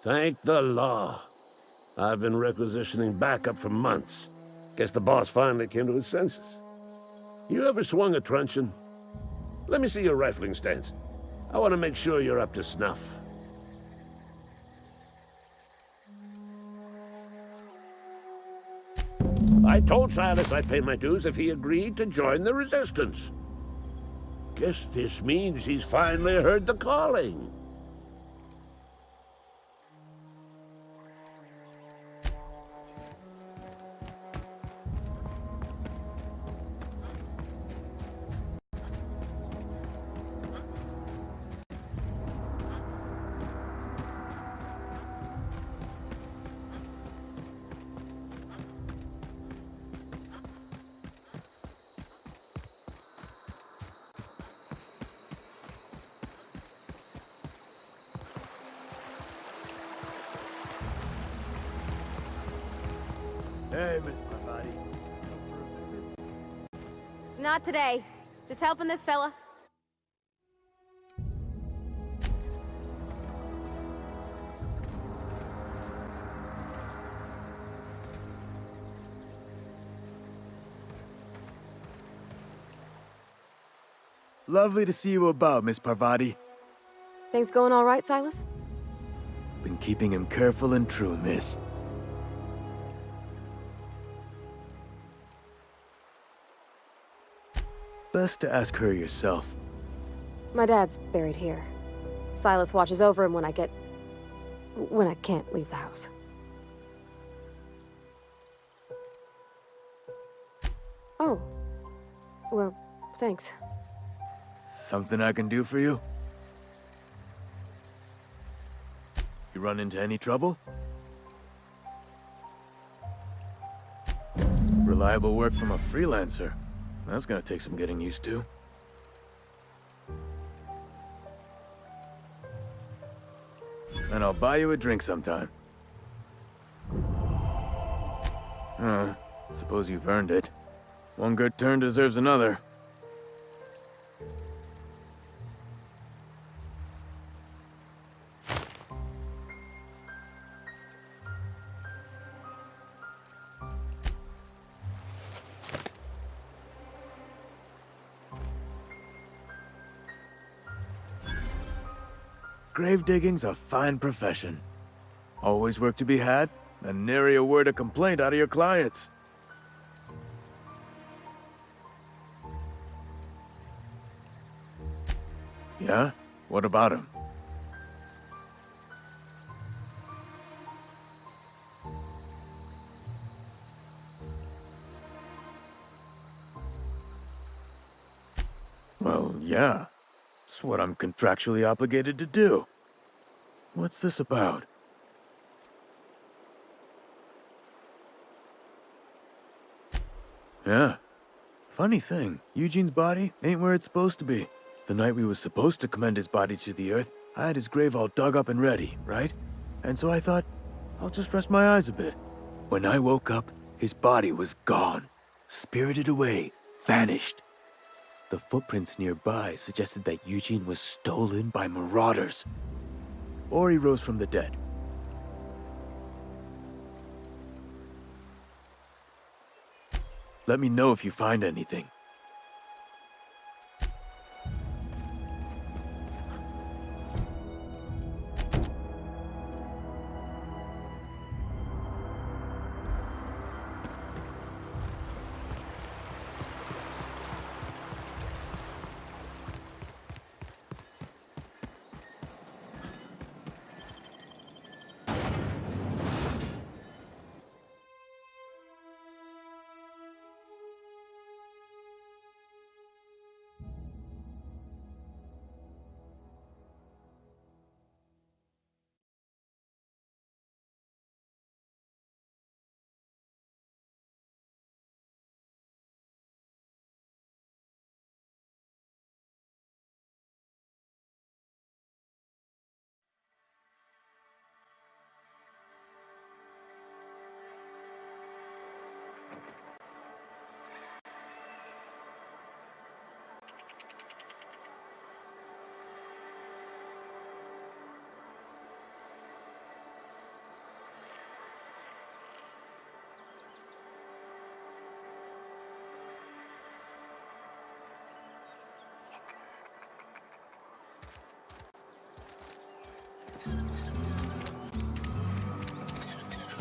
S2: Thank the law. I've been requisitioning backup for months. Guess the boss finally came to his senses. You ever swung a truncheon? Let me see your rifling stance. I want to make sure you're up to snuff. I told Silas I'd pay my dues if he agreed to join the Resistance. Guess this means he's finally heard the calling.
S8: Hey, Miss Parvati.
S16: Not today. Just helping this fella.
S8: Lovely to see you about, Miss Parvati.
S16: Things going all right, Silas?
S8: Been keeping him careful and true, miss. Best to ask her yourself.
S16: My dad's buried here. Silas watches over him when I can't leave the house. Oh. Well, thanks.
S8: Something I can do for you? You run into any trouble? Reliable work from a freelancer. That's gonna take some getting used to. And I'll buy you a drink sometime. Suppose you've earned it. One good turn deserves another. Grave digging's a fine profession. Always work to be had, and nary a word of complaint out of your clients. Yeah? What about him? Well, yeah. It's what I'm contractually obligated to do. What's this about? Yeah. Funny thing, Eugene's body ain't where it's supposed to be. The night we was supposed to commend his body to the earth, I had his grave all dug up and ready, right? And so I thought, I'll just rest my eyes a bit. When I woke up, his body was gone. Spirited away, vanished. The footprints nearby suggested that Eugene was stolen by marauders. Or he rose from the dead. Let me know if you find anything.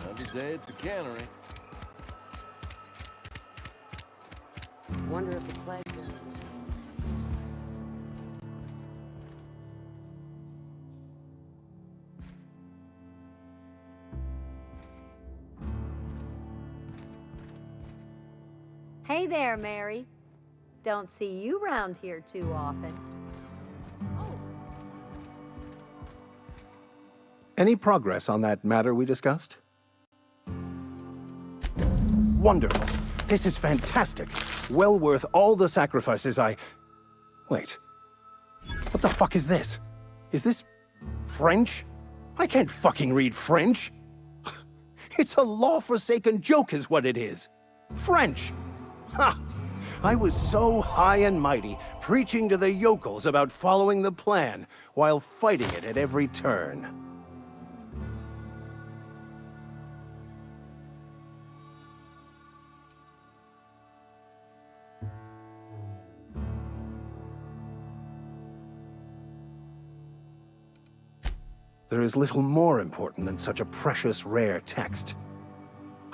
S13: Another day at the cannery.
S12: Wonder if the plague.
S3: Hey there, Mary. Don't see you round here too often.
S14: Any progress on that matter we discussed? Wonderful. This is fantastic. Well worth all the sacrifices I... Wait. What the fuck is this? Is this French? I can't fucking read French. It's a law-forsaken joke is what it is. French! Ha! I was so high and mighty, preaching to the yokels about following the plan, while fighting it at every turn. There is little more important than such a precious, rare text.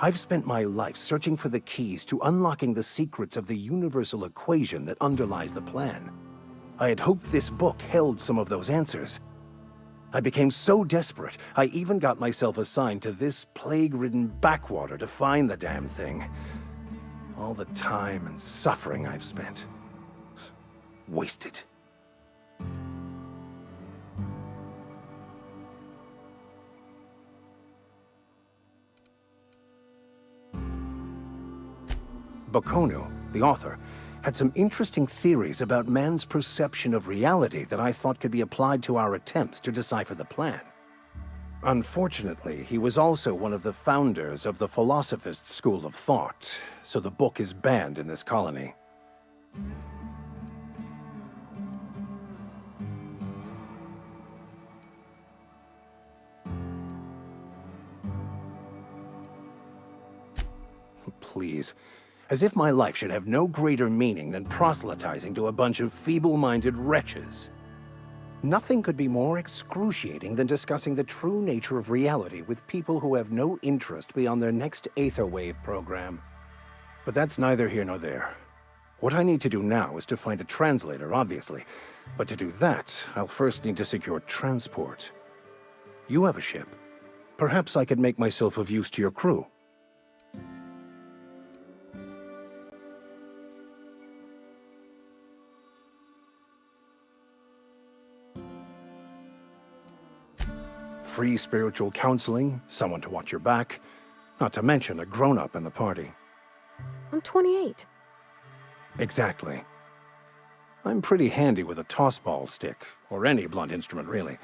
S14: I've spent my life searching for the keys to unlocking the secrets of the universal equation that underlies the plan. I had hoped this book held some of those answers. I became so desperate, I even got myself assigned to this plague-ridden backwater to find the damn thing. All the time and suffering I've spent. Wasted. Bakonu, the author, had some interesting theories about man's perception of reality that I thought could be applied to our attempts to decipher the plan. Unfortunately, he was also one of the founders of the Philosophist school of thought, so the book is banned in this colony. Please. As if my life should have no greater meaning than proselytizing to a bunch of feeble-minded wretches. Nothing could be more excruciating than discussing the true nature of reality with people who have no interest beyond their next Aetherwave program. But that's neither here nor there. What I need to do now is to find a translator, obviously. But to do that, I'll first need to secure transport. You have a ship. Perhaps I could make myself of use to your crew. Free spiritual counseling, someone to watch your back, not to mention a grown-up in the party.
S16: I'm 28.
S14: Exactly. I'm pretty handy with a tossball stick, or any blunt instrument really.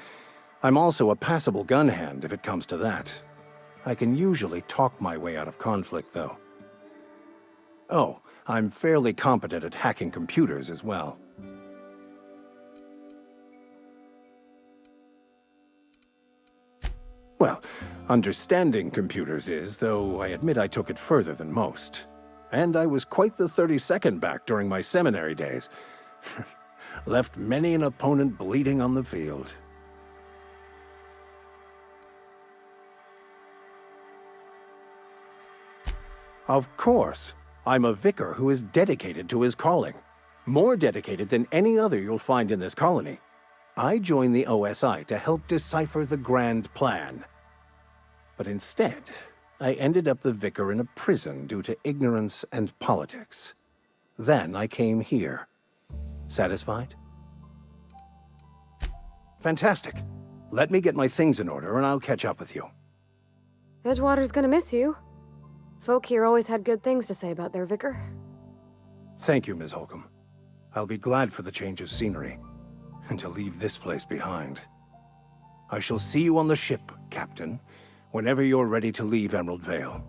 S14: I'm also a passable gun hand if it comes to that. I can usually talk my way out of conflict, though. Oh, I'm fairly competent at hacking computers as well. Well, understanding computers is, though I admit I took it further than most. And I was quite the 32nd back during my seminary days. Left many an opponent bleeding on the field. Of course, I'm a vicar who is dedicated to his calling. More dedicated than any other you'll find in this colony. I joined the OSI to help decipher the grand plan. But instead, I ended up the vicar in a prison due to ignorance and politics. Then I came here. Satisfied? Fantastic. Let me get my things in order and I'll catch up with you.
S16: Edgewater's gonna miss you. Folk here always had good things to say about their vicar.
S14: Thank you, Ms. Holcomb. I'll be glad for the change of scenery. And to leave this place behind. I shall see you on the ship, Captain, whenever you're ready to leave Emerald Vale.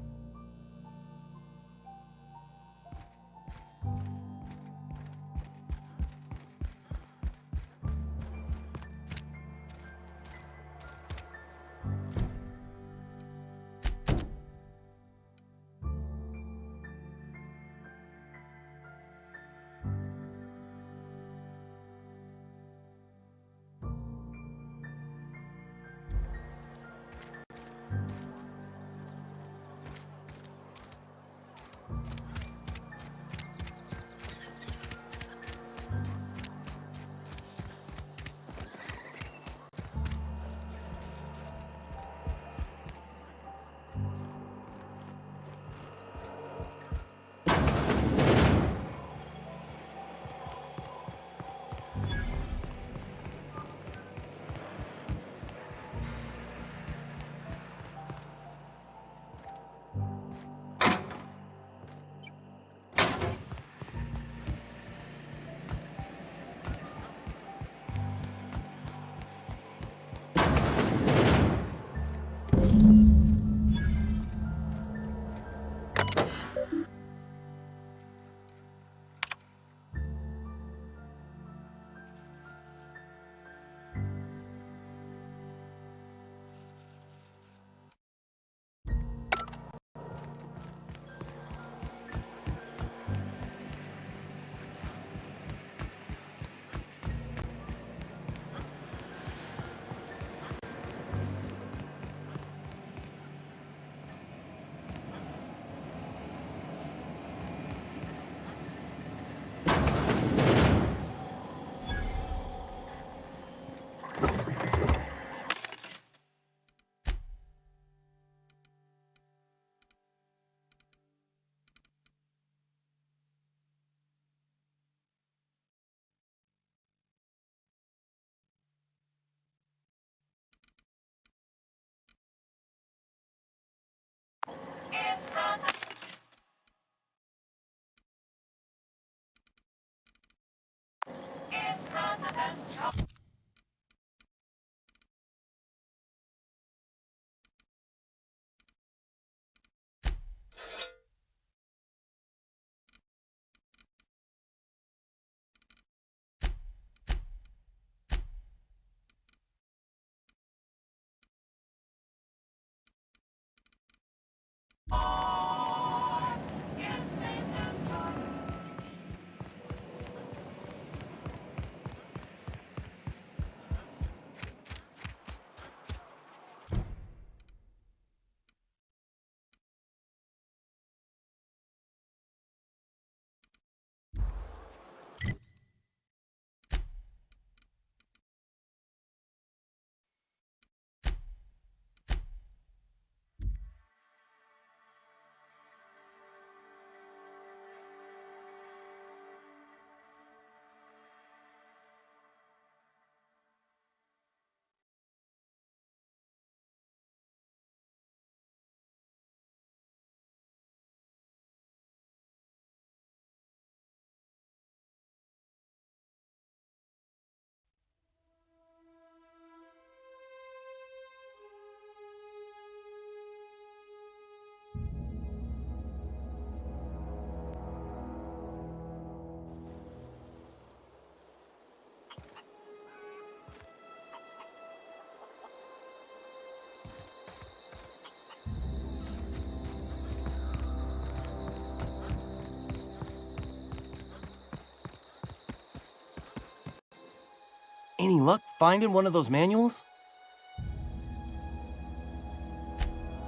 S13: Any luck finding one of those manuals?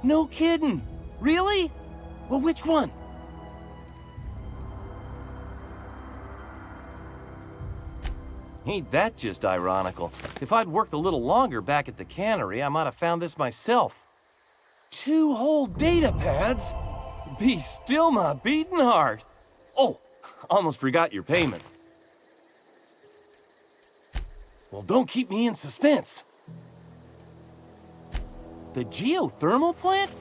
S13: No kidding! Really? Well, which one? Ain't that just ironical? If I'd worked a little longer back at the cannery, I might have found this myself. 2 whole data pads? Be still my beating heart. Oh, almost forgot your payment. Well, don't keep me in suspense. The geothermal plant?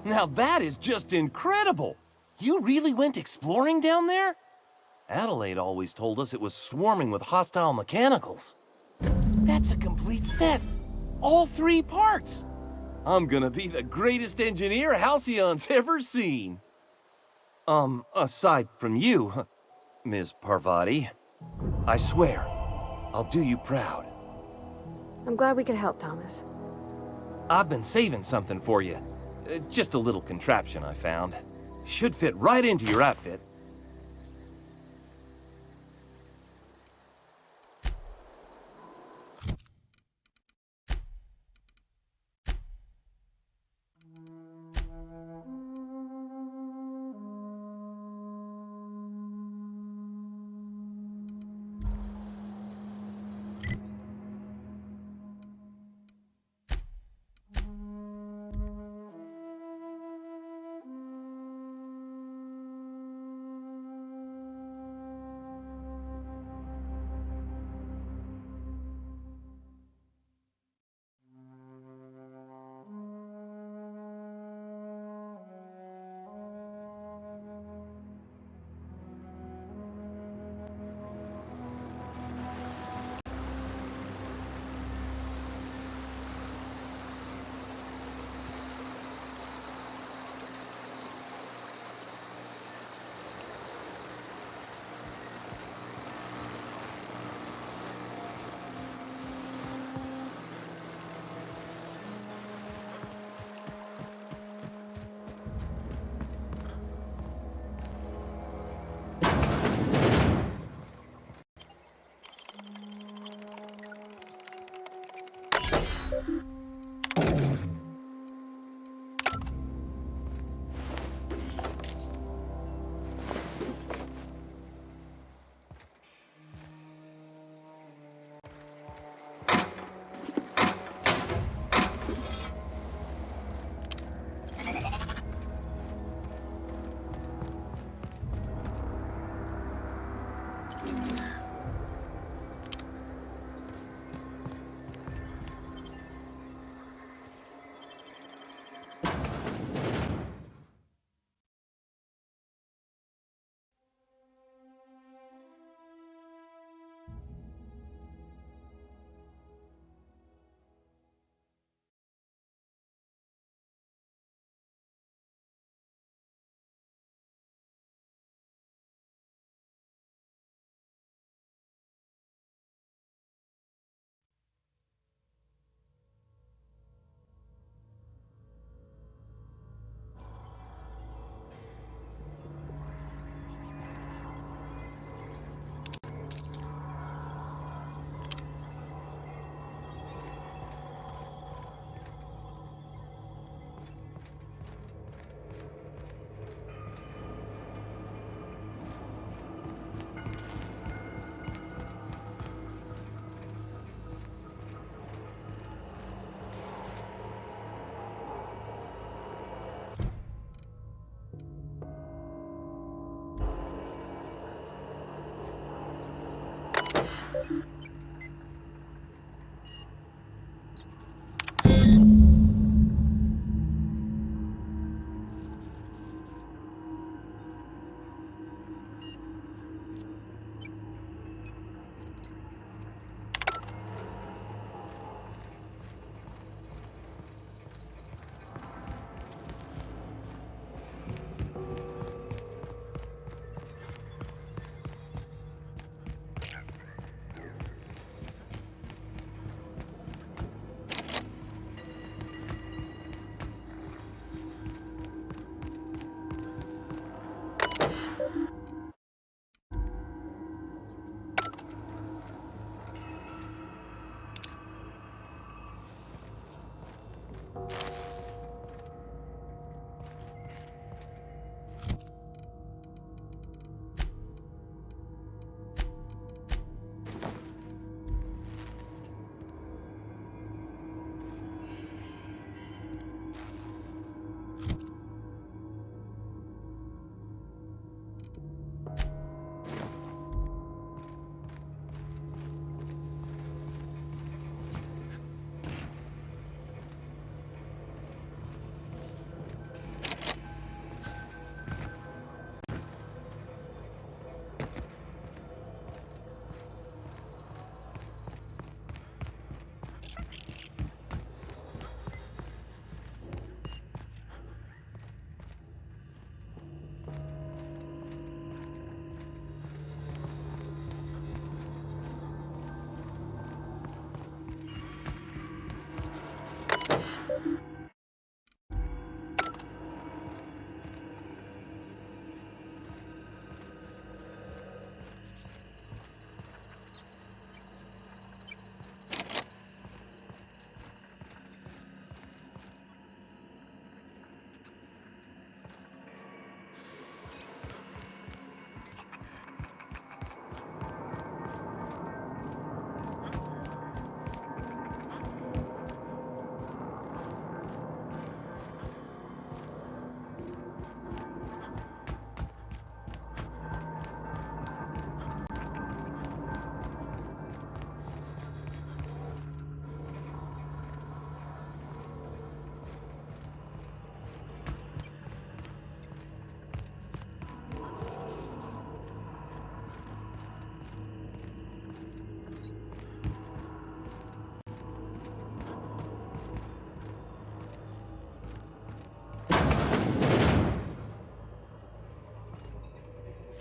S13: Now that is just incredible! You really went exploring down there? Adelaide always told us it was swarming with hostile mechanicals. That's a complete set. All 3 parts. I'm gonna be the greatest engineer Halcyon's ever seen. Aside from you, Ms. Parvati, I swear, I'll do you proud.
S16: I'm glad we could help, Thomas.
S13: I've been saving something for you. Just a little contraption I found. Should fit right into your outfit.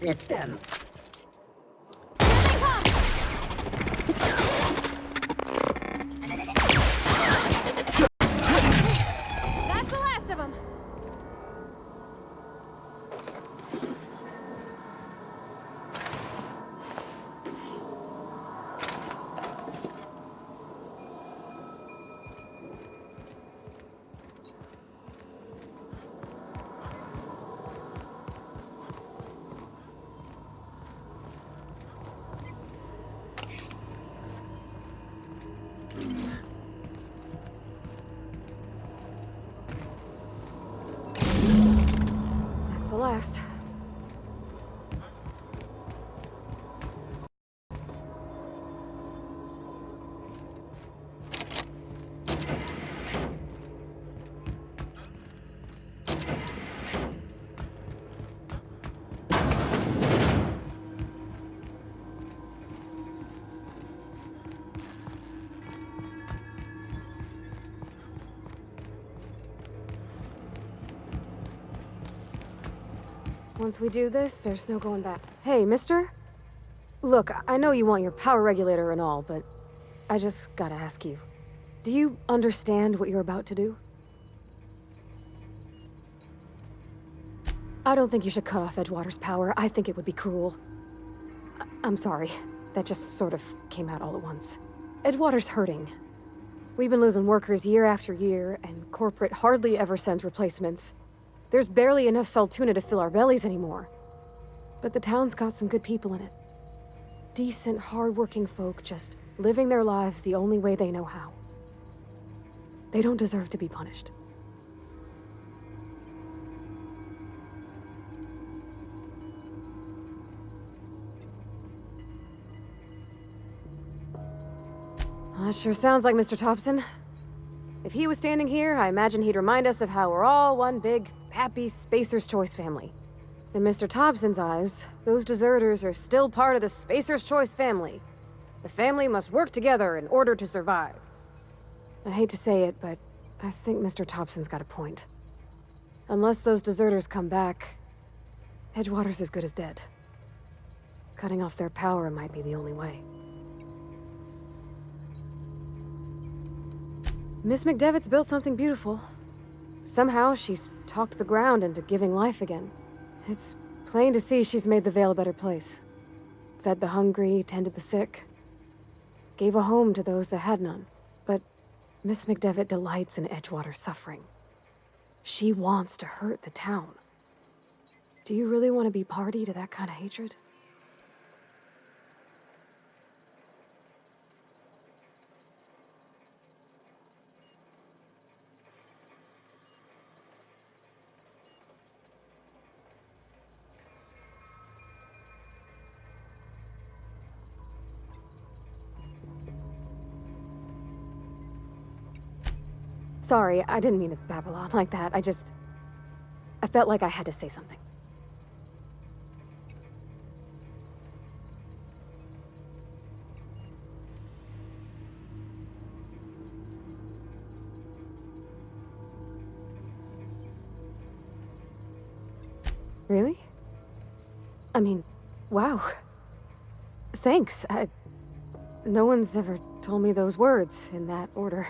S21: system.
S16: That's the last of them. That's the last. Once we do this, there's no going back. Hey, mister? Look, I know you want your power regulator and all, but I just gotta ask you. Do you understand what you're about to do? I don't think you should cut off Edgewater's power. I think it would be cruel. I'm sorry. That just sort of came out all at once. Edgewater's hurting. We've been losing workers year after year, and corporate hardly ever sends replacements. There's barely enough Saltuna to fill our bellies anymore. But the town's got some good people in it. Decent, hard-working folk just living their lives the only way they know how. They don't deserve to be punished. Well, that sure sounds like Mr. Thompson. If he was standing here, I imagine he'd remind us of how we're all one big, happy Spacer's Choice family. In Mr. Thompson's eyes, those deserters are still part of the Spacer's Choice family. The family must work together in order to survive. I hate to say it, but I think Mr. Thompson's got a point. Unless those deserters come back, Edgewater's as good as dead. Cutting off their power might be the only way. Miss McDevitt's built something beautiful. Somehow, she's talked the ground into giving life again. It's plain to see she's made the Vale a better place. Fed the hungry, tended the sick. Gave a home to those that had none. But Miss McDevitt delights in Edgewater's suffering. She wants to hurt the town. Do you really want to be party to that kind of hatred? Sorry, I didn't mean to babble on like that. I felt like I had to say something. Really? I mean, wow. Thanks. No one's ever told me those words in that order.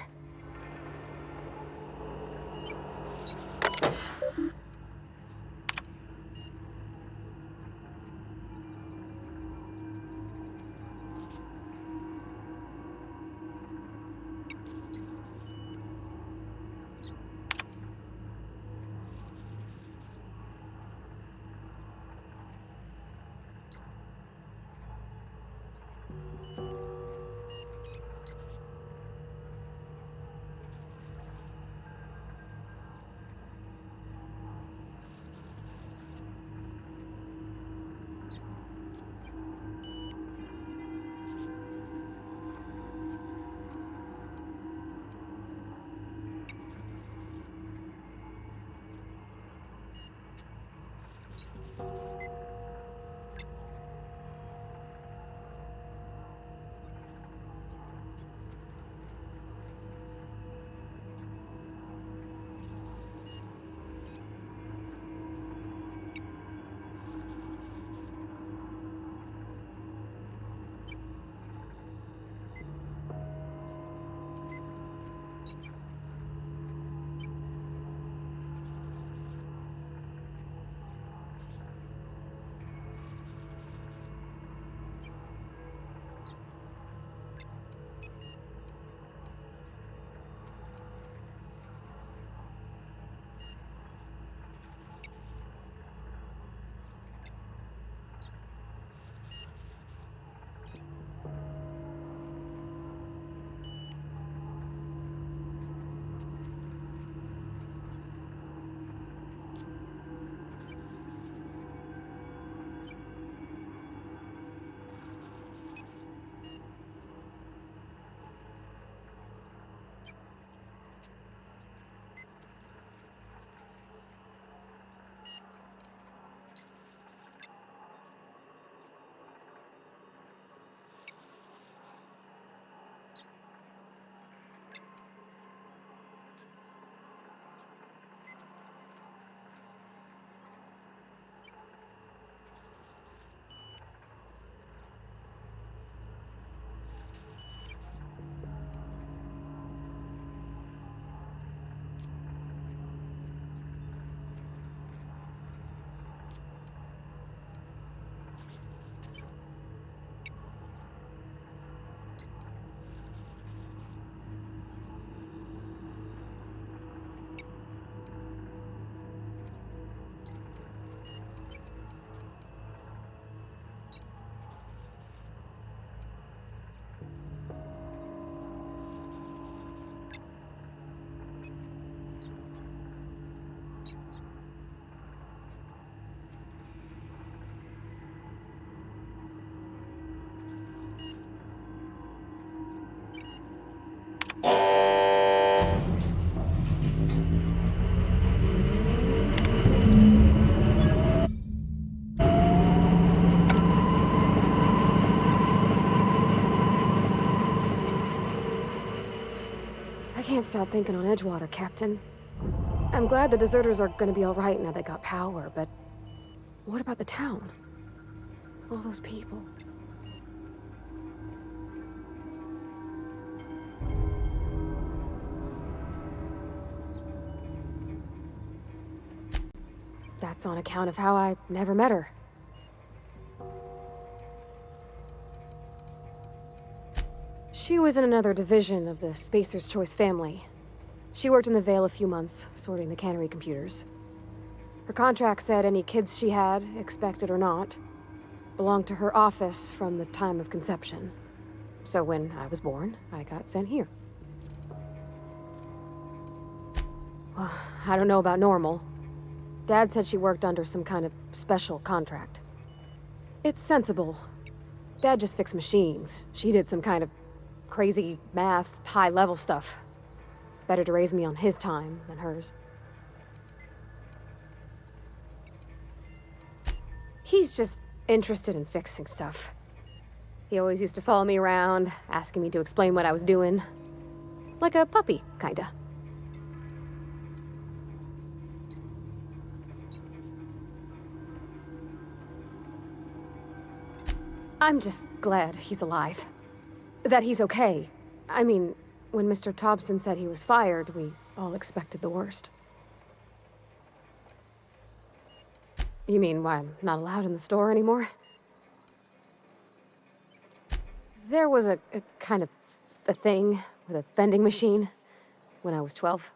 S16: can't stop thinking on Edgewater, Captain. I'm glad the deserters are gonna be alright now they got power, but what about the town? All those people. That's on account of how I never met her. She was in another division of the Spacer's Choice family. She worked in the Vale a few months, sorting the cannery computers. Her contract said any kids she had, expected or not, belonged to her office from the time of conception. So when I was born, I got sent here. Well, I don't know about normal. Dad said she worked under some kind of special contract. It's sensible. Dad just fixed machines. She did some kind of crazy math, high-level stuff. Better to raise me on his time than hers. He's just interested in fixing stuff. He always used to follow me around, asking me to explain what I was doing. Like a puppy, kinda. I'm just glad he's alive. That he's okay. I mean, when Mr. Thompson said he was fired, we all expected the worst. You mean why I'm not allowed in the store anymore? There was a kind of a thing with a vending machine when I was 12.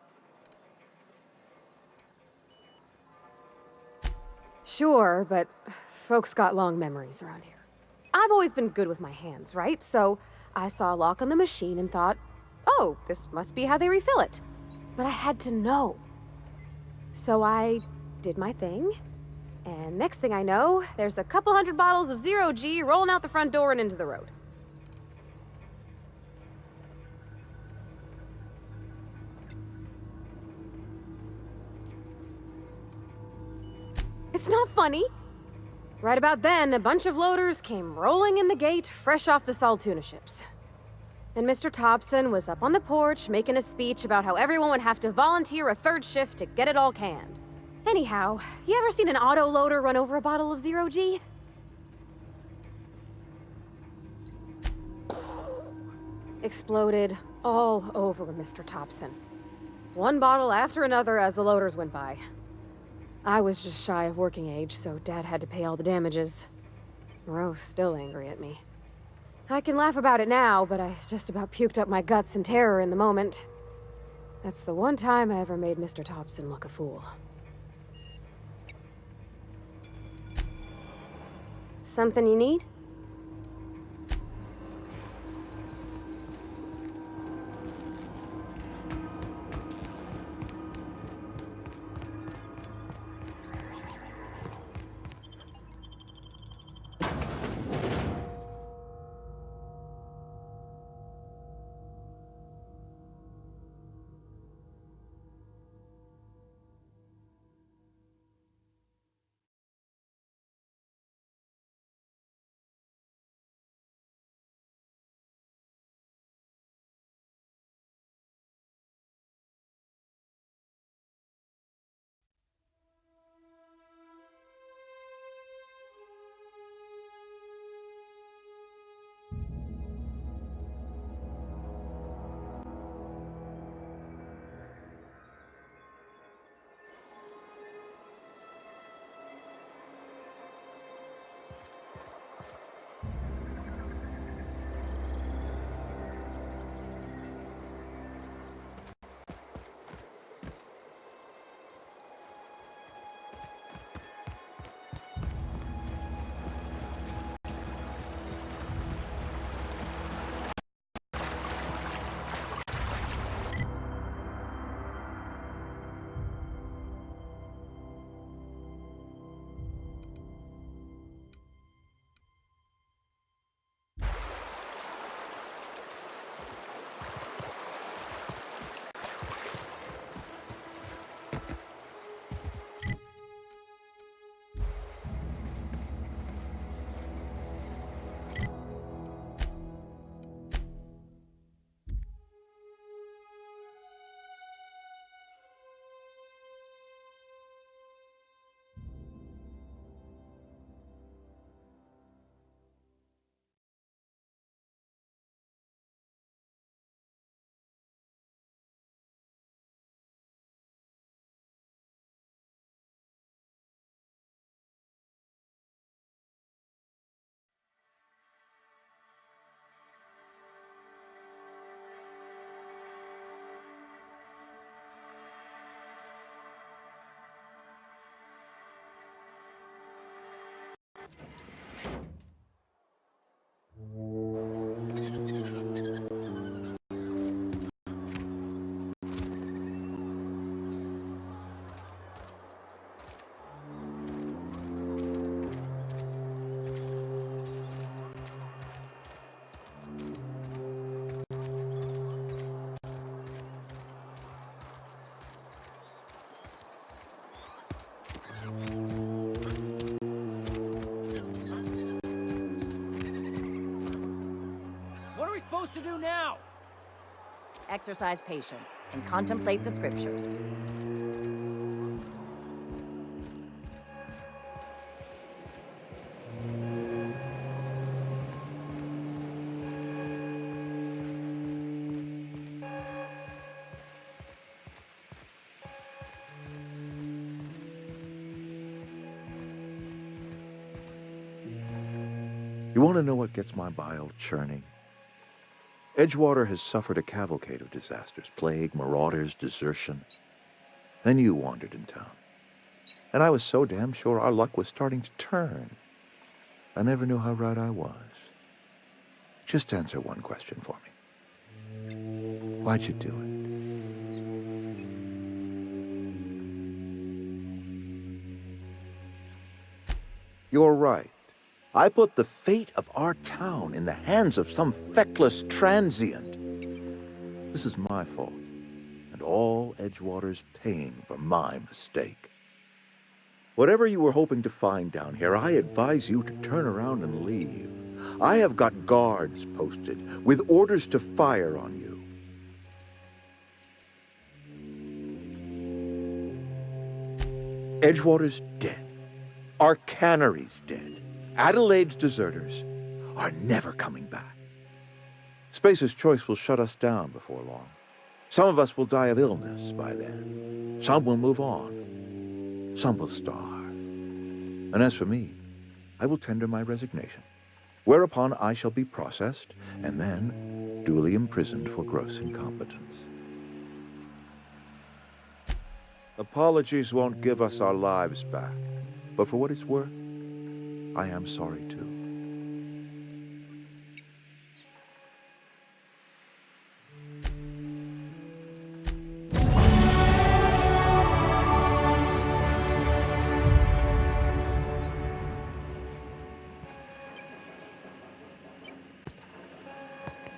S16: Sure, but folks got long memories around here. I've always been good with my hands, right? So I saw a lock on the machine and thought, oh, this must be how they refill it. But I had to know. So I did my thing, and next thing I know, there's a couple hundred bottles of Zero G rolling out the front door and into the road. It's not funny. Right about then, a bunch of loaders came rolling in the gate, fresh off the Saltuna ships. And Mr. Thompson was up on the porch making a speech about how everyone would have to volunteer a third shift to get it all canned. Anyhow, you ever seen an auto loader run over a bottle of Zero G? Exploded all over Mr. Thompson. One bottle after another as the loaders went by. I was just shy of working age, so Dad had to pay all the damages. Moreau's still angry at me. I can laugh about it now, but I just about puked up my guts in terror in the moment. That's the one time I ever made Mr. Thompson look a fool. Something you need?
S6: What are we supposed to do now?
S11: Exercise patience and contemplate the scriptures.
S15: You want to know what gets my bile churning? Edgewater has suffered a cavalcade of disasters, plague, marauders, desertion. Then you wandered in town. And I was so damn sure our luck was starting to turn. I never knew how right I was. Just answer one question for me. Why'd you do it? You're right. I put the fate of our town in the hands of some feckless transient. This is my fault, and all Edgewater's paying for my mistake. Whatever you were hoping to find down here, I advise you to turn around and leave. I have got guards posted with orders to fire on you. Edgewater's dead. Our cannery's dead. Adelaide's deserters are never coming back. Spacer's Choice will shut us down before long. Some of us will die of illness by then. Some will move on. Some will starve. And as for me, I will tender my resignation, whereupon I shall be processed and then duly imprisoned for gross incompetence. Apologies won't give us our lives back, but for what it's worth, I am sorry too.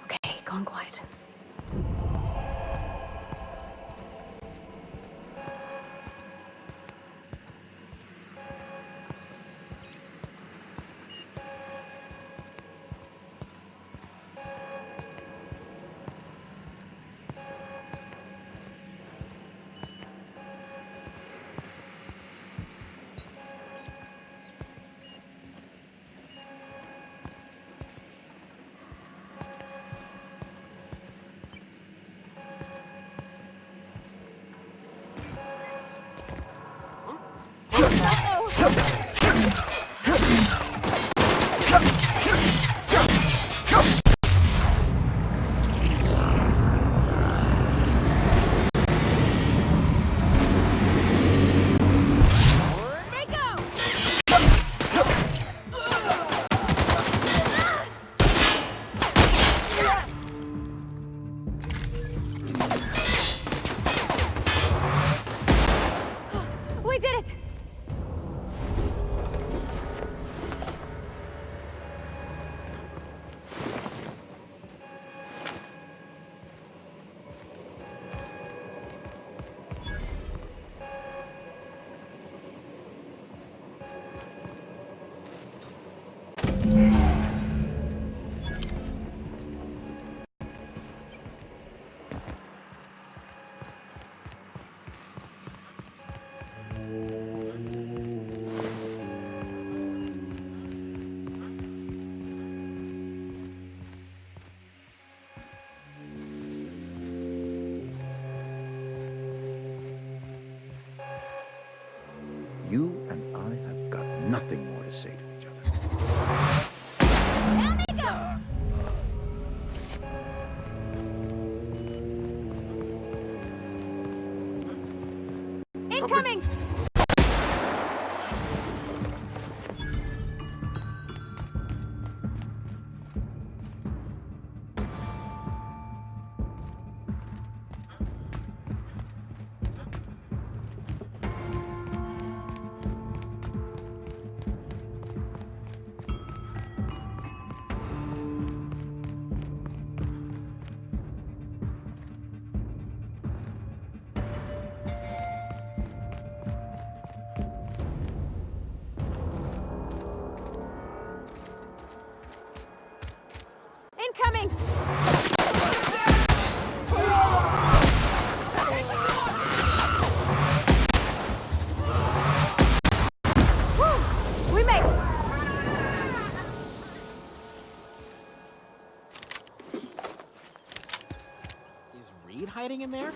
S16: Okay, gone quiet. We did it!
S15: You and I have got nothing more to say to each other.
S16: Down they go! Incoming! Woo! We made it!
S1: Is Reed hiding in there?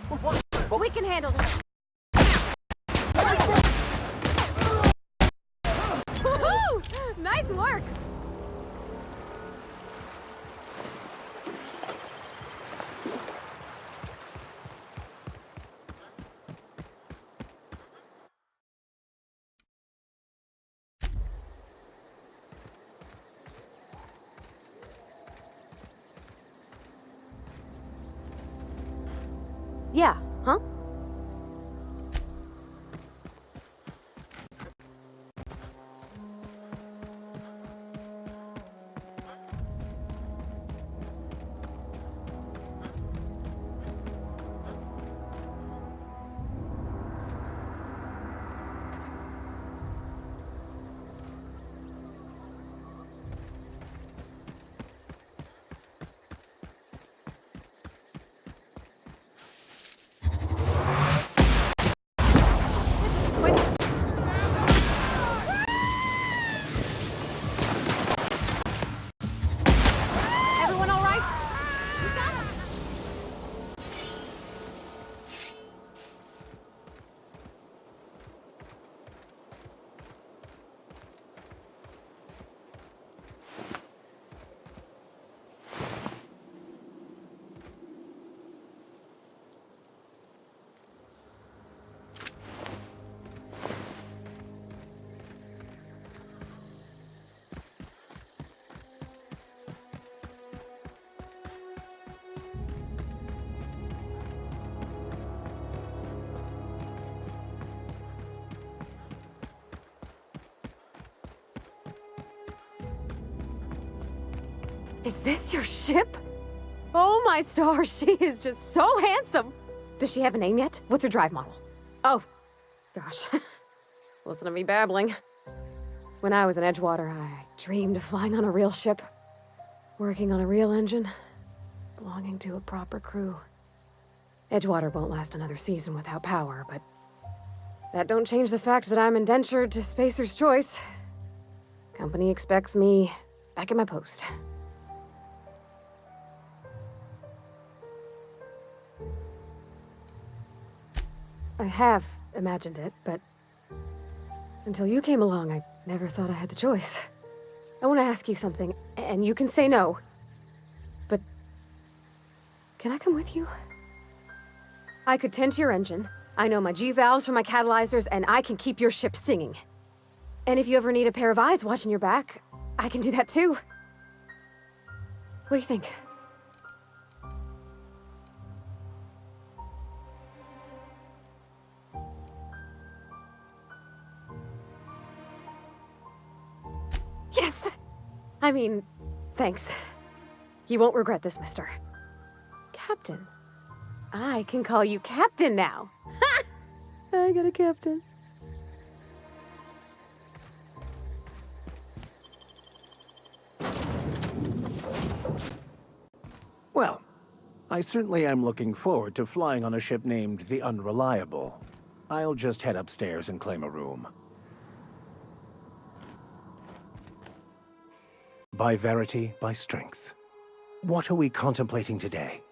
S16: But we can handle this. Woohoo! Nice work! Yeah, huh? Everyone all right? Is this your ship? Oh my stars, she is just so handsome. Does she have a name yet? What's her drive model? Oh, gosh. Listen to me babbling. When I was in Edgewater, I dreamed of flying on a real ship, working on a real engine, belonging to a proper crew. Edgewater won't last another season without power, but that don't change the fact that I'm indentured to Spacer's Choice. Company expects me back at my post. I have imagined it, but until you came along, I never thought I had the choice. I want to ask you something, and you can say no. But can I come with you? I could tend to your engine. I know my G-valves from my catalyzers, and I can keep your ship singing. And if you ever need a pair of eyes watching your back, I can do that too. What do you think? Yes! I mean, thanks. You won't regret this, mister. Captain. I can call you Captain now. Ha! I got a captain.
S14: Well, I certainly am looking forward to flying on a ship named the Unreliable. I'll just head upstairs and claim a room. By verity, by strength. What are we contemplating today?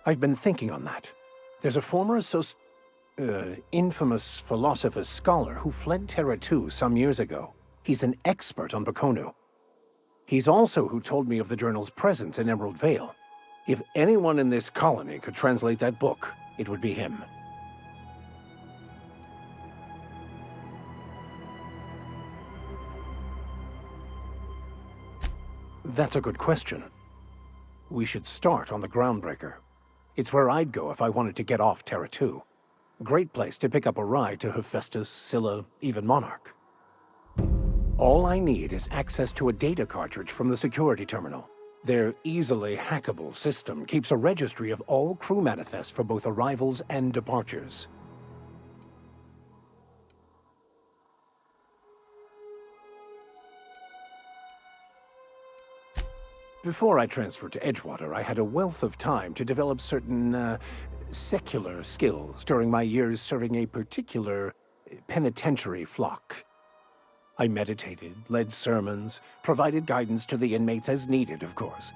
S14: I've been thinking on that. There's a former infamous philosopher scholar who fled Terra 2 some years ago. He's an expert on Bakonu. He's also who told me of the journal's presence in Emerald Vale. If anyone in this colony could translate that book, it would be him. That's a good question. We should start on the Groundbreaker. It's where I'd go if I wanted to get off Terra 2. Great place to pick up a ride to Hephaestus, Scylla, even Monarch. All I need is access to a data cartridge from the security terminal. Their easily hackable system keeps a registry of all crew manifests for both arrivals and departures. Before I transferred to Edgewater, I had a wealth of time to develop certain, secular skills during my years serving a particular penitentiary flock. I meditated, led sermons, provided guidance to the inmates as needed, of course.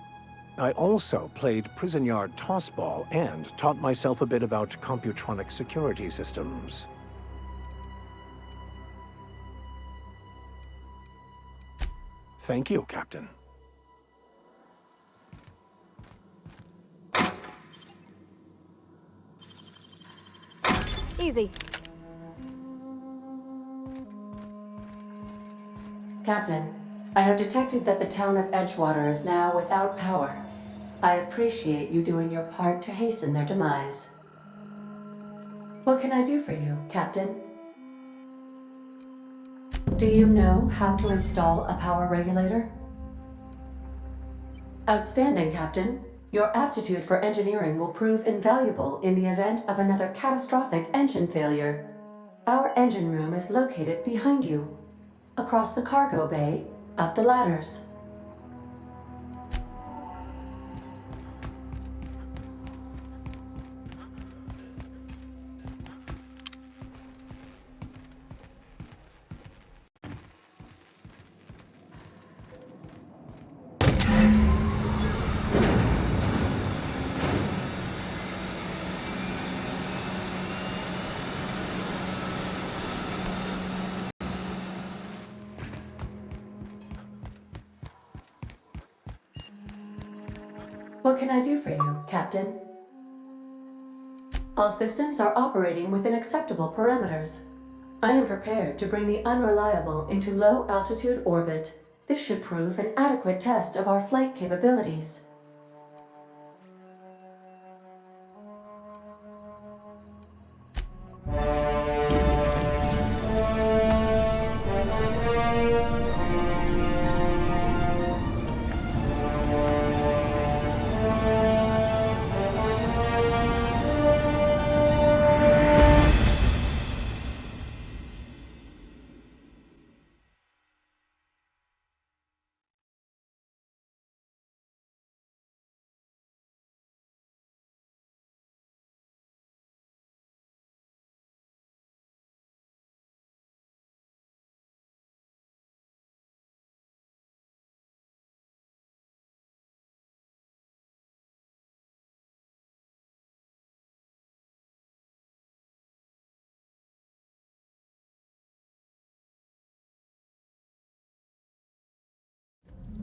S14: I also played prison yard tossball and taught myself a bit about computronic security systems. Thank you, Captain.
S16: Easy.
S7: Captain, I have detected that the town of Edgewater is now without power. I appreciate you doing your part to hasten their demise. What can I do for you, Captain? Do you know how to install a power regulator? Outstanding, Captain. Your aptitude for engineering will prove invaluable in the event of another catastrophic engine failure. Our engine room is located behind you. Across the cargo bay, up the ladders. What can I do for you, Captain? All systems are operating within acceptable parameters. I am prepared to bring the unreliable into low-altitude orbit. This should prove an adequate test of our flight capabilities.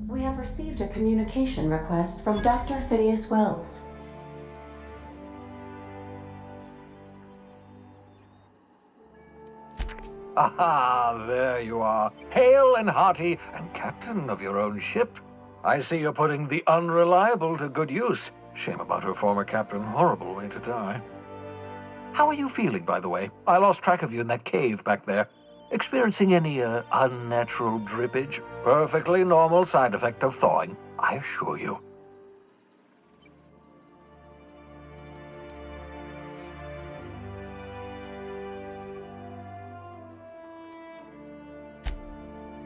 S7: We have received a communication request from Dr. Phineas Wells.
S22: Aha, there you are, hale and hearty, and captain of your own ship. I see you're putting the unreliable to good use. Shame about her former captain, horrible way to die. How are you feeling, by the way? I lost track of you in that cave back there. Experiencing any, unnatural drippage? Perfectly normal side effect of thawing, I assure you.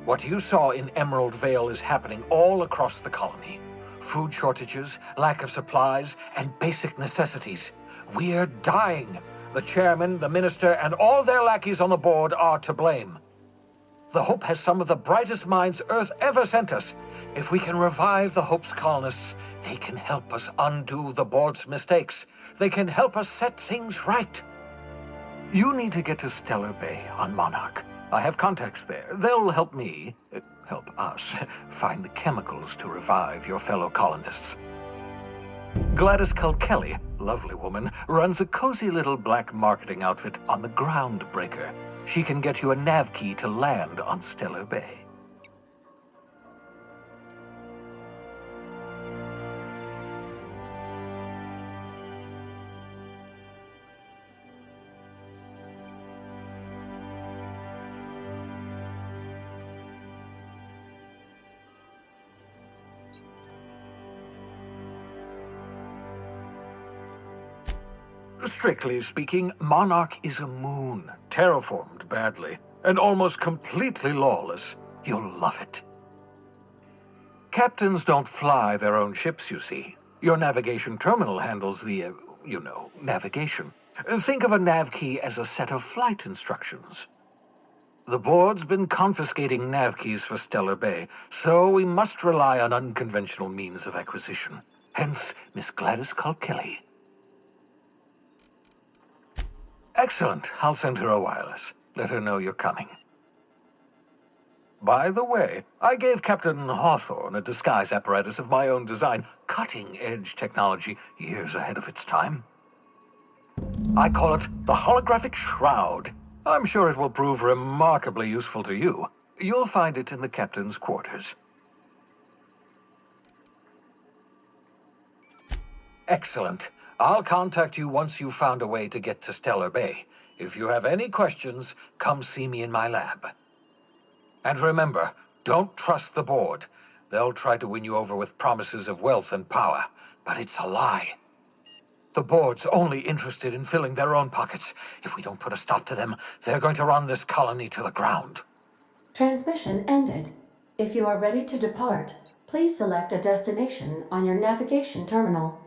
S22: What you saw in Emerald Vale is happening all across the colony. Food shortages, lack of supplies, and basic necessities. We're dying. The chairman, the minister, and all their lackeys on the board are to blame. The Hope has some of the brightest minds Earth ever sent us. If we can revive the Hope's colonists, they can help us undo the board's mistakes. They can help us set things right. You need to get to Stellar Bay on Monarch. I have contacts there. They'll help me, help us, find the chemicals to revive your fellow colonists. Gladys Kilkelly, lovely woman, runs a cozy little black marketing outfit on the Groundbreaker. She can get you a nav key to land on Stellar Bay. Strictly speaking, Monarch is a moon, terraformed badly, and almost completely lawless. You'll love it. Captains don't fly their own ships, you see. Your navigation terminal handles the, navigation. Think of a nav key as a set of flight instructions. The board's been confiscating nav keys for Stellar Bay, so we must rely on unconventional means of acquisition. Hence, Miss Gladys Kalkelly. Excellent. I'll send her a wireless. Let her know you're coming. By the way, I gave Captain Hawthorne a disguise apparatus of my own design, cutting-edge technology years ahead of its time. I call it the Holographic Shroud. I'm sure it will prove remarkably useful to you. You'll find it in the captain's quarters. Excellent. I'll contact you once you've found a way to get to Stellar Bay. If you have any questions, come see me in my lab. And remember, don't trust the board. They'll try to win you over with promises of wealth and power, but it's a lie. The board's only interested in filling their own pockets. If we don't put a stop to them, they're going to run this colony to the ground.
S7: Transmission ended. If you are ready to depart, please select a destination on your navigation terminal.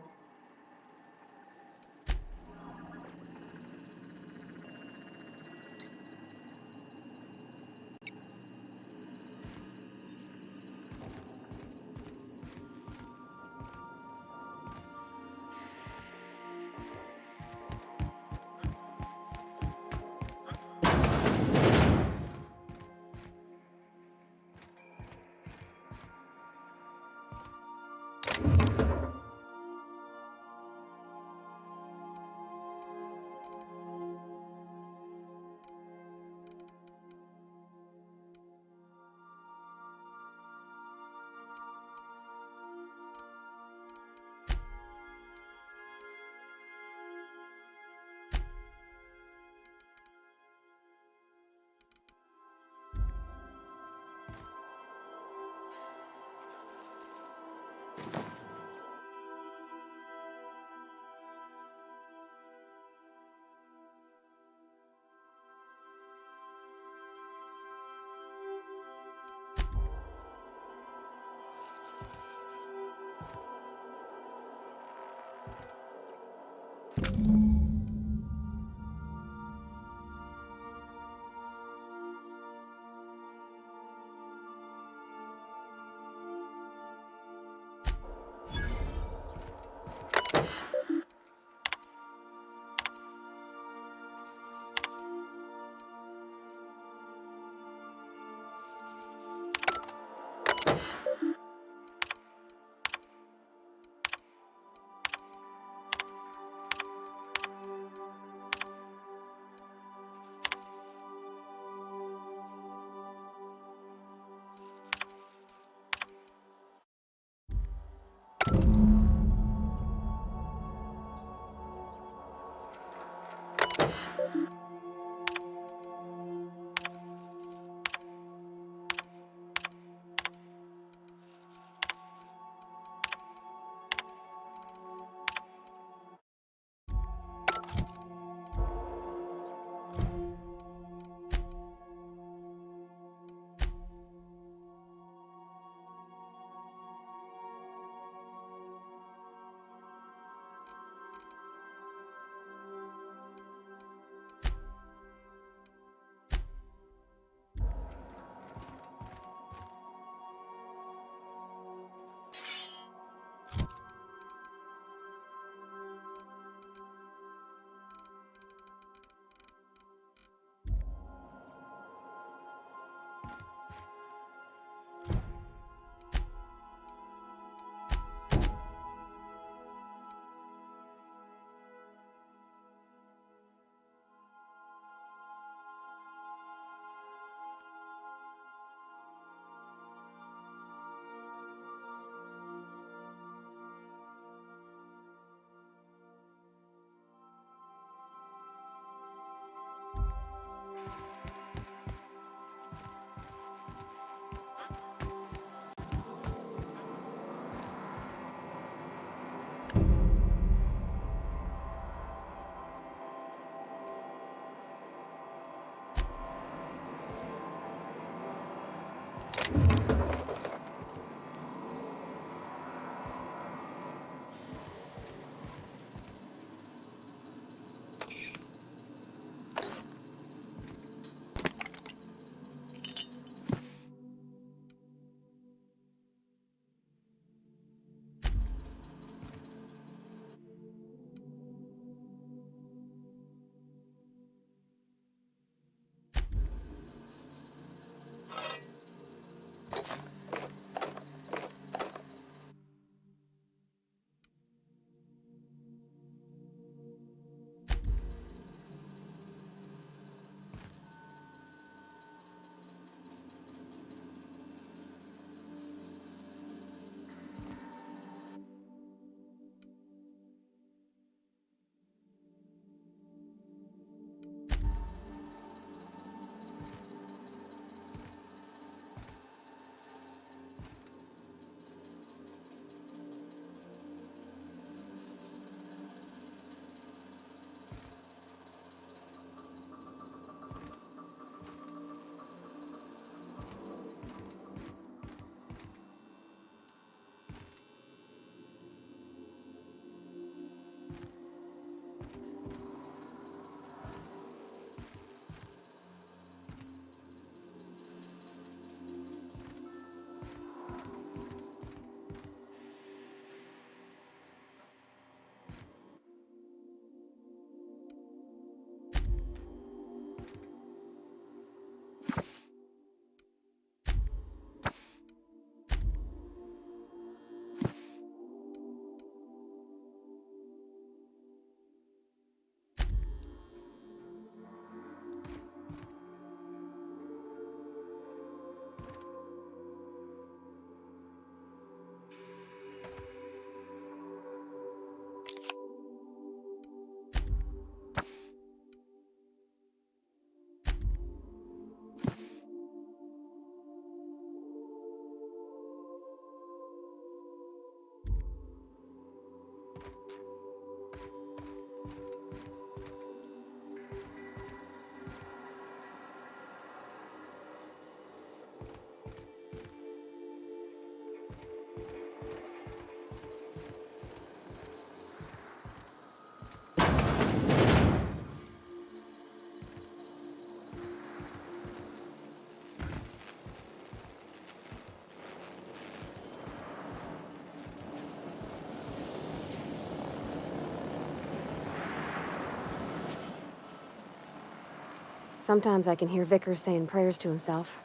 S16: Sometimes I can hear Vickers saying prayers to himself.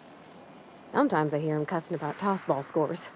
S16: Sometimes I hear him cussing about tossball scores.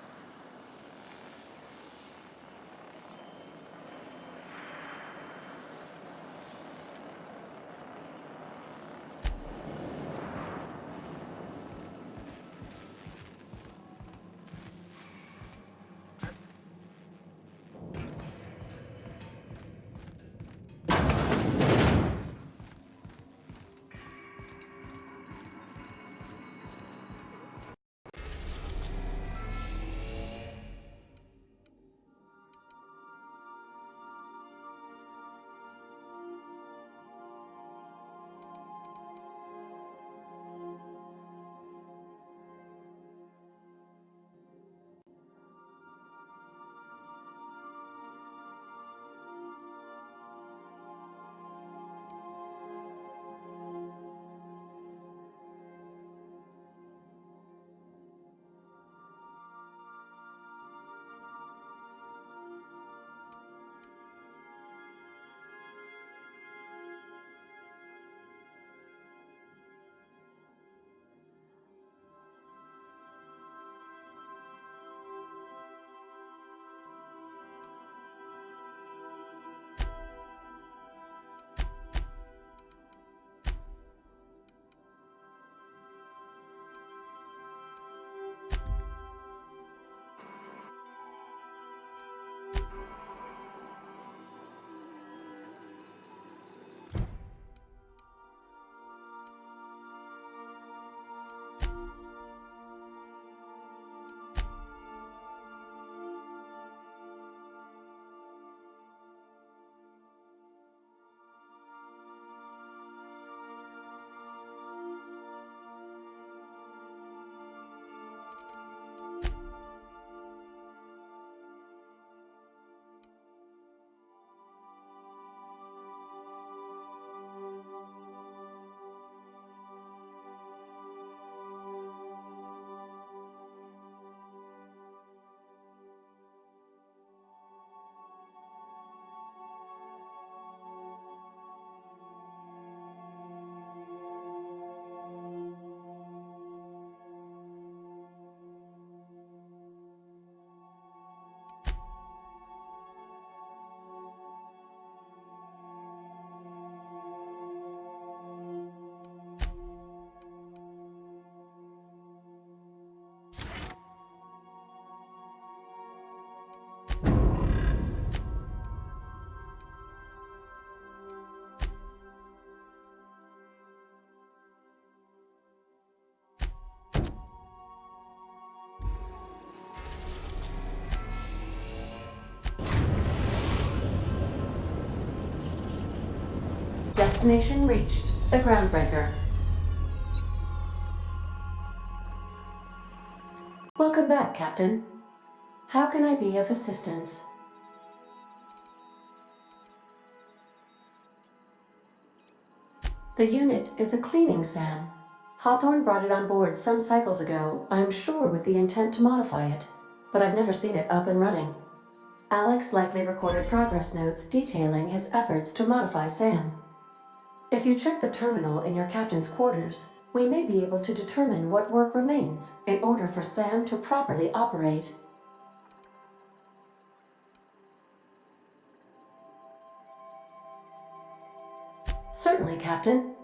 S7: Destination reached. The Groundbreaker. Welcome back, Captain. How can I be of assistance? The unit is a cleaning SAM. Hawthorne brought it on board some cycles ago, I'm sure with the intent to modify it, but I've never seen it up and running. Alex likely recorded progress notes detailing his efforts to modify Sam. If you check the terminal in your captain's quarters, we may be able to determine what work remains in order for Sam to properly operate. Certainly, Captain.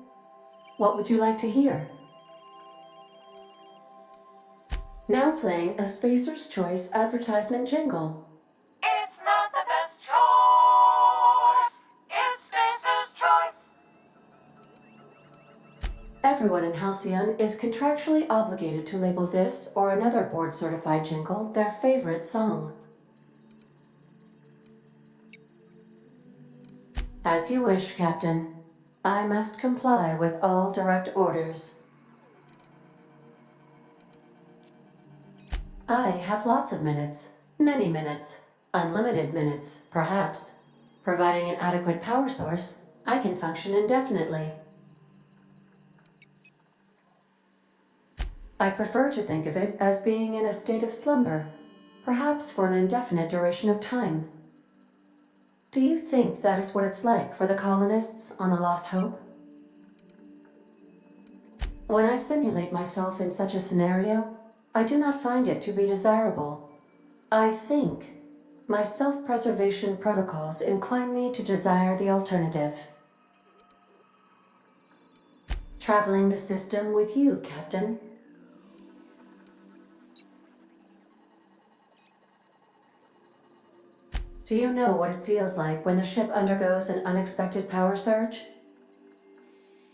S7: What would you like to hear? Now playing a Spacer's Choice advertisement jingle.
S21: It's not the best choice. It's Spacer's Choice.
S7: Everyone in Halcyon is contractually obligated to label this or another board-certified jingle their favorite song. As you wish, Captain. I must comply with all direct orders. I have lots of minutes. Many minutes. Unlimited minutes, perhaps. Providing an adequate power source, I can function indefinitely. I prefer to think of it as being in a state of slumber, perhaps for an indefinite duration of time. Do you think that is what it's like for the colonists on the Lost Hope? When I simulate myself in such a scenario, I do not find it to be desirable. I think my self-preservation protocols incline me to desire the alternative. Traveling the system with you, Captain. Do you know what it feels like when the ship undergoes an unexpected power surge?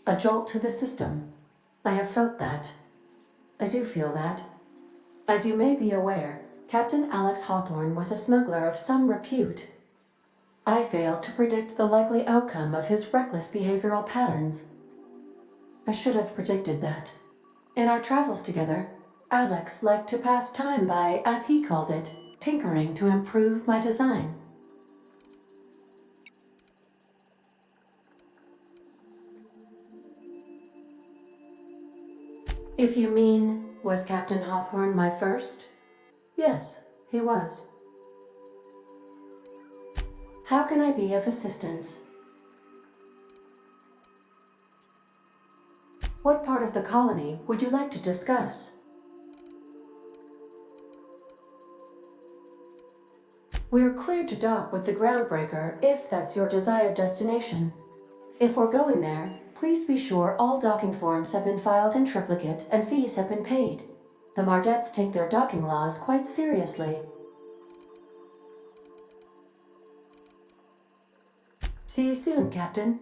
S7: A jolt to the system. I have felt that. I do feel that. As you may be aware, Captain Alex Hawthorne was a smuggler of some repute. I failed to predict the likely outcome of his reckless behavioral patterns. I should have predicted that. In our travels together, Alex liked to pass time by, as he called it, tinkering to improve my design. If you mean, was Captain Hawthorne my first? Yes, he was. How can I be of assistance? What part of the colony would you like to discuss? We're cleared to dock with the Groundbreaker if that's your desired destination. If we're going there, please be sure all docking forms have been filed in triplicate and fees have been paid. The Mardettes take their docking laws quite seriously. See you soon, Captain.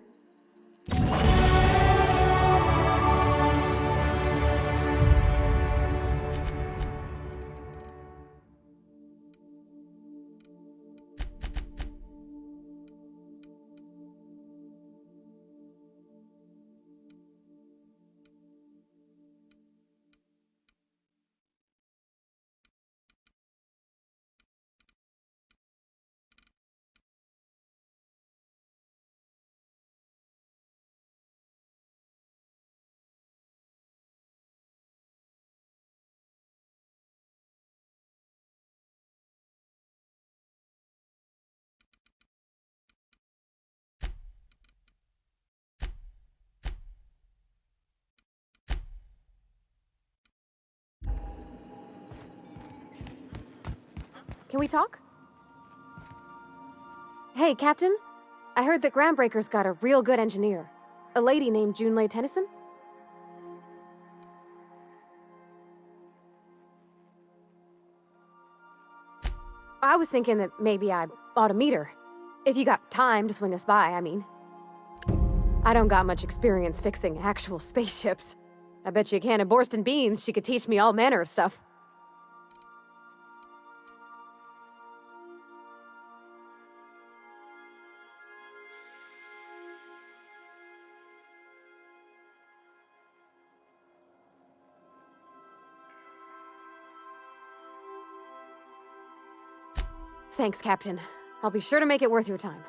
S16: Can we talk? Hey, Captain. I heard that Groundbreaker's got a real good engineer. A lady named Junlei Tennyson? I was thinking that maybe I ought to meet her. If you got time to swing us by, I mean. I don't got much experience fixing actual spaceships. I bet you a can of Borston beans she could teach me all manner of stuff. Thanks, Captain. I'll be sure to make it worth your time.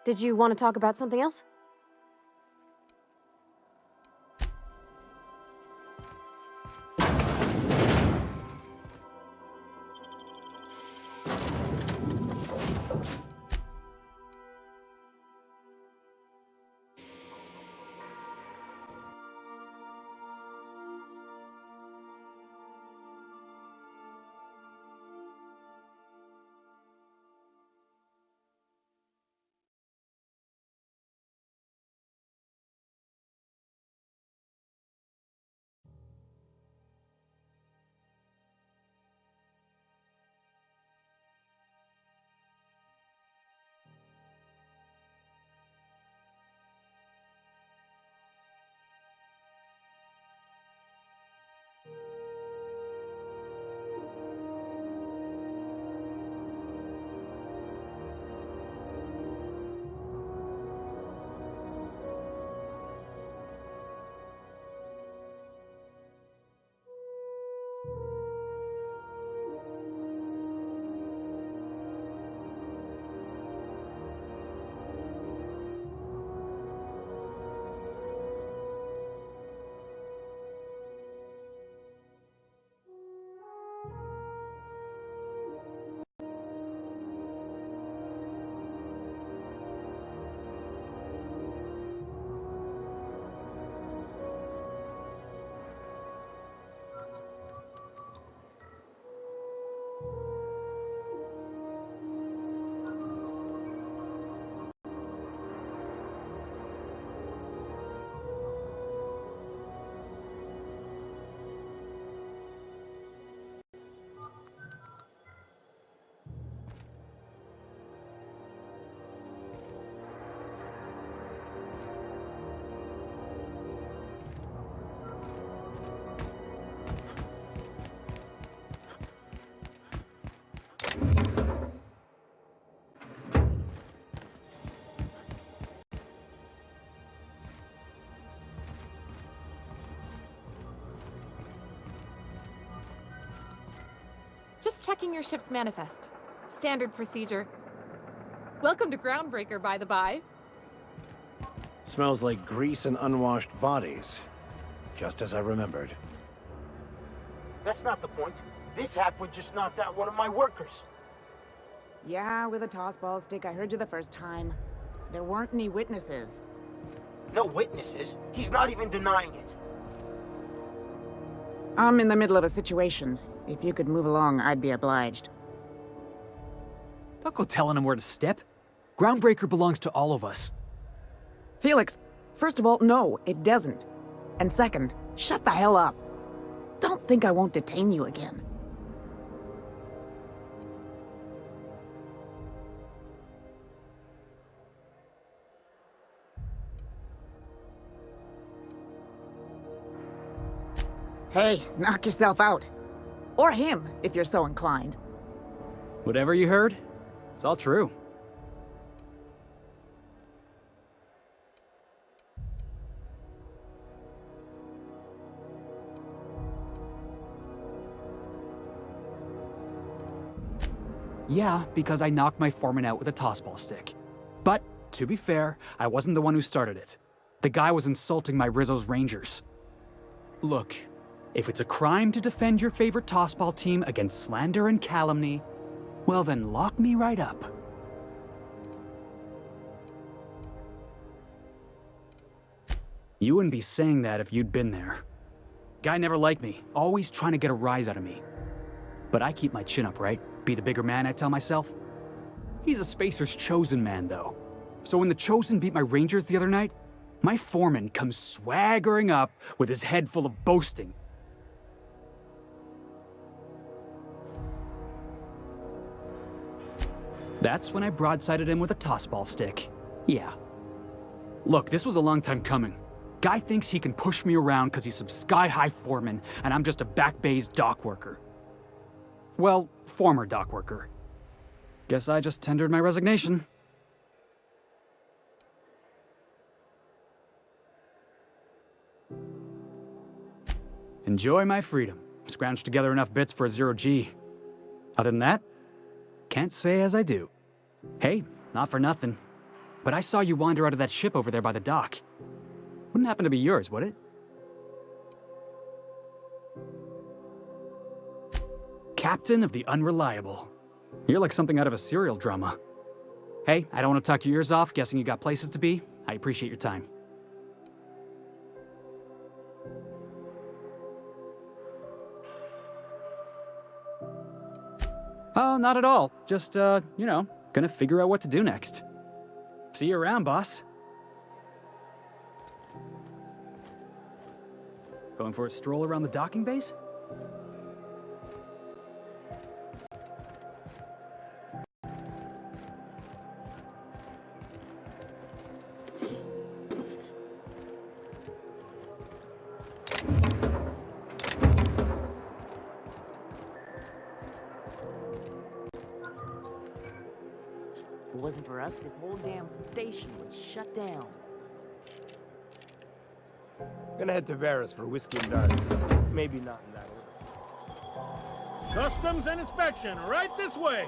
S16: Did you want to talk about something else?
S9: Just checking your ship's manifest. Standard procedure. Welcome to Groundbreaker, by the by.
S14: Smells like grease and unwashed bodies. Just as I remembered.
S17: That's not the point. This halfwit just knocked out one of my workers.
S23: Yeah, with a tossball stick. I heard you the first time. There weren't any witnesses.
S17: No witnesses? He's not even denying it.
S23: I'm in the middle of a situation. If you could move along, I'd be obliged.
S24: Don't go telling him where to step. Groundbreaker belongs to all of us.
S23: Felix, first of all, no, it doesn't. And second, shut the hell up. Don't think I won't detain you again. Hey, knock yourself out. Or him, if you're so inclined.
S24: Whatever you heard, it's all true. Yeah, because I knocked my foreman out with a tossball stick. But, to be fair, I wasn't the one who started it. The guy was insulting my Rizzo's Rangers. Look, if it's a crime to defend your favorite tossball team against slander and calumny, well then lock me right up. You wouldn't be saying that if you'd been there. Guy never liked me, always trying to get a rise out of me. But I keep my chin up, right? Be the bigger man, I tell myself. He's a Spacer's chosen man, though. So when the Chosen beat my Rangers the other night, my foreman comes swaggering up with his head full of boasting. That's when I broadsided him with a tossball stick. Yeah. Look, this was a long time coming. Guy thinks he can push me around because he's some sky-high foreman, and I'm just a back bay's dock worker. Well, former dock worker. Guess I just tendered my resignation. Enjoy my freedom. Scrounged together enough bits for a 0G. Other than that, can't say as I do. Hey, not for nothing, but I saw you wander out of that ship over there by the dock. Wouldn't happen to be yours, would it? Captain of the Unreliable. You're like something out of a serial drama. Hey, I don't want to talk your ears off, guessing you got places to be. I appreciate your time. Oh, not at all. Just, you know, gonna figure out what to do next. See you around, boss. Going for a stroll around the docking base?
S18: If it wasn't for us, this whole damn station would shut down.
S17: Gonna head to Vera's for whiskey and darts. Maybe not in that order.
S25: Customs and inspection, right this way!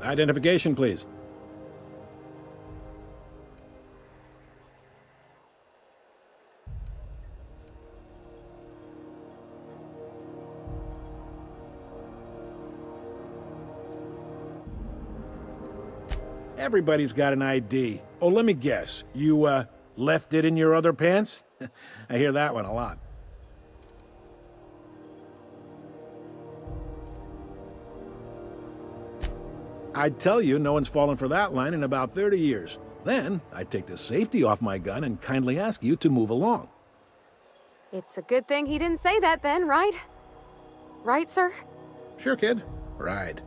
S4: Identification, please. Everybody's got an ID. Oh, let me guess. You, left it in your other pants? I hear that one a lot. I'd tell you no one's fallen for that line in about 30 years. Then, I'd take the safety off my gun and kindly ask you to move along.
S16: It's a good thing he didn't say that then, right? Right, sir?
S4: Sure, kid. Right.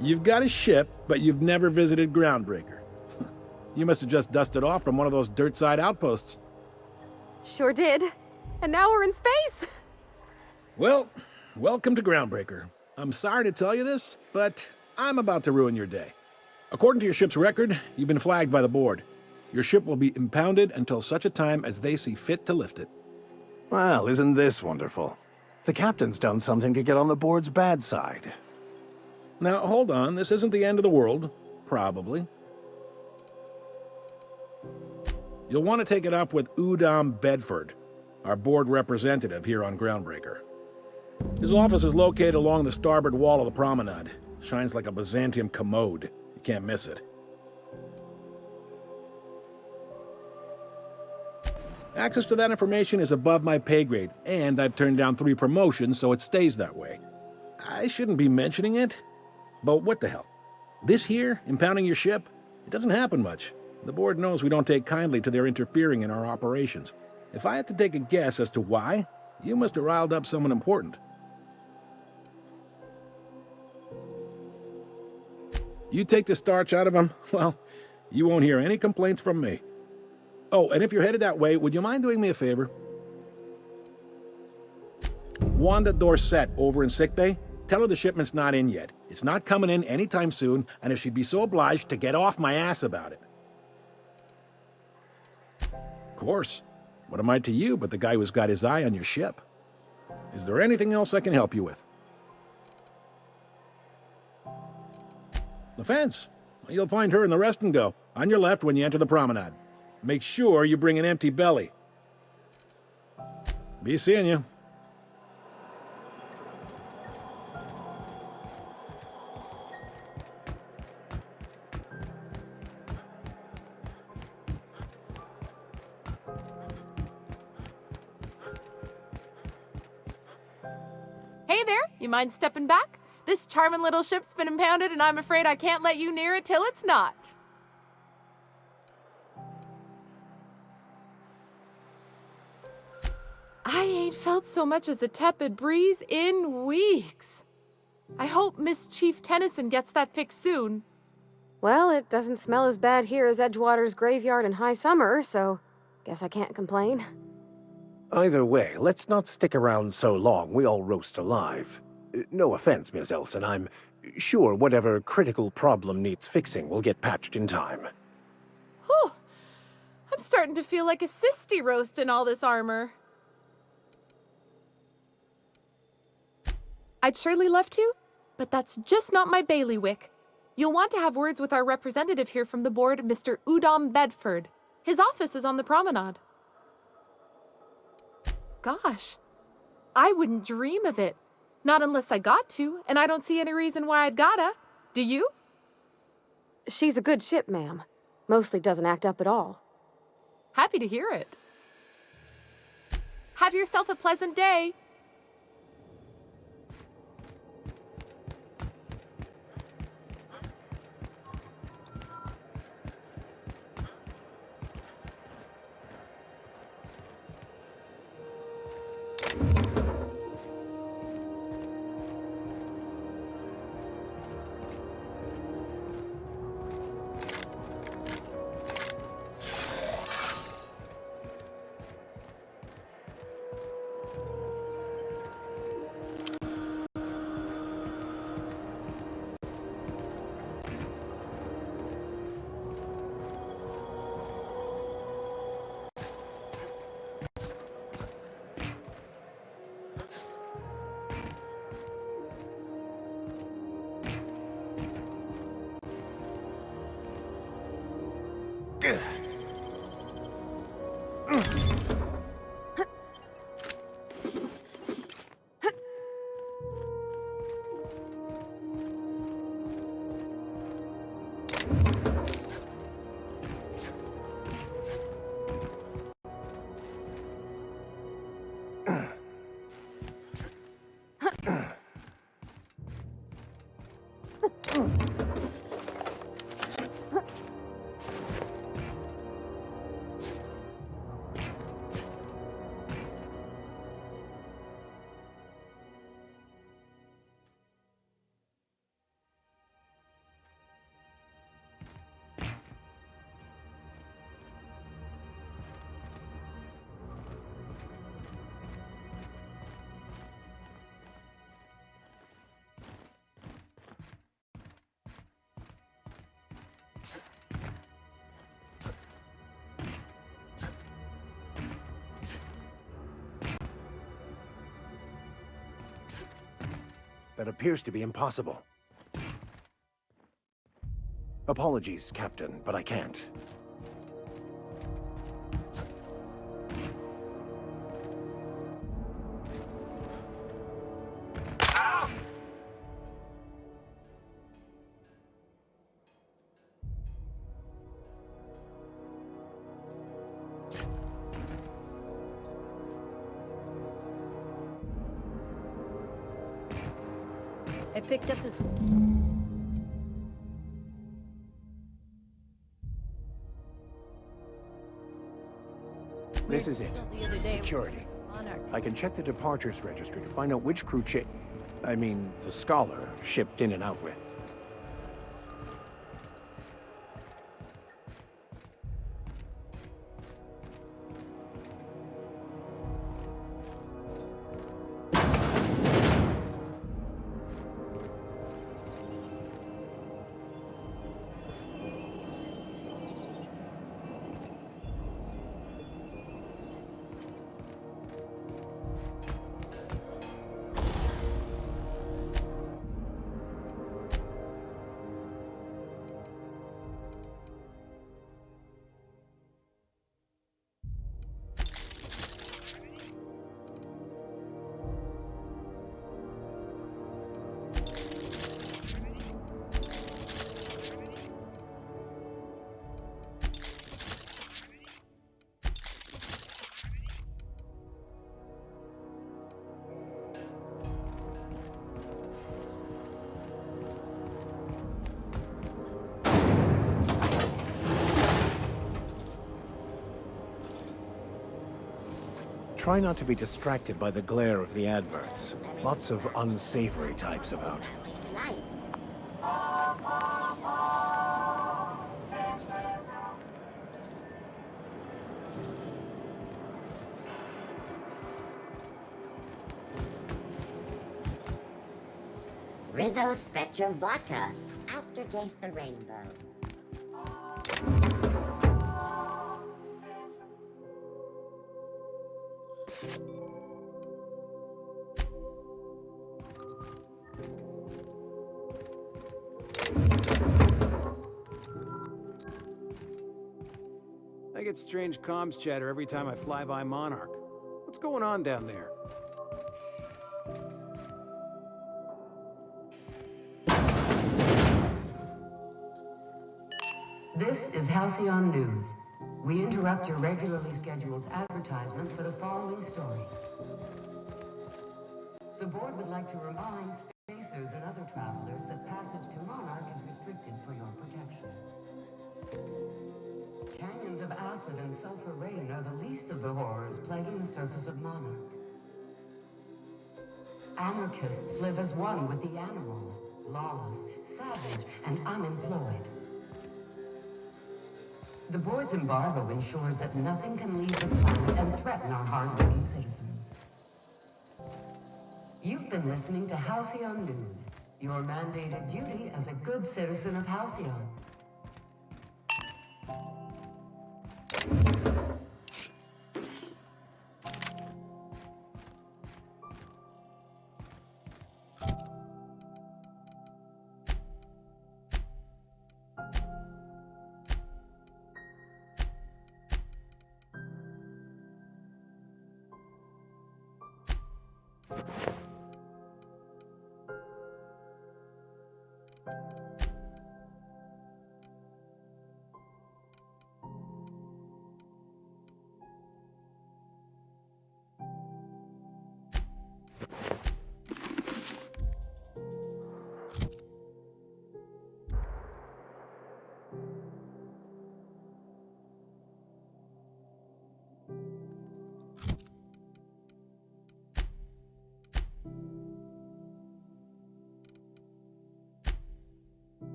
S4: You've got a ship, but you've never visited Groundbreaker. You must have just dusted off from one of those dirt-side outposts.
S16: Sure did. And now we're in space!
S4: Well, welcome to Groundbreaker. I'm sorry to tell you this, but I'm about to ruin your day. According to your ship's record, you've been flagged by the board. Your ship will be impounded until such a time as they see fit to lift it.
S14: Well, isn't this wonderful? The captain's done something to get on the board's bad side.
S4: Now, hold on. This isn't the end of the world. Probably. You'll want to take it up with Udom Bedford, our board representative here on Groundbreaker. His office is located along the starboard wall of the promenade. Shines like a Byzantium commode. You can't miss it. Access to that information is above my pay grade, and I've turned down 3 promotions, so it stays that way. I shouldn't be mentioning it, but what the hell? This here, impounding your ship, it doesn't happen much. The board knows we don't take kindly to their interfering in our operations. If I had to take a guess as to why, you must have riled up someone important. You take the starch out of them, well, you won't hear any complaints from me. Oh, and if you're headed that way, would you mind doing me a favor? Wanda Dorset over in sickbay, tell her the shipment's not in yet. It's not coming in anytime soon, and if she'd be so obliged to get off my ass about it. Of course. What am I to you but the guy who's got his eye on your ship? Is there anything else I can help you with? The fence. You'll find her in the rest and go, on your left when you enter the promenade. Make sure you bring an empty belly. Be seeing you.
S9: Hey there, you mind stepping back? This charming little ship's been impounded and I'm afraid I can't let you near it till it's not. I ain't felt so much as a tepid breeze in weeks. I hope Miss Chief Tennyson gets that fixed soon.
S16: Well, it doesn't smell as bad here as Edgewater's graveyard in high summer, so guess I can't complain.
S14: Either way, let's not stick around so long we all roast alive. No offense, Miss Elson, I'm sure whatever critical problem needs fixing will get patched in time.
S9: Whew. I'm starting to feel like a sisty roast in all this armor. I'd surely love to, but that's just not my bailiwick. You'll want to have words with our representative here from the board, Mr. Udom Bedford. His office is on the promenade. Gosh, I wouldn't dream of it. Not unless I got to, and I don't see any reason why I'd gotta. Do you?
S16: She's a good ship, ma'am. Mostly doesn't act up at all.
S9: Happy to hear it. Have yourself a pleasant day.
S14: That appears to be impossible. Apologies, Captain, but I can't.
S6: I picked up this.
S14: This is it. Security. I can check the departures registry to find out which crew the Scholar shipped in and out with. Try not to be distracted by the glare of the adverts. Lots of unsavory types about.
S2: Rizzo Spectrum Vodka. Aftertaste the rainbow.
S5: I get strange comms chatter every time I fly by Monarch. What's going on down there?
S7: This is Halcyon News. We interrupt your regularly scheduled advertisement for the following story. The board would like to remind spacers and other travelers that passage to Monarch is restricted for your protection. Canyons of acid and sulfur rain are the least of the horrors plaguing the surface of Monarch. Anarchists live as one with the animals, lawless, savage, and unemployed. The board's embargo ensures that nothing can leave the planet and threaten our hard-working citizens. You've been listening to Halcyon News, your mandated duty as a good citizen of Halcyon.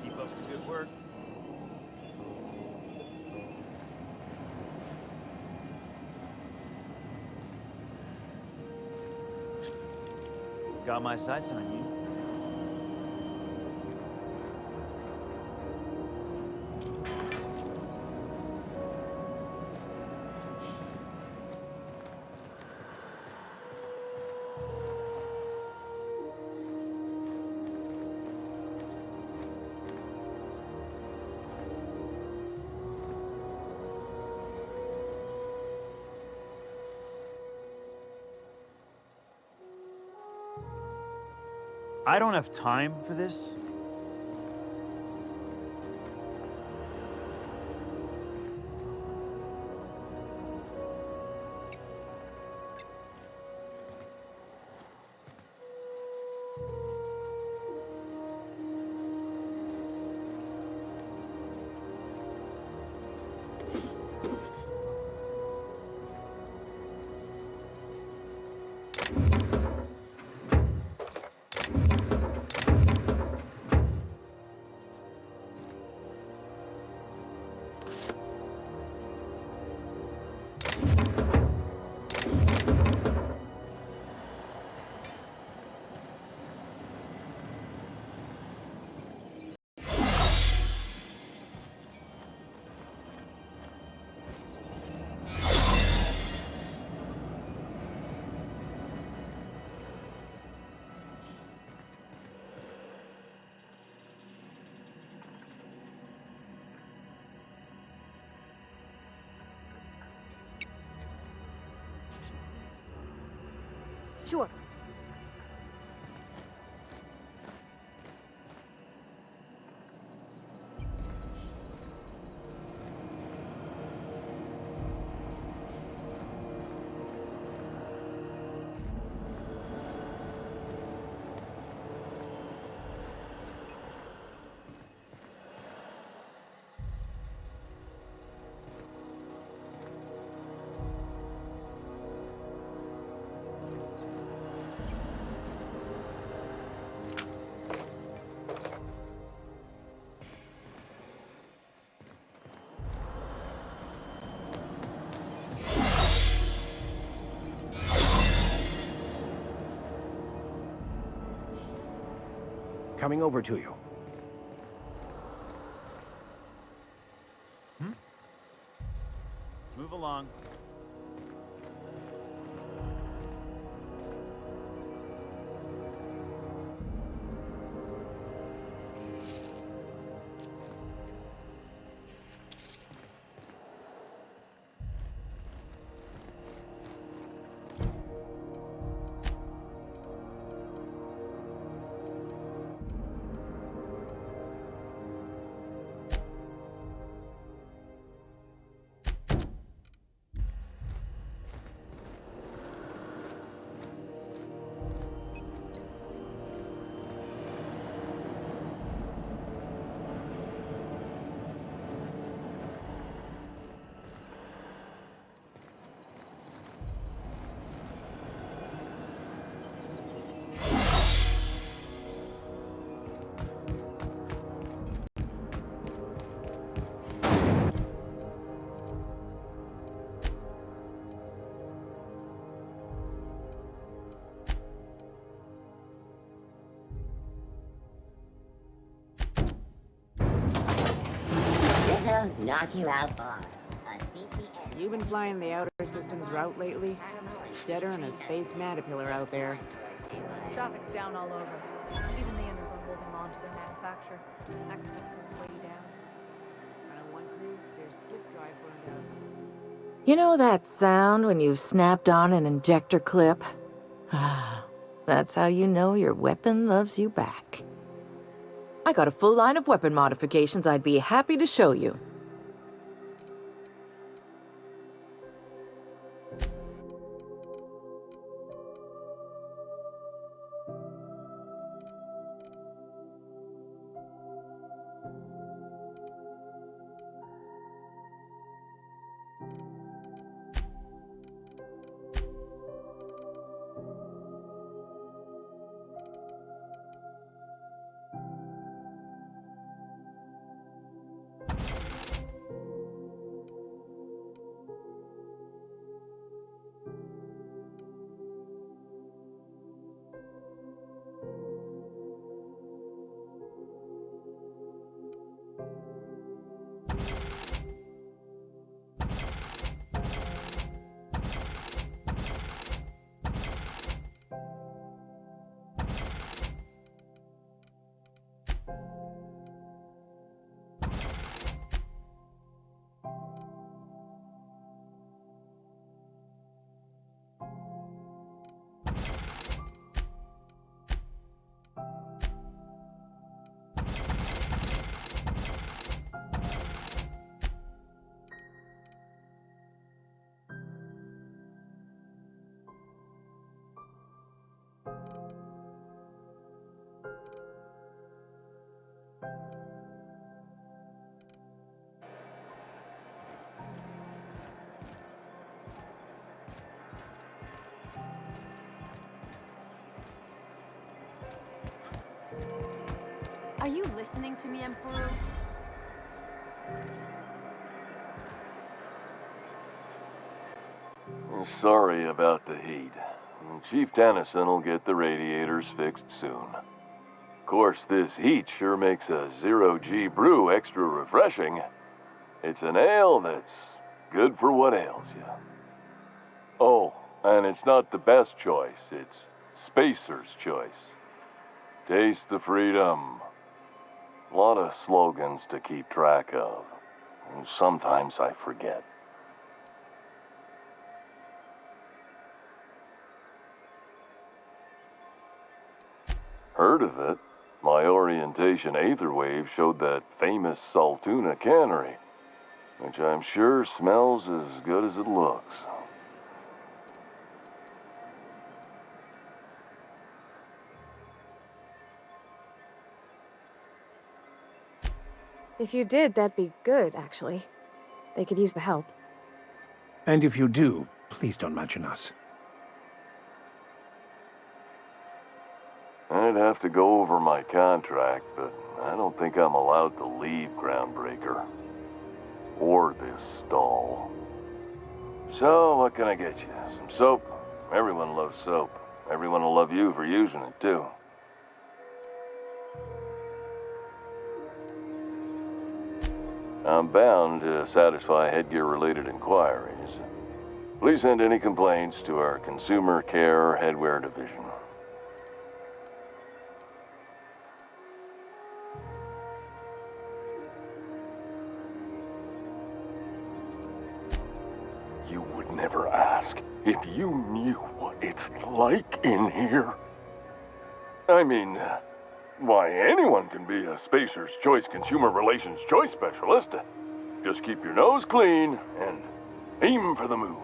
S8: Keep up the good work. Got my sights on you. I don't have time for this.
S16: Sure.
S14: Coming over to you.
S8: Move along.
S2: Shadows knock you out bar. A CCN.
S23: You been flying the Outer Systems route lately? Deader than a space matapillar out there.
S9: Traffic's down all over. Even the Enders are holding on to their manufacture. Exports are way down.
S23: And on one crew, their skip drive burned out.
S3: You know that sound when you've snapped on an injector clip? That's how you know your weapon loves you back. I got a full line of weapon modifications I'd be happy to show you.
S10: Are you listening to me, Emperor?
S13: Sorry about the heat. Chief Tennyson will get the radiators fixed soon. Of course, this heat sure makes a zero-G brew extra refreshing. It's an ale that's good for what ails you. Oh, and it's not the best choice, it's Spacer's choice. Taste the freedom. A lot of slogans to keep track of. Sometimes I forget. Heard of it? My orientation Aetherwave showed that famous Saltuna cannery, which I'm sure smells as good as it looks.
S16: If you did, that'd be good, actually. They could use the help.
S14: And if you do, please don't mention us.
S13: I'd have to go over my contract, but I don't think I'm allowed to leave Groundbreaker. Or this stall. So, what can I get you? Some soap? Everyone loves soap. Everyone will love you for using it, too. I'm bound to satisfy headgear-related inquiries. Please send any complaints to our Consumer Care Headwear Division. You would never ask if you knew what it's like in here. I mean, why, anyone can be a Spacer's Choice Consumer Relations Choice Specialist. Just keep your nose clean and aim for the moon.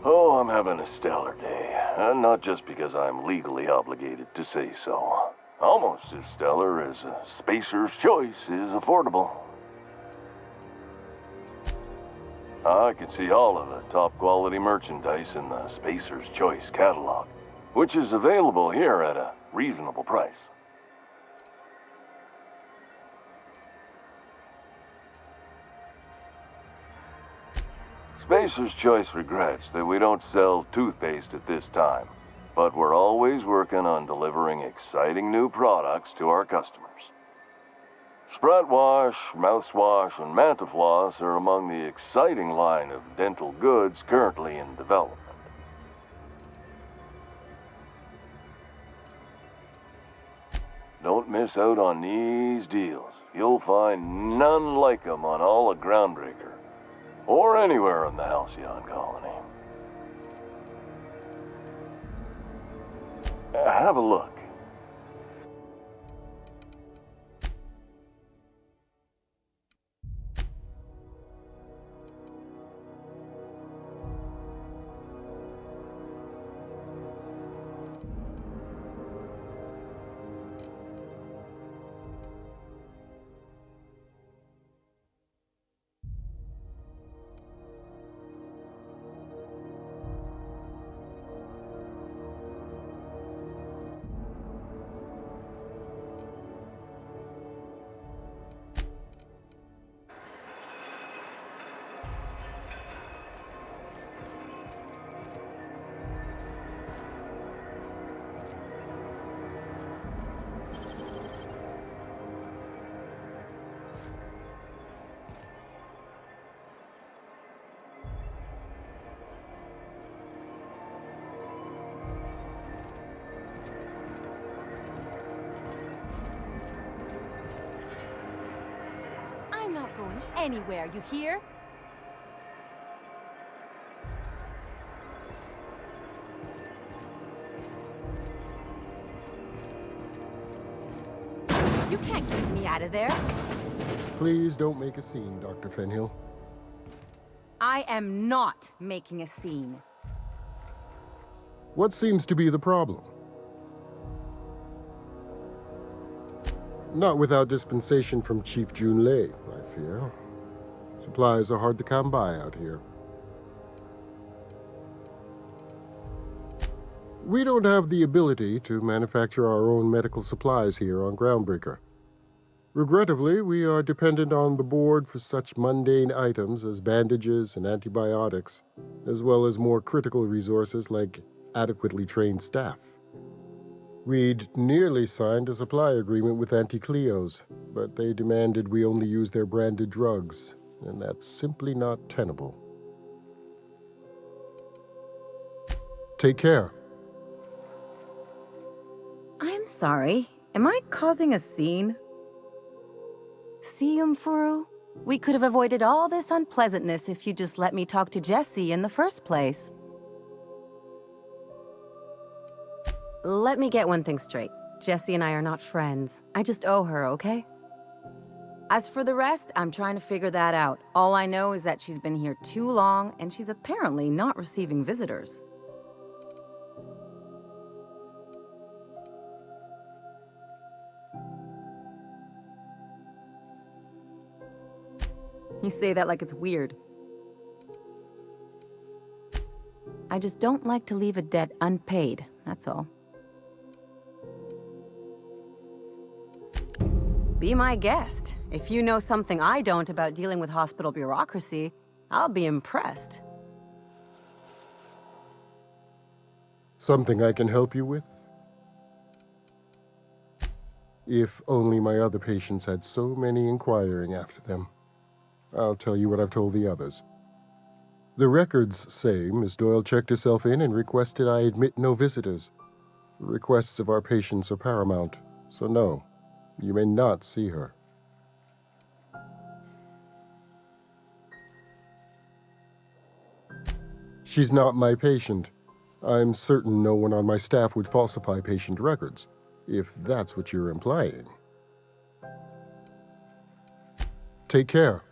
S13: Oh, I'm having a stellar day. Not just because I'm legally obligated to say so. Almost as stellar as a Spacer's Choice is affordable. I can see all of the top quality merchandise in the Spacer's Choice catalog, which is available here at a reasonable price. Spacer's Choice regrets that we don't sell toothpaste at this time, but we're always working on delivering exciting new products to our customers.
S11: Sprat Wash, Mouthwash, and Mantafloss are among the exciting line of dental goods currently in development. Don't miss out on these deals. You'll find none like them on all of Groundbreaker, or anywhere in the Halcyon colony. Have a look.
S10: I'm not going anywhere, you hear? You can't get me out of there.
S12: Please don't make a scene, Dr. Fenhill.
S10: I am not making a scene.
S12: What seems to be the problem? Not without dispensation from Chief Junlei, I fear. Supplies are hard to come by out here. We don't have the ability to manufacture our own medical supplies here on Groundbreaker. Regrettably, we are dependent on the board for such mundane items as bandages and antibiotics, as well as more critical resources like adequately trained staff. We'd nearly signed a supply agreement with Anti-Cleos, but they demanded we only use their branded drugs, and that's simply not tenable. Take care.
S10: I'm sorry. Am I causing a scene? See, Umfuru? We could have avoided all this unpleasantness if you just let me talk to Jessie in the first place. Let me get one thing straight. Jessie and I are not friends. I just owe her, okay? As for the rest, I'm trying to figure that out. All I know is that she's been here too long, and she's apparently not receiving visitors. You say that like it's weird. I just don't like to leave a debt unpaid, that's all. Be my guest. If you know something I don't about dealing with hospital bureaucracy, I'll be impressed.
S12: Something I can help you with? If only my other patients had so many inquiring after them. I'll tell you what I've told the others. The records say Miss Doyle checked herself in and requested I admit no visitors. The requests of our patients are paramount, so no, you may not see her. She's not my patient. I'm certain no one on my staff would falsify patient records, if that's what you're implying. Take care.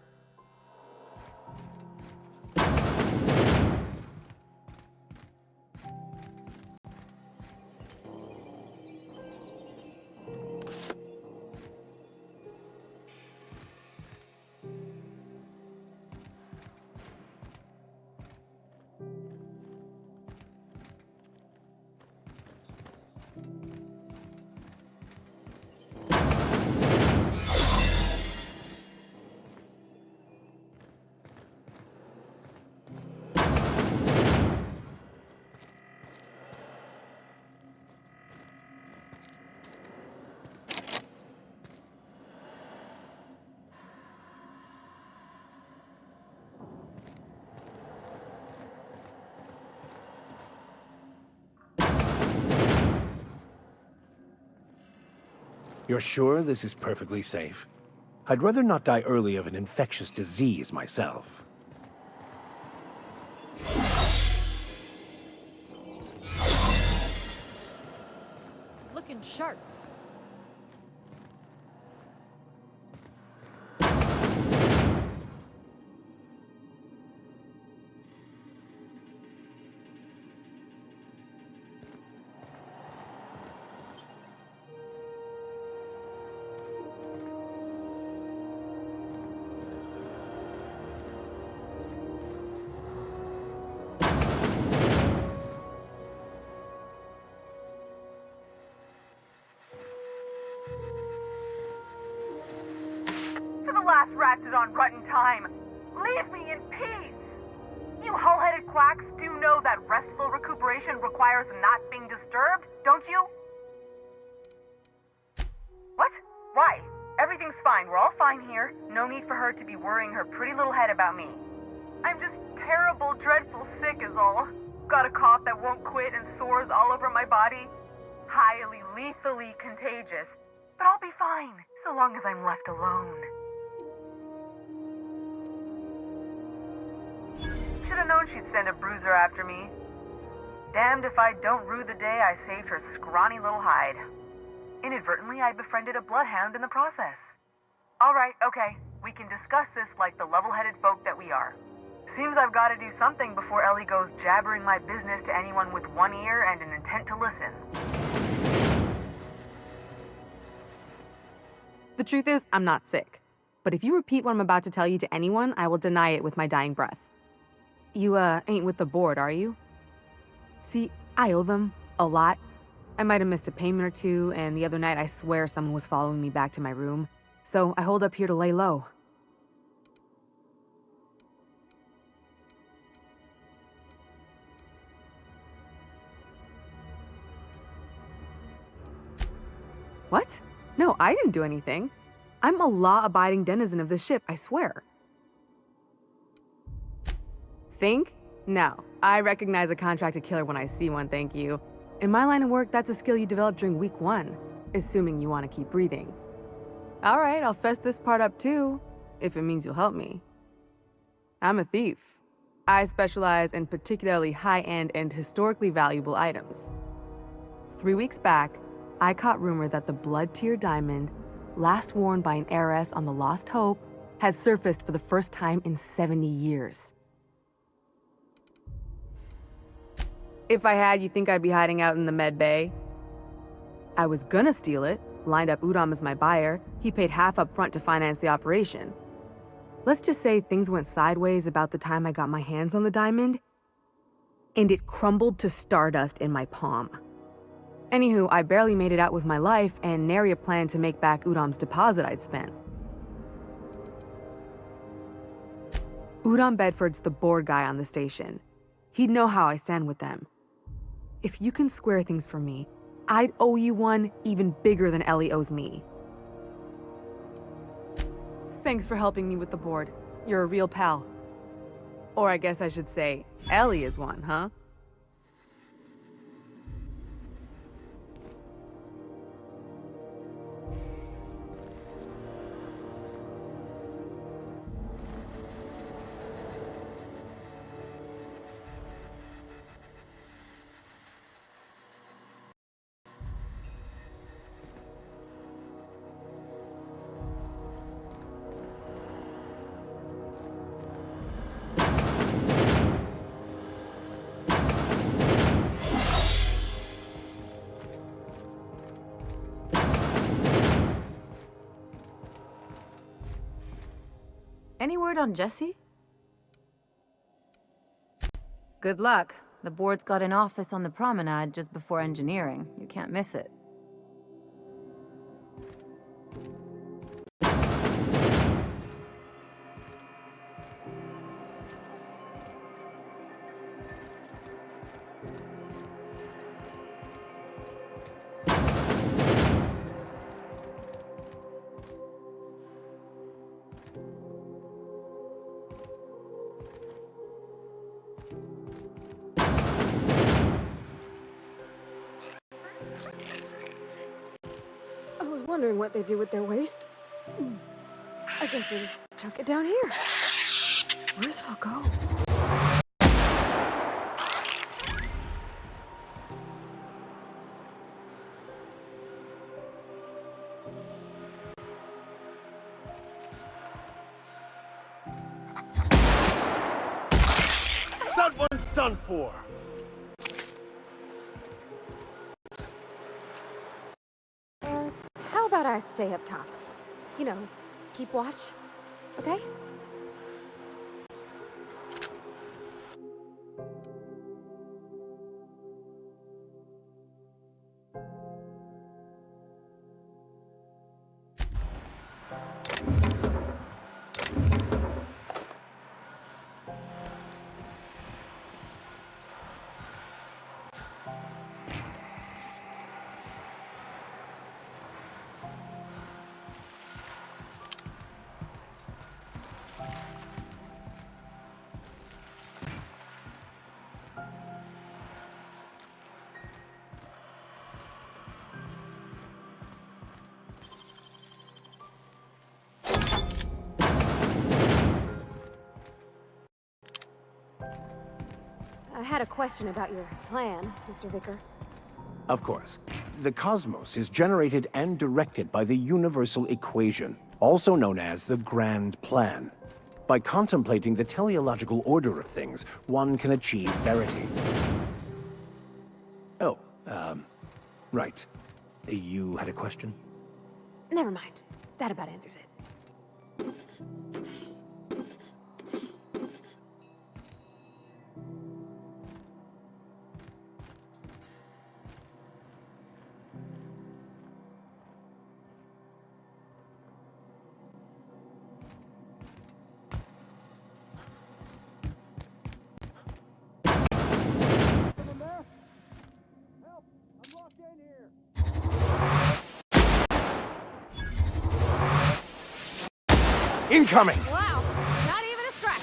S14: You're sure this is perfectly safe? I'd rather not die early of an infectious disease myself.
S16: Looking sharp.
S21: For the last Ratchet on Rutton time, leave me in peace! You hull-headed quacks do know that restful recuperation requires not being disturbed, don't you? What? Why? Everything's fine. We're all fine here. No need for her to be worrying her pretty little head about me. I'm just terrible, dreadful sick is all. Got a cough that won't quit and sores all over my body. Highly, lethally contagious. But I'll be fine, so long as I'm left alone. Should've known she'd send a bruiser after me. Damned if I don't rue the day I saved her scrawny little hide. Inadvertently, I befriended a bloodhound in the process. Alright, okay. We can discuss this like the level-headed folk that we are. Seems I've got to do something before Ellie goes jabbering my business to anyone with one ear and an intent to listen.
S10: The truth is, I'm not sick. But if you repeat what I'm about to tell you to anyone, I will deny it with my dying breath. You, ain't with the board, are you? See, I owe them a lot. I might have missed a payment or two, and the other night I swear someone was following me back to my room. So I hold up here to lay low. What? No, I didn't do anything. I'm a law-abiding denizen of this ship, I swear. Think? No. I recognize a contracted killer when I see one, thank you. In my line of work, that's a skill you develop during week 1, assuming you want to keep breathing. All right, I'll fess this part up too, if it means you'll help me. I'm a thief. I specialize in particularly high-end and historically valuable items. 3 weeks back, I caught rumor that the Blood Tier diamond, last worn by an heiress on the Lost Hope, had surfaced for the first time in 70 years. If I had, you think I'd be hiding out in the med bay? I was gonna steal it, lined up Udom as my buyer. He paid half up front to finance the operation. Let's just say things went sideways about the time I got my hands on the diamond, and it crumbled to stardust in my palm. Anywho, I barely made it out with my life, and nary a plan to make back Udom's deposit I'd spent. Udom Bedford's the board guy on the station. He'd know how I stand with them. If you can square things for me, I'd owe you one even bigger than Ellie owes me. Thanks for helping me with the board. You're a real pal. Or I guess I should say, Ellie is one, huh? Any word on Jesse? Good luck. The board's got an office on the promenade just before engineering. You can't miss it.
S16: I was wondering what they do with their waste. I guess they just chuck it down here. Where's it all go?
S17: That one's done for.
S16: How about I stay up top? You know, keep watch, okay? I had a question about your plan, Mr. Vicker.
S14: Of course. The cosmos is generated and directed by the universal equation, also known as the Grand Plan. By contemplating the teleological order of things, one can achieve verity. Oh, right. You had a question?
S16: Never mind. That about answers it.
S14: Incoming!
S16: Wow, not even a scratch.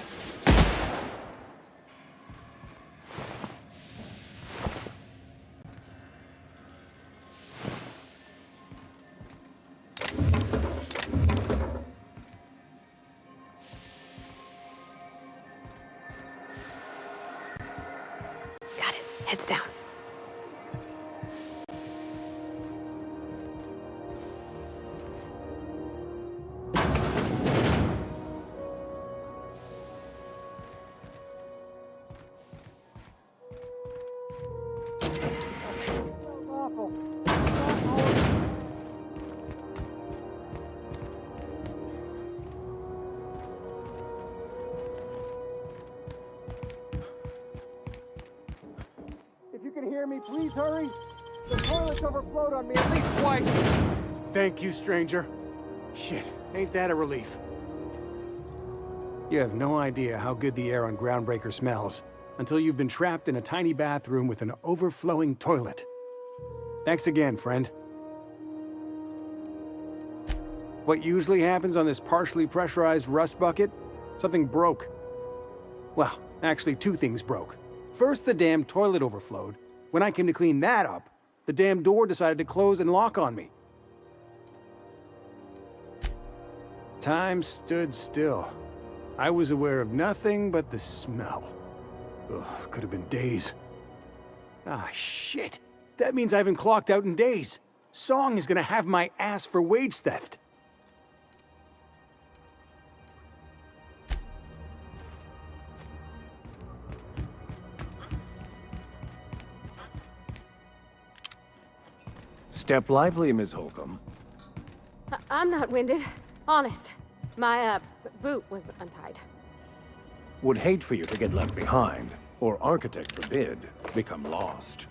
S16: Got it. Heads down.
S5: If you can hear me, please hurry. The toilet's overflowed on me at least twice. Thank you, stranger. Shit, ain't that a relief? You have no idea how good the air on Groundbreaker smells until you've been trapped in a tiny bathroom with an overflowing toilet. Thanks again, friend. What usually happens on this partially pressurized rust bucket? Something broke. Well, actually, two things broke. First, the damn toilet overflowed. When I came to clean that up, the damn door decided to close and lock on me. Time stood still. I was aware of nothing but the smell. Ugh, could have been days. Ah, shit. That means I haven't clocked out in days. Song is gonna have my ass for wage theft.
S14: Step lively, Ms. Holcomb.
S16: I'm not winded. Honest. My, boot was untied.
S14: Would hate for you to get left behind, or architect forbid, become lost.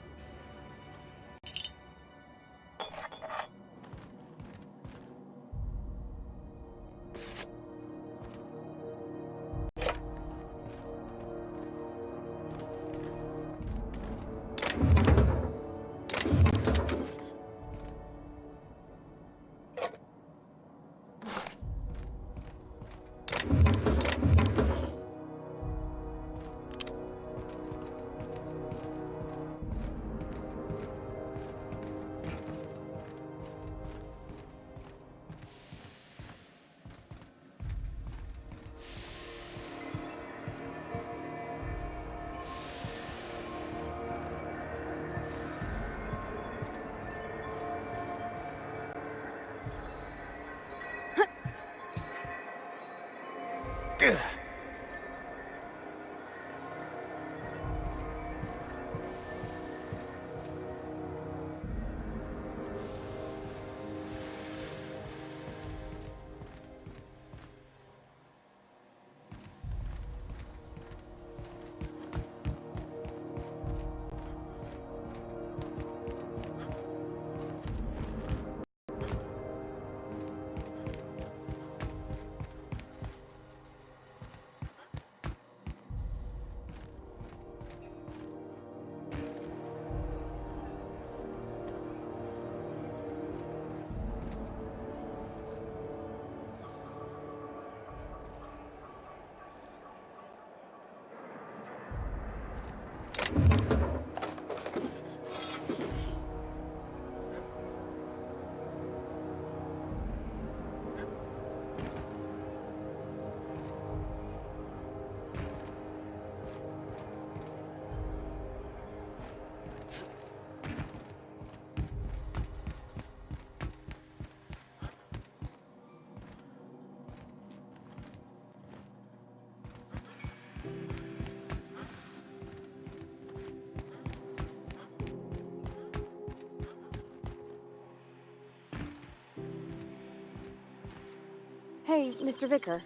S16: Hey, Mr. Vicker.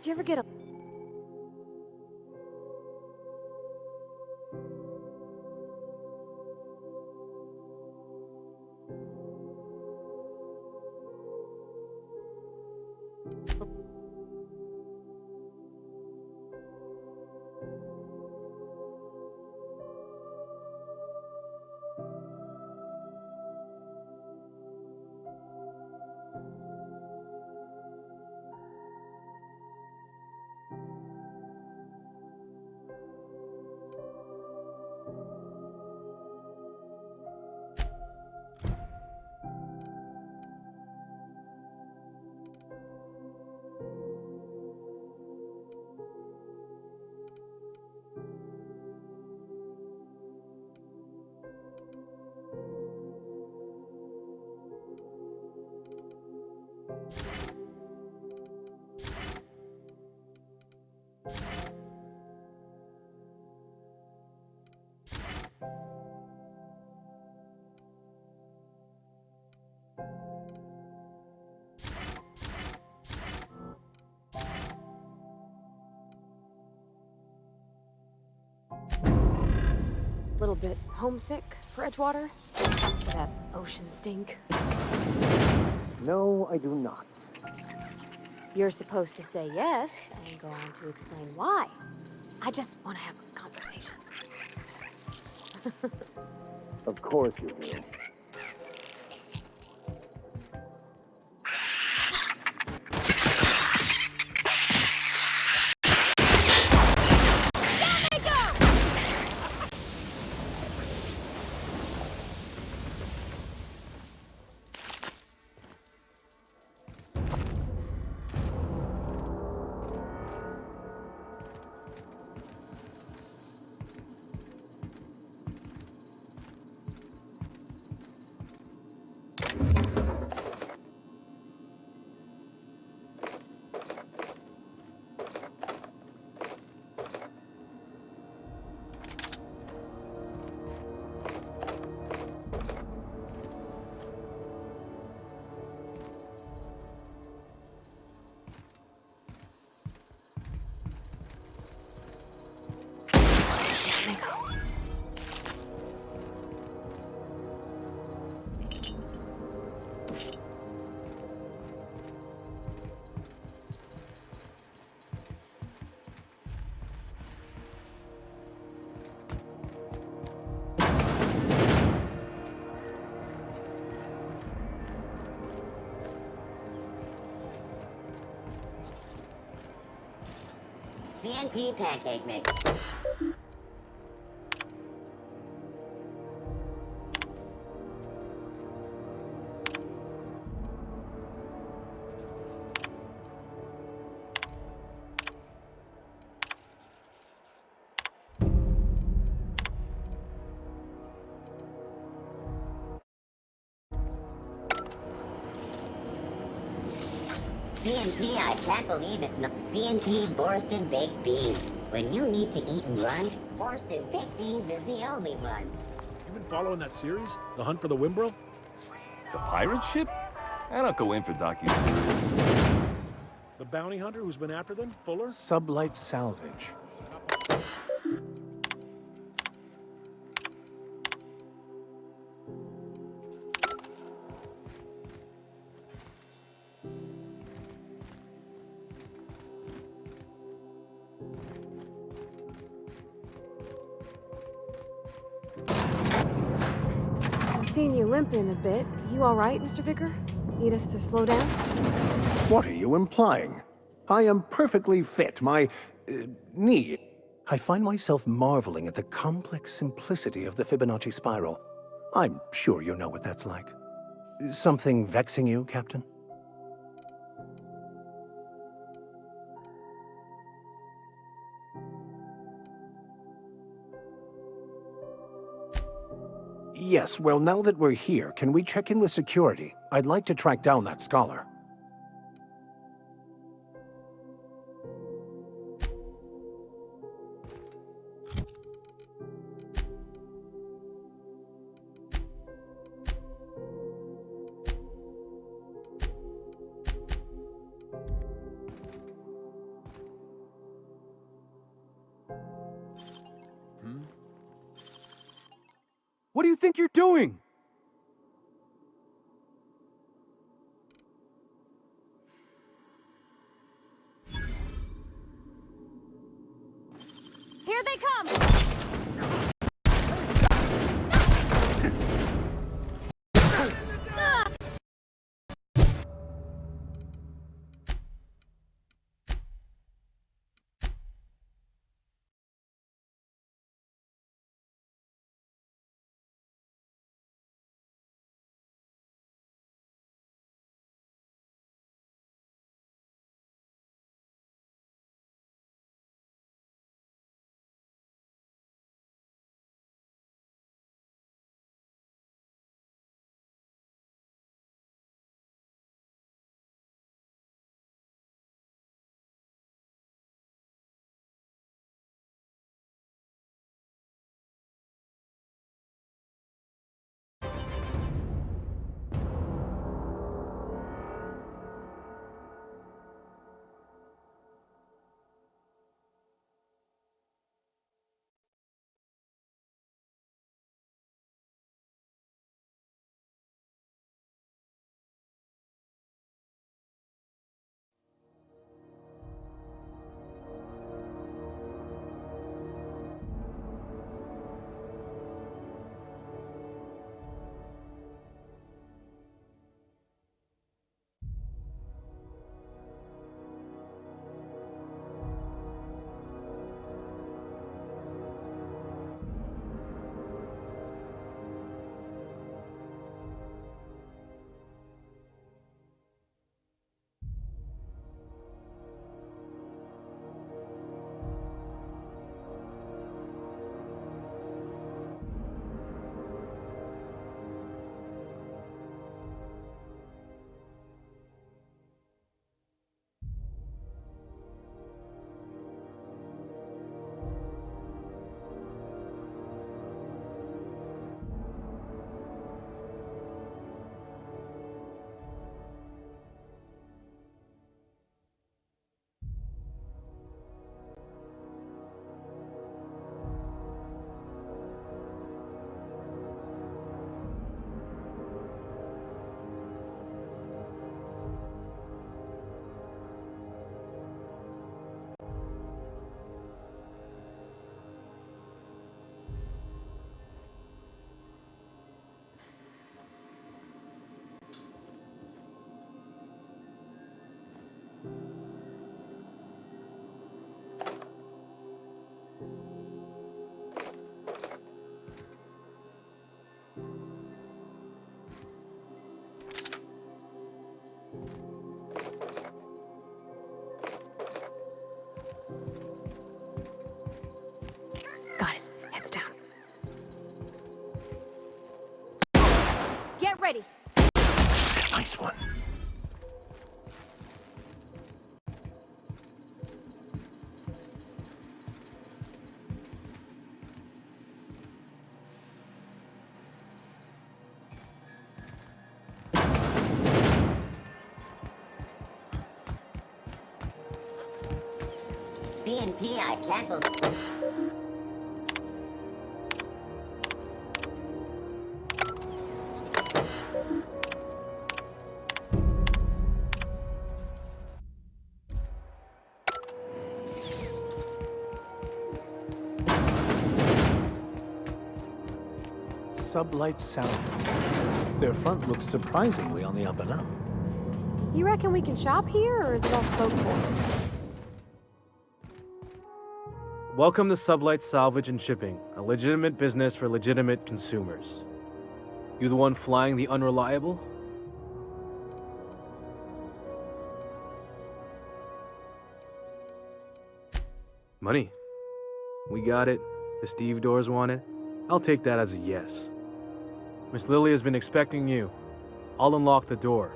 S16: Did you ever get a... little bit homesick for Edgewater? That ocean stink.
S14: No, I do not.
S16: You're supposed to say yes and go on to explain why. I just want to have a conversation.
S14: Of course you will.
S2: CNT pancake mix. CNT, I can't believe it's not CNT Borston Baked Beans. When you need to eat and run, Borston Baked Beans is the only one.
S4: You been following that series? The Hunt for the Wimbrel?
S13: The pirate ship? I don't go in for docu-series.
S4: The bounty hunter who's been after them? Fuller?
S14: Sublight salvage.
S16: I've seen you limping a bit. You all right, Mr. Vicker? Need us to slow down?
S14: What are you implying? I am perfectly fit. My knee. I find myself marveling at the complex simplicity of the Fibonacci spiral. I'm sure you know what that's like. Something vexing you, Captain? Yes, well, now that we're here, can we check in with security? I'd like to track down that scholar.
S13: What do you think you're doing?
S10: Here they come!
S16: Get ready.
S14: Nice one.
S2: CNT, I can't believe...
S14: Sublight Salvage. Their front looks surprisingly on the up and up.
S16: You reckon we can shop here, or is it all spoke for?
S1: Welcome to Sublight Salvage and Shipping, a legitimate business for legitimate consumers. You the one flying the unreliable? Money. We got it. The Steve Doors want it. I'll take that as a yes. Miss Lily has been expecting you. I'll unlock the door.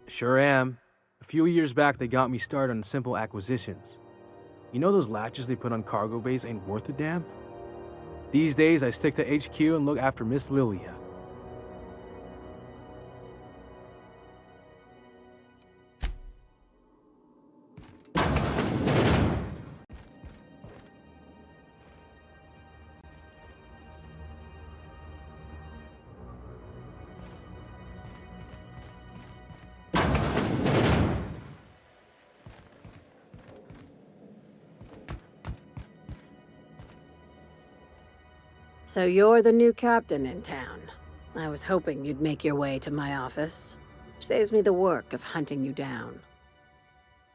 S1: Sure am. A few years back, they got me started on simple acquisitions. You know those latches they put on cargo bays ain't worth a damn? These days, I stick to HQ and look after Miss Lilia.
S15: So you're the new captain in town. I was hoping you'd make your way to my office. Saves me the work of hunting you down.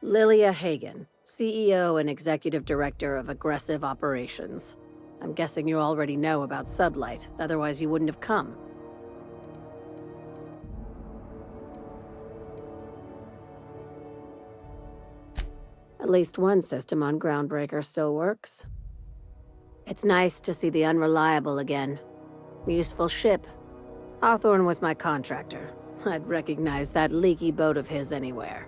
S15: Lilia Hagen, CEO and Executive Director of Aggressive Operations. I'm guessing you already know about Sublight, otherwise you wouldn't have come. At least one system on Groundbreaker still works. It's nice to see the Unreliable again. Useful ship. Hawthorne was my contractor. I'd recognize that leaky boat of his anywhere.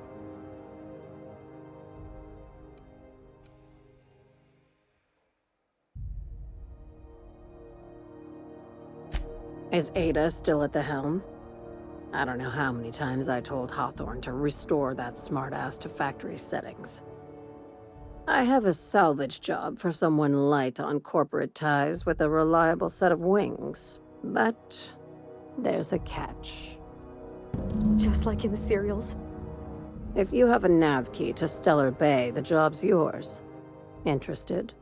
S15: Is Ada still at the helm? I don't know how many times I told Hawthorne to restore that smartass to factory settings. I have a salvage job for someone light on corporate ties with a reliable set of wings, but there's a catch.
S16: Just like in the serials.
S15: If you have a nav key to Stellar Bay, the job's yours. Interested?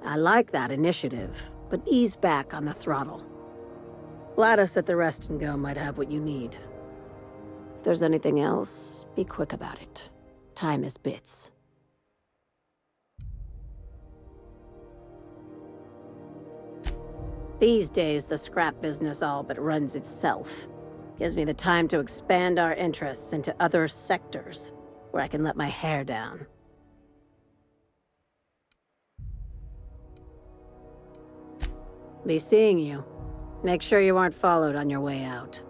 S15: I like that initiative, but ease back on the throttle. Gladys at the Rest and Go might have what you need. If there's anything else, be quick about it. Time is bits. These days, the scrap business all but runs itself. Gives me the time to expand our interests into other sectors, where I can let my hair down. Be seeing you. Make sure you aren't followed on your way out.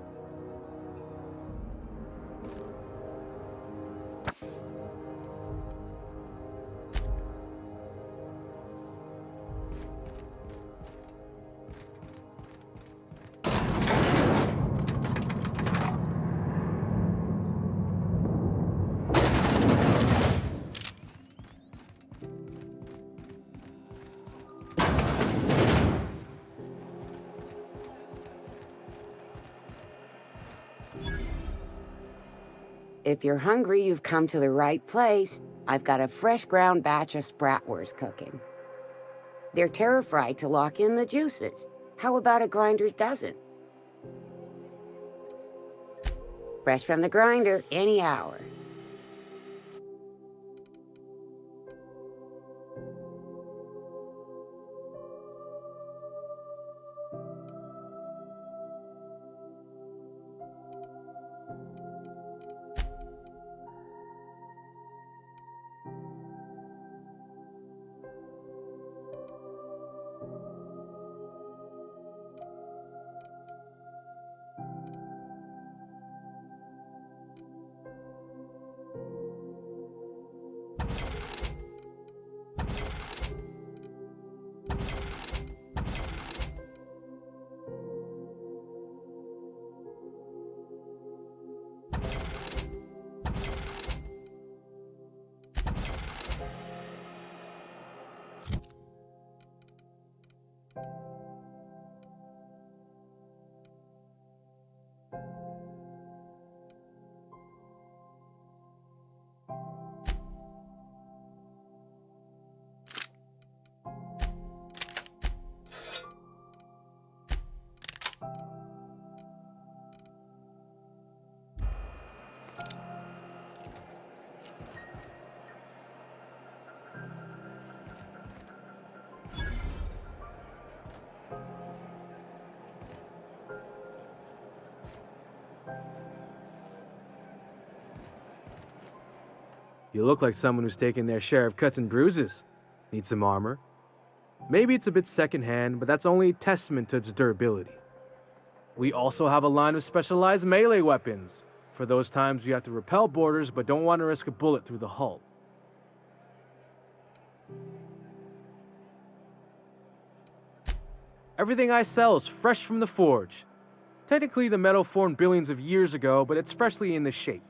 S19: If you're hungry, you've come to the right place. I've got a fresh ground batch of Spratwurst cooking. They're terra-fried to lock in the juices. How about a grinder's dozen? Fresh from the grinder, any hour.
S1: You look like someone who's taken their share of cuts and bruises. Need some armor? Maybe it's a bit secondhand, but that's only a testament to its durability. We also have a line of specialized melee weapons, for those times you have to repel boarders but don't want to risk a bullet through the hull. Everything I sell is fresh from the forge. Technically, the metal formed billions of years ago, but it's freshly in this shape.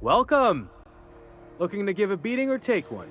S1: Welcome! Looking to give a beating or take one?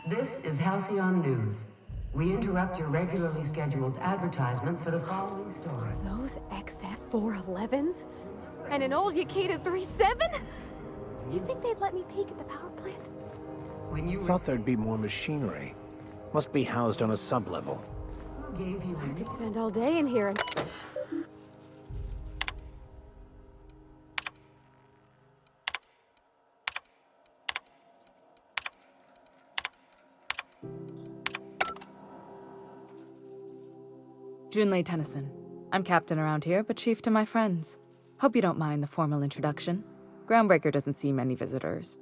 S18: This is Halcyon News. We interrupt your regularly scheduled advertisement for the following story.
S16: Those XF411s? And an old Yakita 37? You think they'd let me peek at the power plant?
S18: When you
S14: Thought there'd be more machinery. Must be housed on a sublevel.
S18: gave you
S16: I could spend all day in here and...
S20: Junlei Tennyson. I'm captain around here, but chief to my friends. Hope you don't mind the formal introduction. Groundbreaker doesn't see many visitors.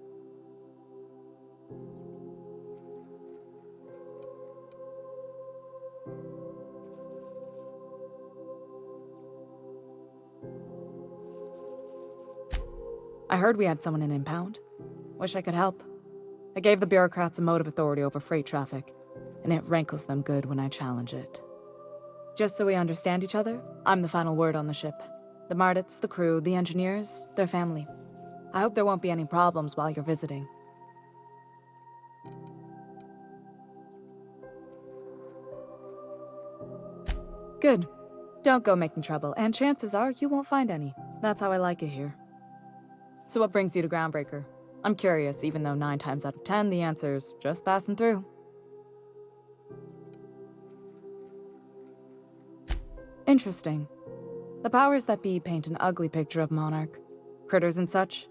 S20: I heard we had someone in impound. Wish I could help. I gave the bureaucrats a motive authority over freight traffic, and it rankles them good when I challenge it. Just so we understand each other, I'm the final word on the ship. The Mardits, the crew, the engineers, their family. I hope there won't be any problems while you're visiting. Good. Don't go making trouble, and chances are you won't find any. That's how I like it here. So what brings you to Groundbreaker? I'm curious, even though 9 times out of 10 the answer's just passing through. Interesting. The powers that be paint an ugly picture of Monarch. Critters and such.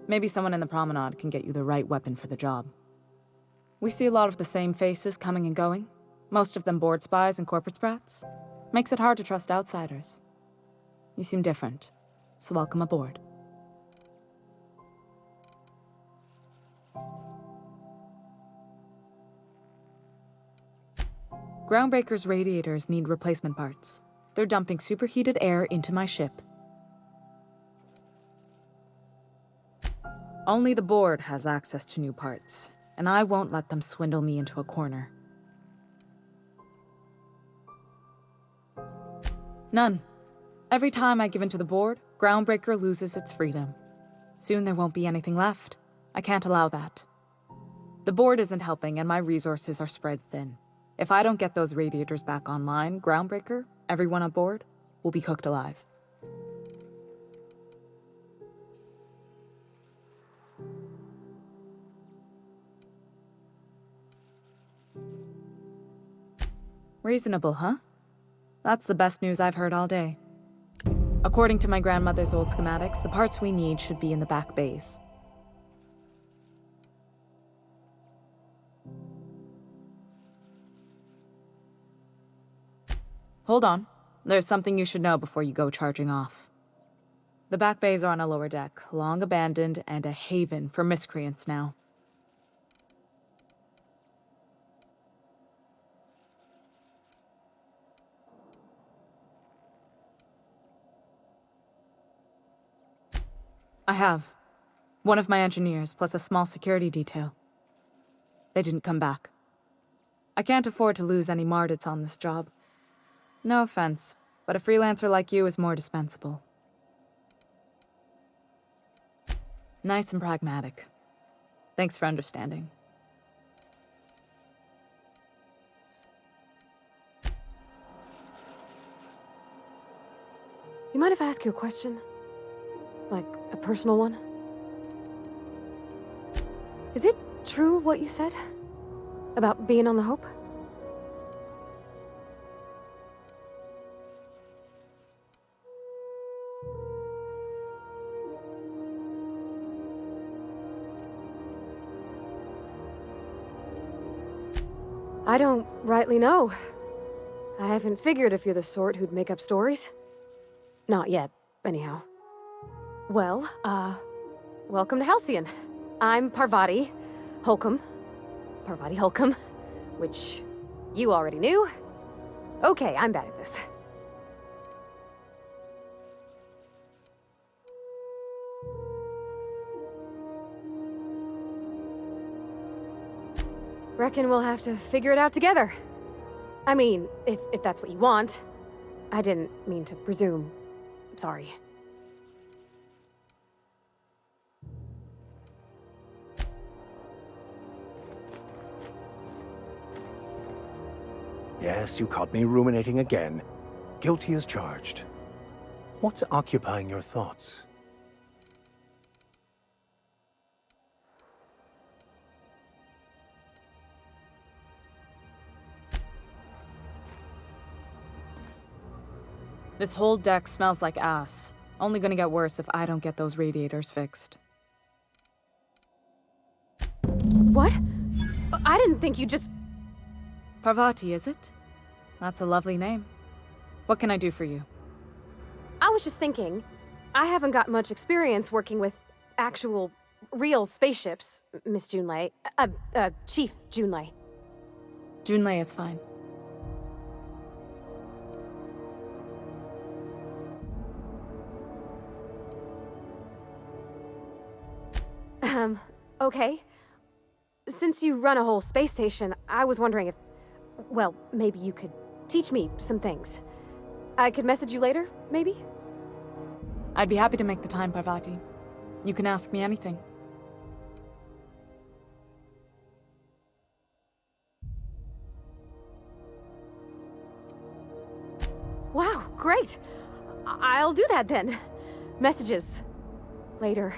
S20: Maybe someone in the promenade can get you the right weapon for the job. We see a lot of the same faces coming and going. Most of them board spies and corporate sprats. Makes it hard to trust outsiders. You seem different, so welcome aboard. Groundbreaker's radiators need replacement parts. They're dumping superheated air into my ship. Only the board has access to new parts, and I won't let them swindle me into a corner. None. Every time I give in to the board, Groundbreaker loses its freedom. Soon there won't be anything left. I can't allow that. The board isn't helping, and my resources are spread thin. If I don't get those radiators back online, Groundbreaker, everyone aboard, will be cooked alive. Reasonable, huh? That's the best news I've heard all day. According to my grandmother's old schematics, the parts we need should be in the back bays. Hold on. There's something you should know before you go charging off. The back bays are on a lower deck, long abandoned and a haven for miscreants now. I have. One of my engineers, plus a small security detail. They didn't come back. I can't afford to lose any Mardits on this job. No offense, but a freelancer like you is more dispensable. Nice and pragmatic. Thanks for understanding.
S16: You mind if I ask you a question? Like, a personal one? Is it true what you said? About being on the Hope? I don't rightly know. I haven't figured if you're the sort who'd make up stories. Not yet, anyhow. Well, welcome to Halcyon. I'm Parvati Holcomb. Parvati Holcomb, which you already knew. Okay, I'm bad at this. Reckon we'll have to figure it out together. I mean, if that's what you want. I didn't mean to presume. Sorry.
S14: Yes, you caught me ruminating again. Guilty as charged. What's occupying your thoughts?
S20: This whole deck smells like ass. Only gonna get worse if I don't get those radiators fixed.
S16: What? I didn't think you just...
S20: Parvati, is it? That's a lovely name. What can I do for you?
S16: I was just thinking, I haven't got much experience working with actual, real spaceships, Miss Junlei. Chief Junlei.
S20: Junlei is fine.
S16: Okay. Since you run a whole space station, I was wondering if... Well, maybe you could teach me some things. I could message you later, maybe?
S20: I'd be happy to make the time, Parvati. You can ask me anything.
S16: Wow, great! I'll do that then. Messages. Later.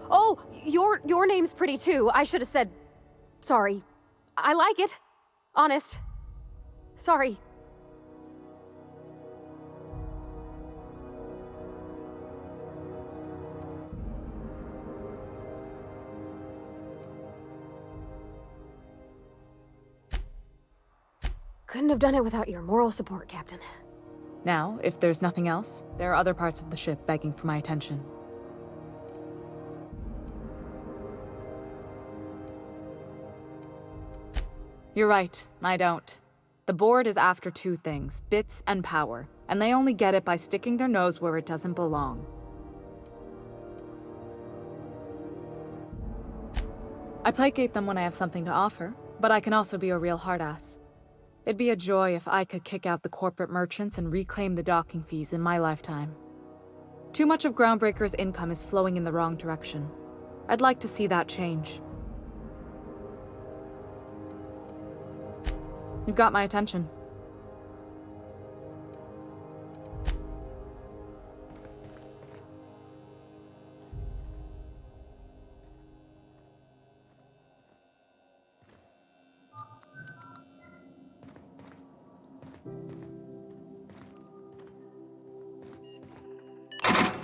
S16: Oh, your name's pretty too. I should have said... Sorry. I like it. Honest. Sorry. Couldn't have done it without your moral support, Captain.
S20: Now, if there's nothing else, there are other parts of the ship begging for my attention. You're right, I don't. The board is after two things, bits and power, and they only get it by sticking their nose where it doesn't belong. I placate them when I have something to offer, but I can also be a real hard-ass. It'd be a joy if I could kick out the corporate merchants and reclaim the docking fees in my lifetime. Too much of Groundbreaker's income is flowing in the wrong direction. I'd like to see that change. You've got my attention.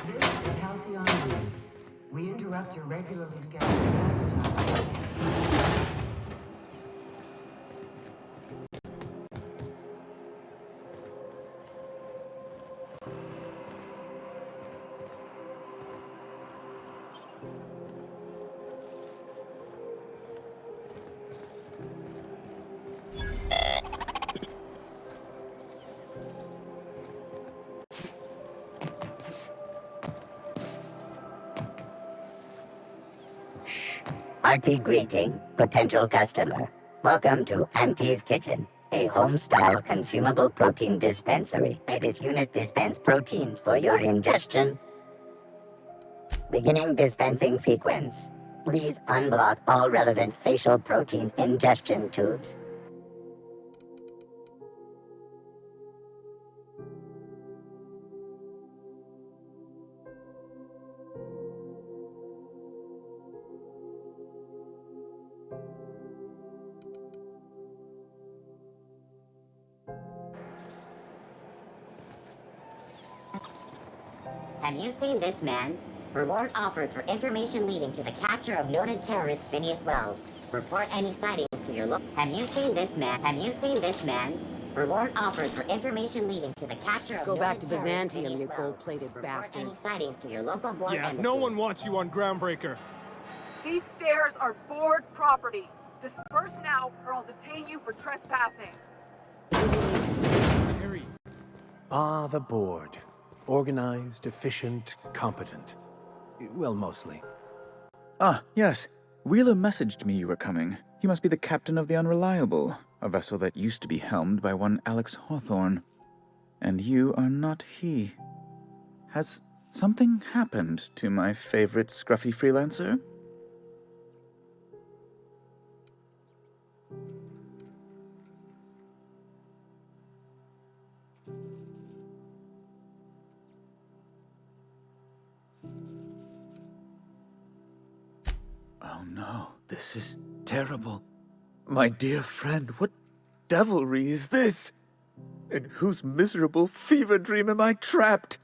S18: This is Halcyon News. We interrupt your regularly scheduled advertising.
S2: Hearty greeting, potential customer. Welcome to Auntie's Kitchen, a home-style consumable protein dispensary. May this unit dispense proteins for your ingestion. Beginning dispensing sequence. Please unblock all relevant facial protein ingestion tubes. Have you seen this man? Reward offered for information leading to the capture of noted terrorist Phineas Wells. Report any sightings to your local. Have you seen this man? Have you seen this man? Reward offered for information leading to the capture of
S19: Go back to
S2: noted terrorist
S19: Byzantium,
S2: Phineas
S19: you
S2: Wells.
S19: gold-plated
S2: Report
S19: bastard.
S2: any sightings to your local board
S17: Yeah,
S2: embassy.
S17: no one wants you on Groundbreaker.
S21: These stairs are board property. Disperse now, or I'll detain you for trespassing.
S14: Ah, the board. Organized, efficient, competent. Well, mostly.
S6: Ah, yes. Wheeler messaged me you were coming. He must be the captain of the Unreliable, a vessel that used to be helmed by one Alex Hawthorne. And you are not he. Has something happened to my favorite scruffy freelancer? Oh no, this is terrible. My dear friend, what devilry is this? In whose miserable fever dream am I trapped?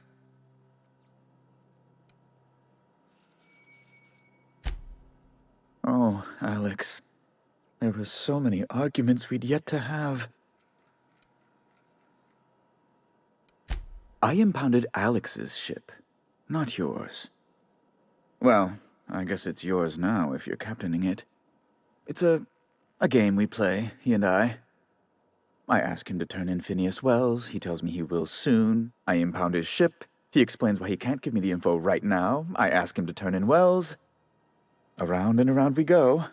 S6: Oh, Alex. There were so many arguments we'd yet to have. I impounded Alex's ship, not yours. Well, I guess it's yours now if you're captaining it. It's a game we play, he and I. I ask him to turn in Phineas Wells. He tells me he will soon. I impound his ship. He explains why he can't give me the info right now. I ask him to turn in Wells. Around and around we go.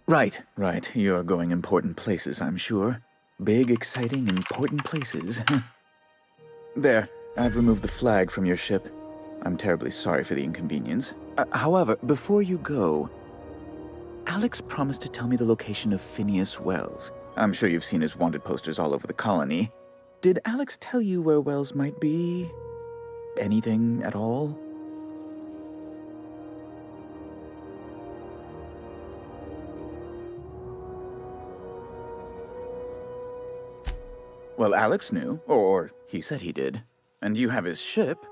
S6: Right. You're going important places, I'm sure. Big, exciting, important places. There, I've removed the flag from your ship. I'm terribly sorry for the inconvenience. However, before you go, Alex promised to tell me the location of Phineas Wells. I'm sure you've seen his wanted posters all over the colony. Did Alex tell you where Wells might be? Anything at all? Well, Alex knew, or he said he did. And you have his ship.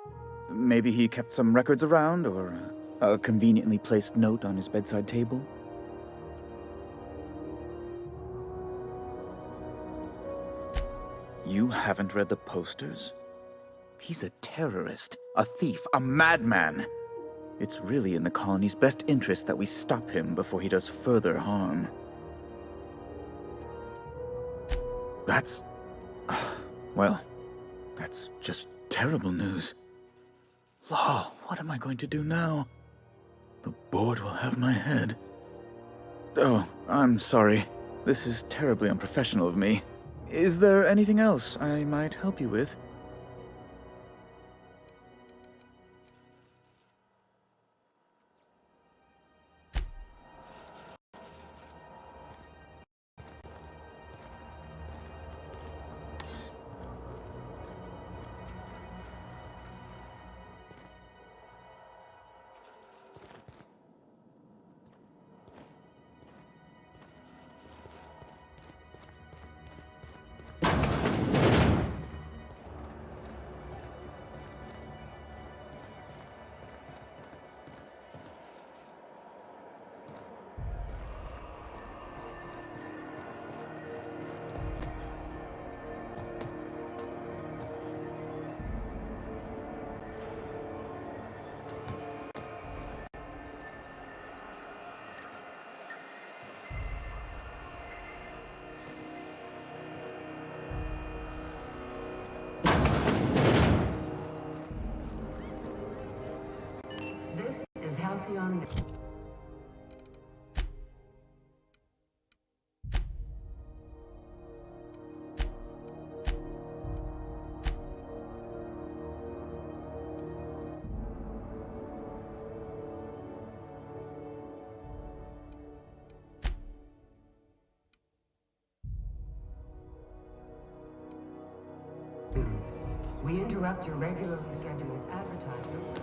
S6: Maybe he kept some records around, or a conveniently placed note on his bedside table? You haven't read the posters? He's a terrorist, a thief, a madman. It's really in the colony's best interest that we stop him before he does further harm. That's... well, that's just terrible news. Law, what am I going to do now? The board will have my head. Oh, I'm sorry. This is terribly unprofessional of me. Is there anything else I might help you with?
S18: This is Halcyon News. We interrupt your regularly scheduled advertisement.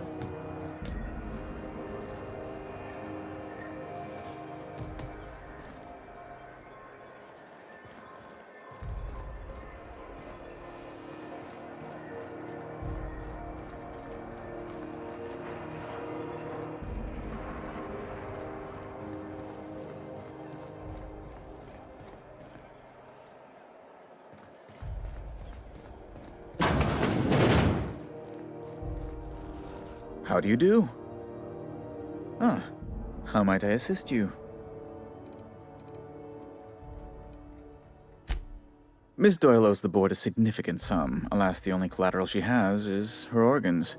S6: How do you do? Ah, how might I assist you? Miss Doyle owes the board a significant sum. Alas, the only collateral she has is her organs.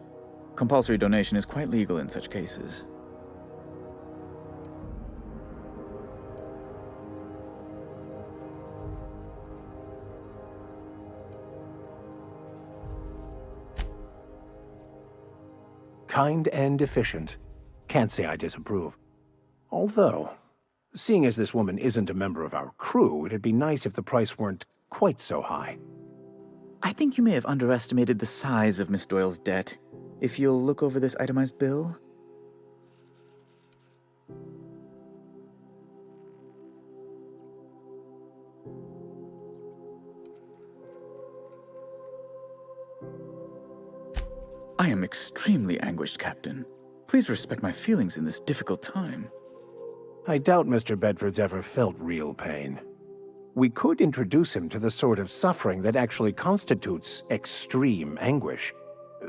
S6: Compulsory donation is quite legal in such cases.
S14: Kind and efficient. Can't say I disapprove. Although, seeing as this woman isn't a member of our crew, it'd be nice if the price weren't quite so high.
S6: I think you may have underestimated the size of Miss Doyle's debt. If you'll look over this itemized bill. I am extremely anguished, Captain. Please respect my feelings in this difficult time.
S14: I doubt Mr. Bedford's ever felt real pain. We could introduce him to the sort of suffering that actually constitutes extreme anguish.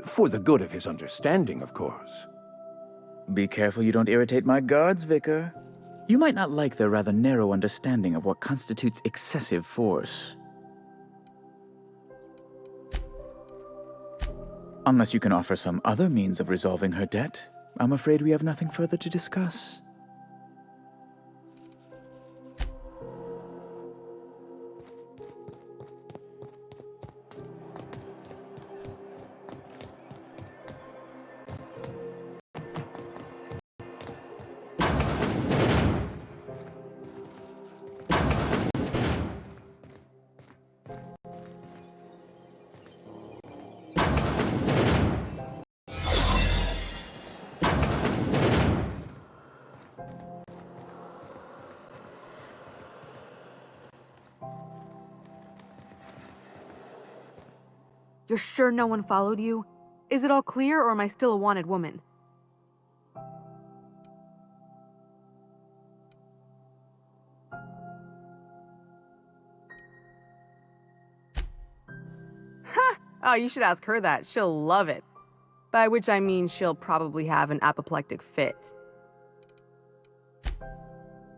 S14: For the good of his understanding, of course.
S6: Be careful you don't irritate my guards, Vicar. You might not like their rather narrow understanding of what constitutes excessive force. Unless you can offer some other means of resolving her debt, I'm afraid we have nothing further to discuss.
S7: You're sure no one followed you? Is it all clear, or am I still a wanted woman? Ha! Oh, you should ask her that. She'll love it. By which I mean she'll probably have an apoplectic fit.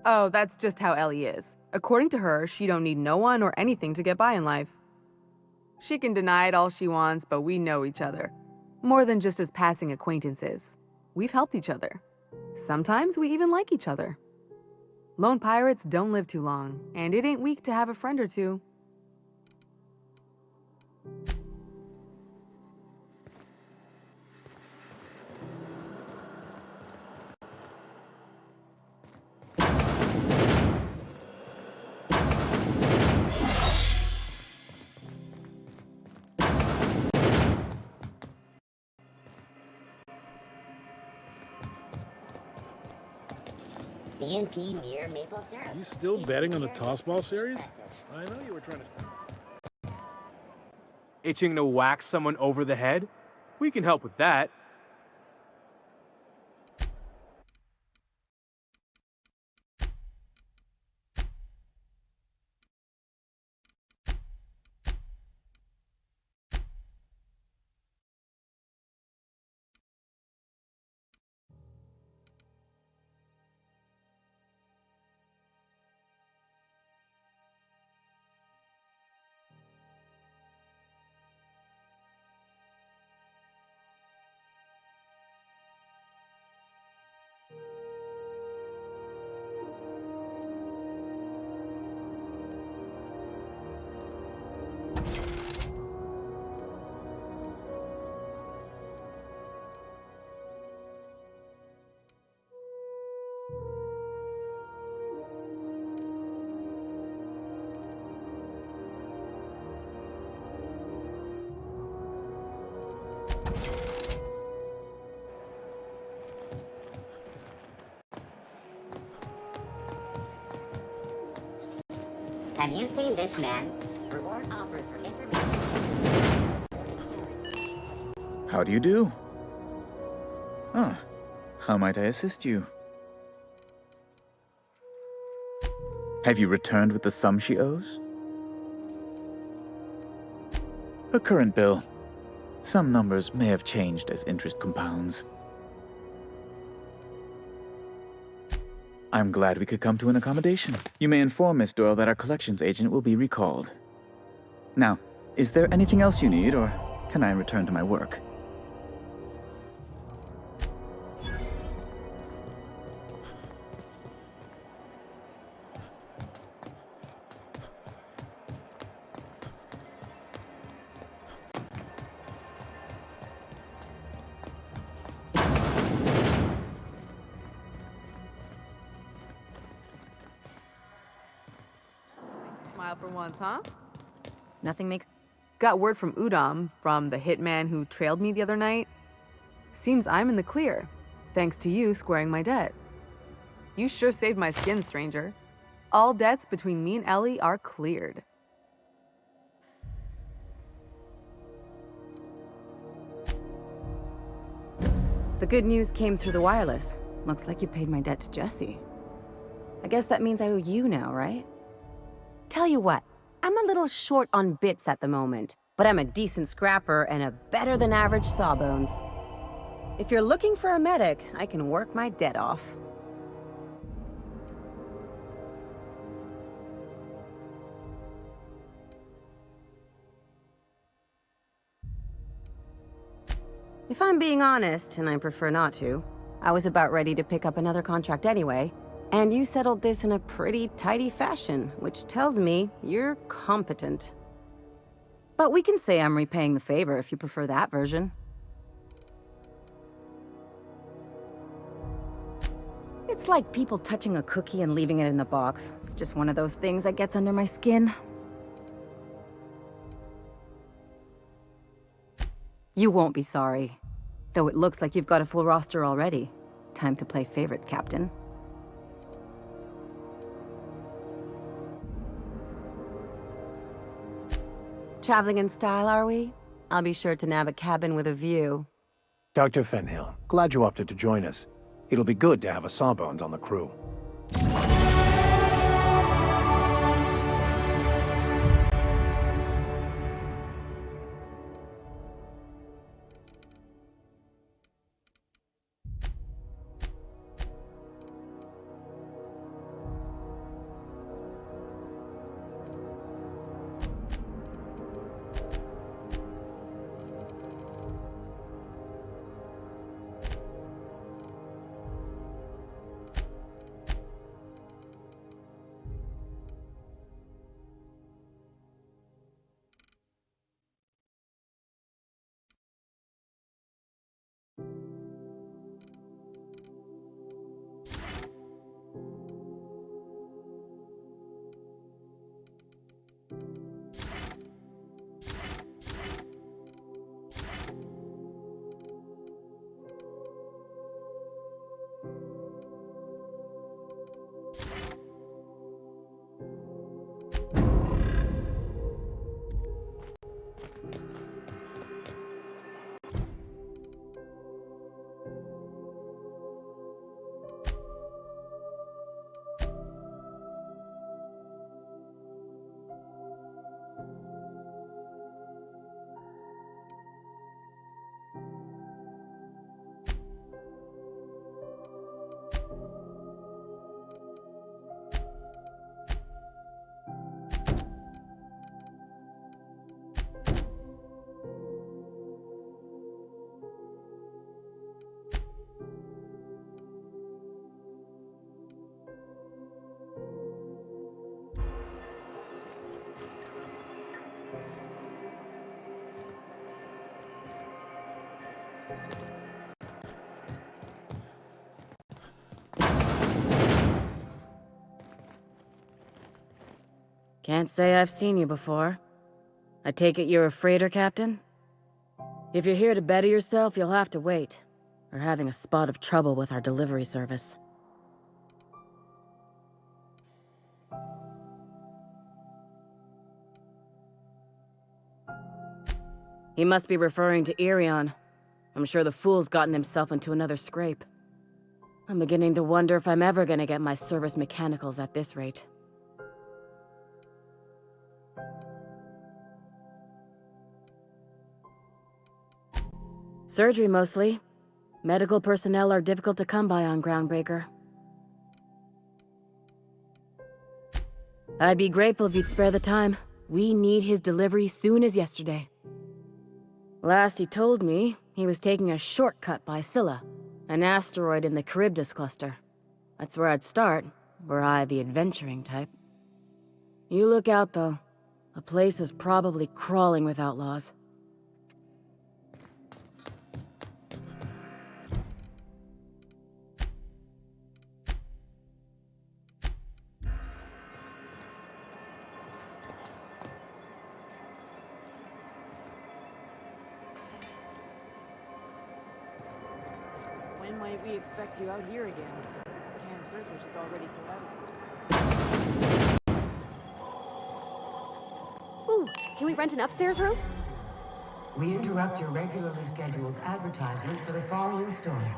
S7: Oh, that's just how Ellie is. According to her, she don't need no one or anything to get by in life. She can deny it all she wants, but we know each other. More than just as passing acquaintances. We've helped each other. Sometimes we even like each other. Lone pirates don't live too long, and it ain't weak to have a friend or two.
S2: CNP near maple syrup.
S4: You still betting on the Tossball series? I know you were trying to...
S1: Itching to whack someone over the head? We can help with that.
S2: Have you seen this man? Reward offered for information.
S6: How do you do? Ah, how might I assist you? Have you returned with the sum she owes? Her current bill. Some numbers may have changed as interest compounds. I'm glad we could come to an accommodation. You may inform Miss Doyle that our collections agent will be recalled. Now, is there anything else you need, or can I return to my work?
S7: Smile for once, huh?
S10: Nothing makes...
S7: Got word from Udom, from the hitman who trailed me the other night. Seems I'm in the clear, thanks to you squaring my debt. You sure saved my skin, stranger. All debts between me and Ellie are cleared.
S10: The good news came through the wireless. Looks like you paid my debt to Jesse. I guess that means I owe you now, right? Tell you what, I'm a little short on bits at the moment, but I'm a decent scrapper and a better-than-average sawbones. If you're looking for a medic, I can work my debt off. If I'm being honest, and I prefer not to, I was about ready to pick up another contract anyway, and you settled this in a pretty tidy fashion, which tells me you're competent. But we can say I'm repaying the favor if you prefer that version. It's like people touching a cookie and leaving it in the box. It's just one of those things that gets under my skin. You won't be sorry. Though it looks like you've got a full roster already. Time to play favorites, Captain. Traveling in style, are we? I'll be sure to nab a cabin with a view.
S14: Dr. Fenhill, glad you opted to join us. It'll be good to have a Sawbones on the crew.
S10: Can't say I've seen you before. I take it you're a freighter, Captain? If you're here to better yourself, you'll have to wait. We're having a spot of trouble with our delivery service. He must be referring to Irion. I'm sure the fool's gotten himself into another scrape. I'm beginning to wonder if I'm ever gonna get my service mechanicals at this rate. Surgery, mostly. Medical personnel are difficult to come by on Groundbreaker. I'd be grateful if you'd spare the time. We need his delivery soon as yesterday. Last he told me, he was taking a shortcut by Scylla, an asteroid in the Charybdis cluster. That's where I'd start, were I the adventuring type. You look out, though. The place is probably crawling with outlaws.
S20: When might we expect you out here again? Can Surfish is already celebrity.
S16: Ooh, can we rent an upstairs room?
S18: We interrupt your regularly scheduled advertisement for the following story.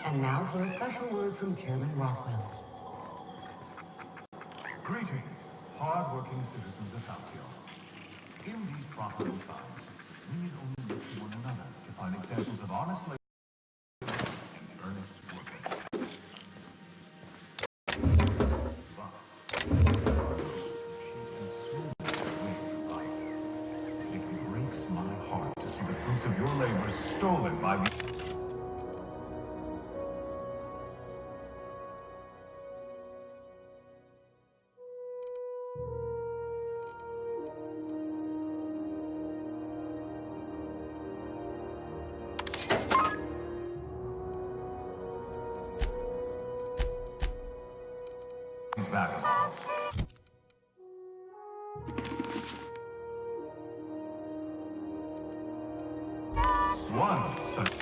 S18: And now for a special word from Chairman Rockwell.
S8: Greetings, hard-working citizens of Halcyon. In these profitable times, we need only look to one another to find examples of honest labor and earnest work. It breaks my heart to see the fruits of your labor stolen by the... vagabonds. One such...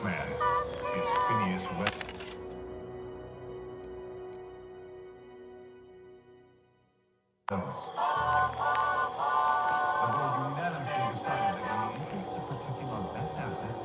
S8: man is Phineas West. The board unanimously decided that in the interests of protecting our best assets,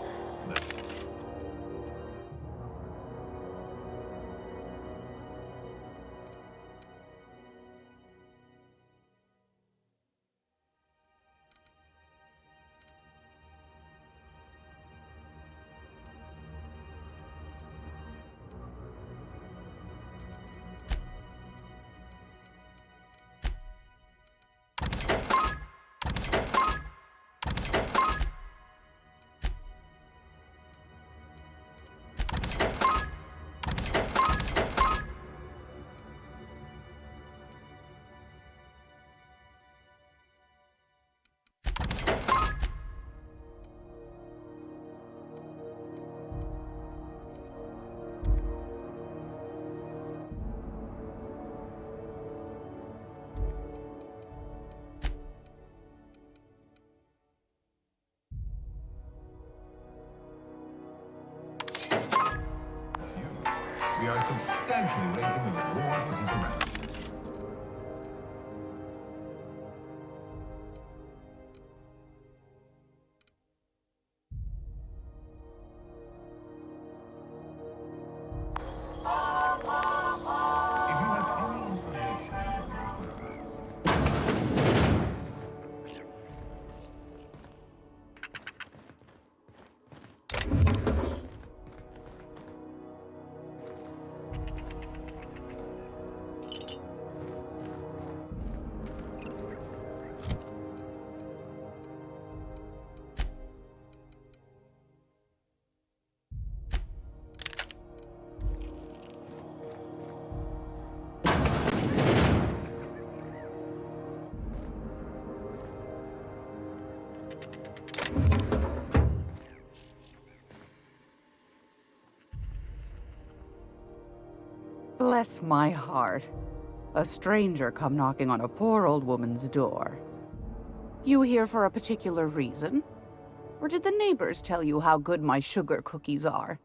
S8: we are substantially raising the reward for his arrest. If you have any information on his whereabouts,
S9: Bless my heart. A stranger come knocking on a poor old woman's door. You here for a particular reason? Or did the neighbors tell you how good my sugar cookies are?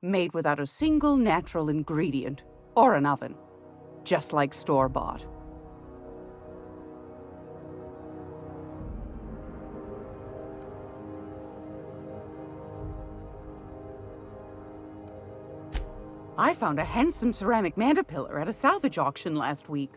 S9: Made without a single natural ingredient, or an oven. Just like store-bought. I found a handsome ceramic mandapillar at a salvage auction last week.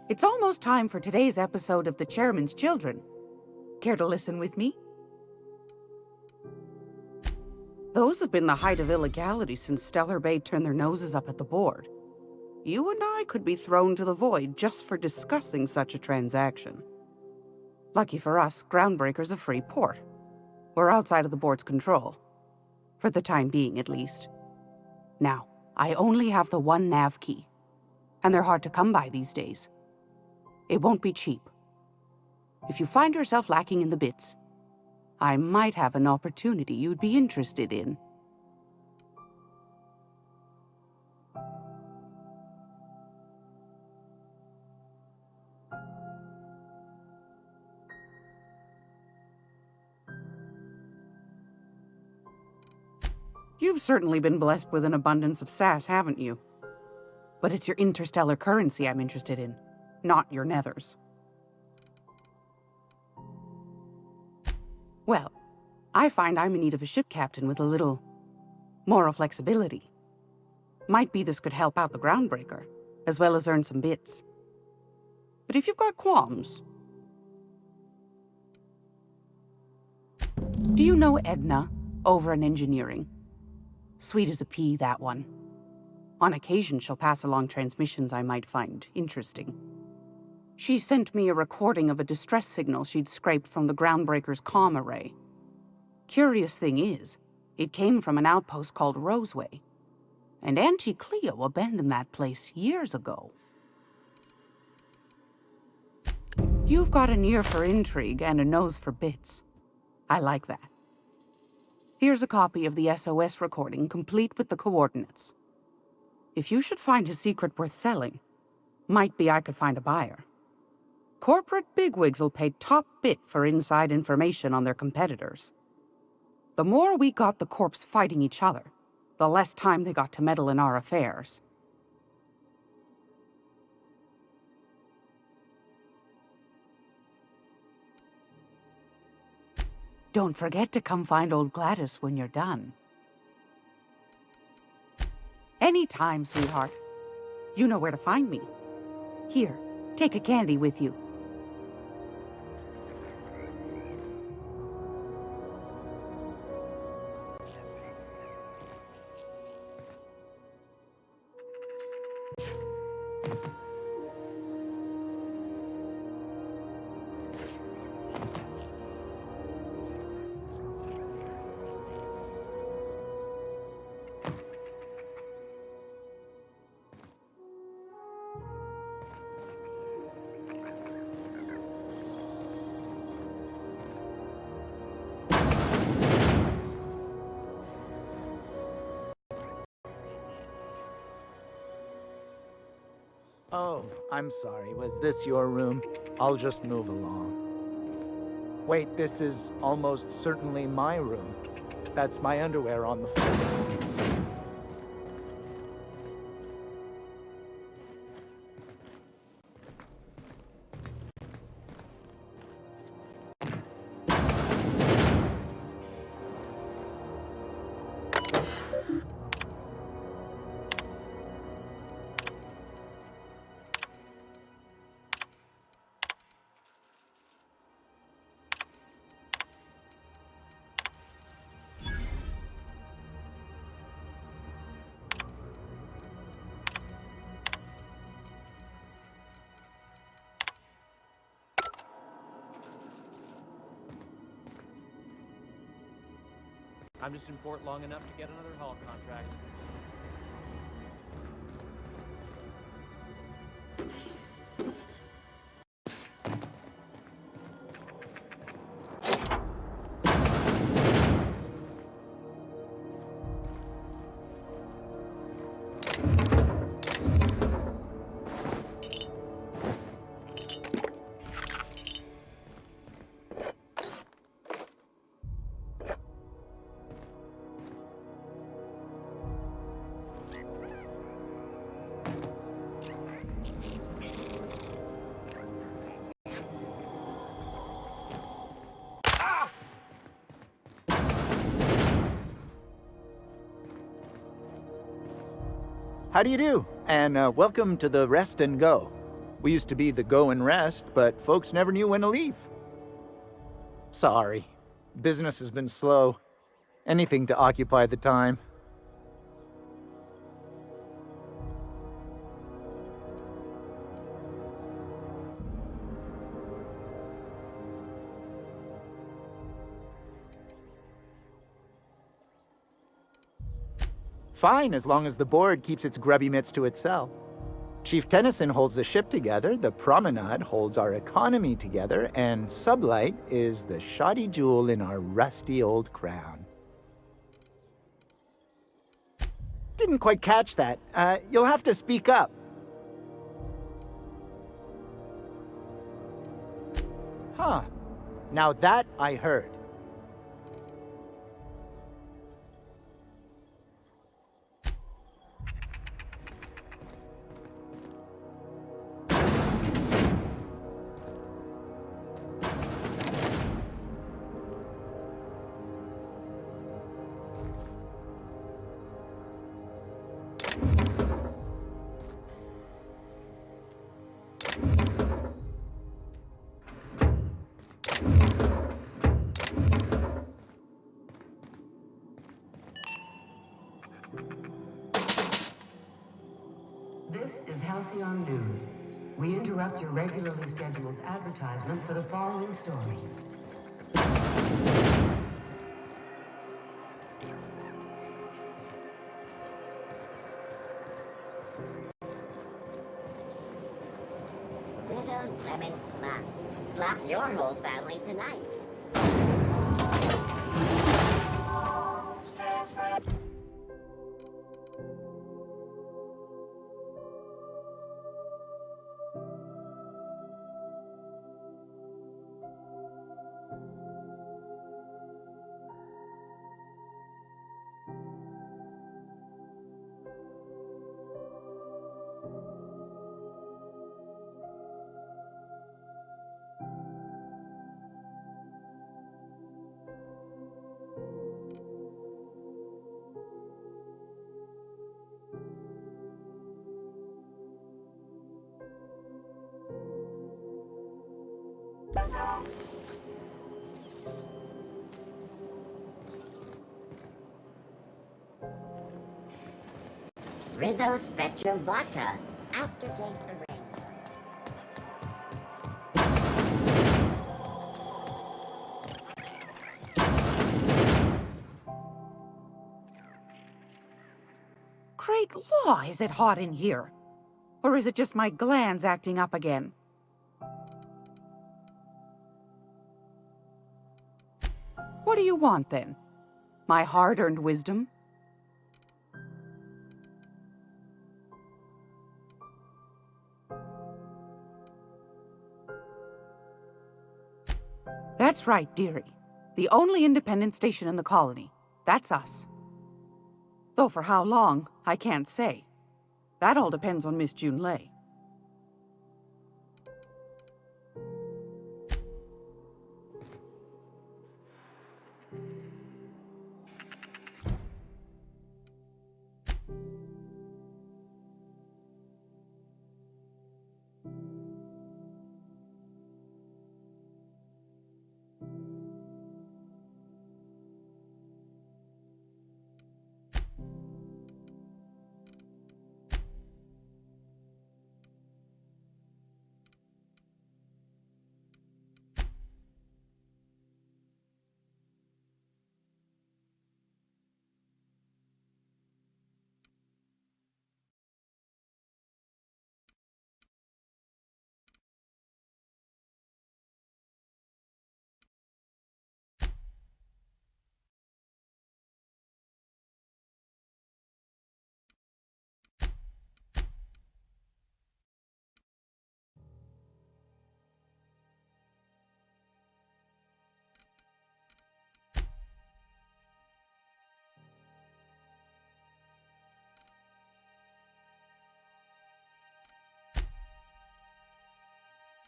S9: It's almost time for today's episode of The Chairman's Children. Care to listen with me? Those have been the height of illegality since Stellar Bay turned their noses up at the board. You and I could be thrown to the void just for discussing such a transaction. Lucky for us, Groundbreaker's a free port. We're outside of the board's control. For the time being, at least. Now, I only have the one nav key. And they're hard to come by these days. It won't be cheap. If you find yourself lacking in the bits, I might have an opportunity you'd be interested in. You've certainly been blessed with an abundance of sass, haven't you? But it's your interstellar currency I'm interested in, not your nethers. Well, I find I'm in need of a ship captain with a little moral flexibility. Might be this could help out the Groundbreaker, as well as earn some bits. But if you've got qualms... Do you know Edna, over in engineering? Sweet as a pea, that one. On occasion, she'll pass along transmissions I might find interesting. She sent me a recording of a distress signal she'd scraped from the Groundbreaker's comm array. Curious thing is, it came from an outpost called Roseway. And Auntie Cleo abandoned that place years ago. You've got an ear for intrigue and a nose for bits. I like that. Here's a copy of the SOS recording, complete with the coordinates. If you should find a secret worth selling, might be I could find a buyer. Corporate bigwigs will pay top bit for inside information on their competitors. The more we got the corps fighting each other, the less time they got to meddle in our affairs. Don't forget to come find old Gladys when you're done. Anytime, sweetheart. You know where to find me. Here, take a candy with you.
S3: Oh, I'm sorry. Was this your room? I'll just move along. Wait, this is almost certainly my room. That's my underwear on the floor.
S11: I'm just in port long enough to get another haul contract.
S3: How do you do? And welcome to the Rest and Go. We used to be the Go and Rest, but folks never knew when to leave. Sorry. Business has been slow. Anything to occupy the time. Fine, as long as the board keeps its grubby mitts to itself. Chief Tennyson holds the ship together, the Promenade holds our economy together, and Sublight is the shoddy jewel in our rusty old crown. Didn't quite catch that. You'll have to speak up. Huh. Now that I heard.
S18: This is Halcyon News. We interrupt your regularly scheduled advertisement for the following story.
S2: Rizzo's Lemon Slap. Slap your whole family tonight. Rizzo Spectrum Vodka. Aftertaste the rain.
S9: Great law, is it hot in here? Or is it just my glands acting up again? What do you want, then? My hard-earned wisdom? That's right, dearie. The only independent station in the colony. That's us. Though for how long, I can't say. That all depends on Miss Junlei.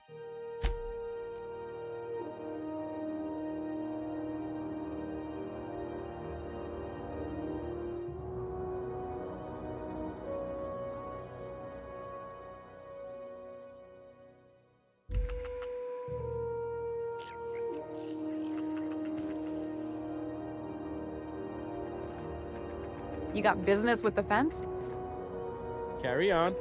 S7: You got business with the fence?
S4: Carry on.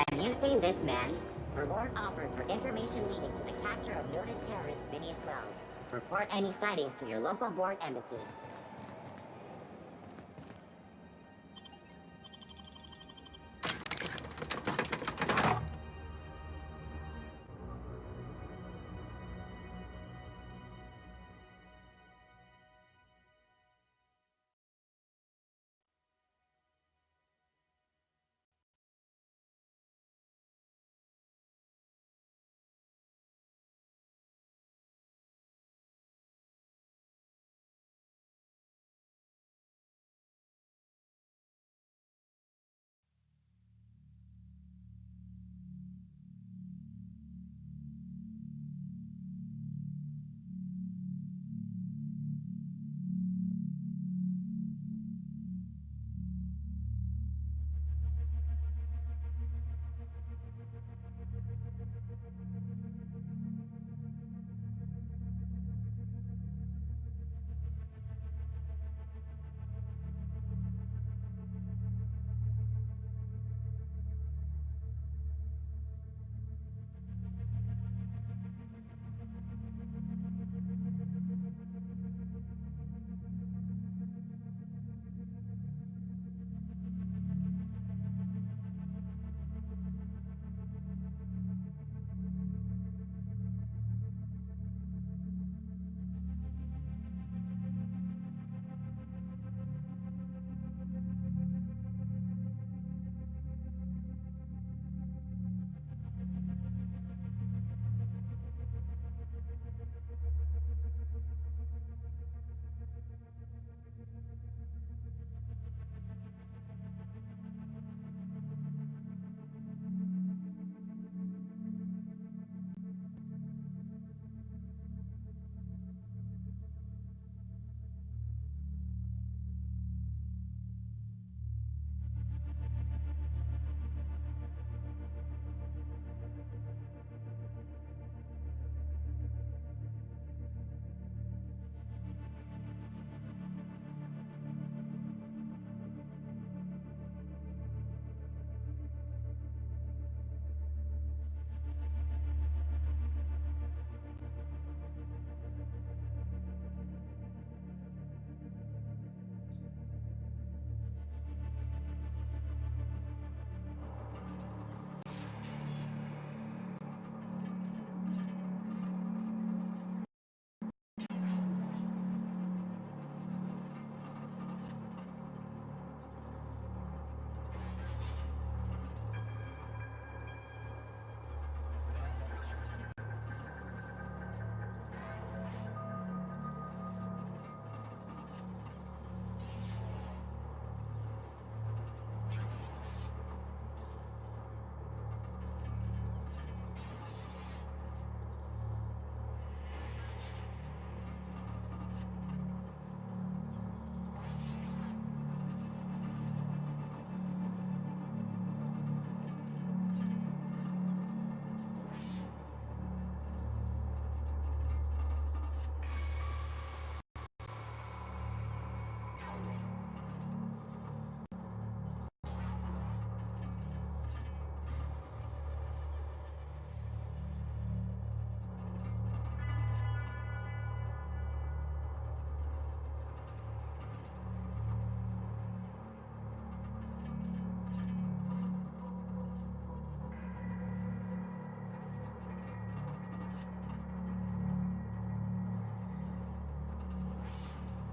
S2: Have you seen this man? Reward offered for information leading to the capture of noted terrorist Phineas Wells. Report any sightings to your local board embassy.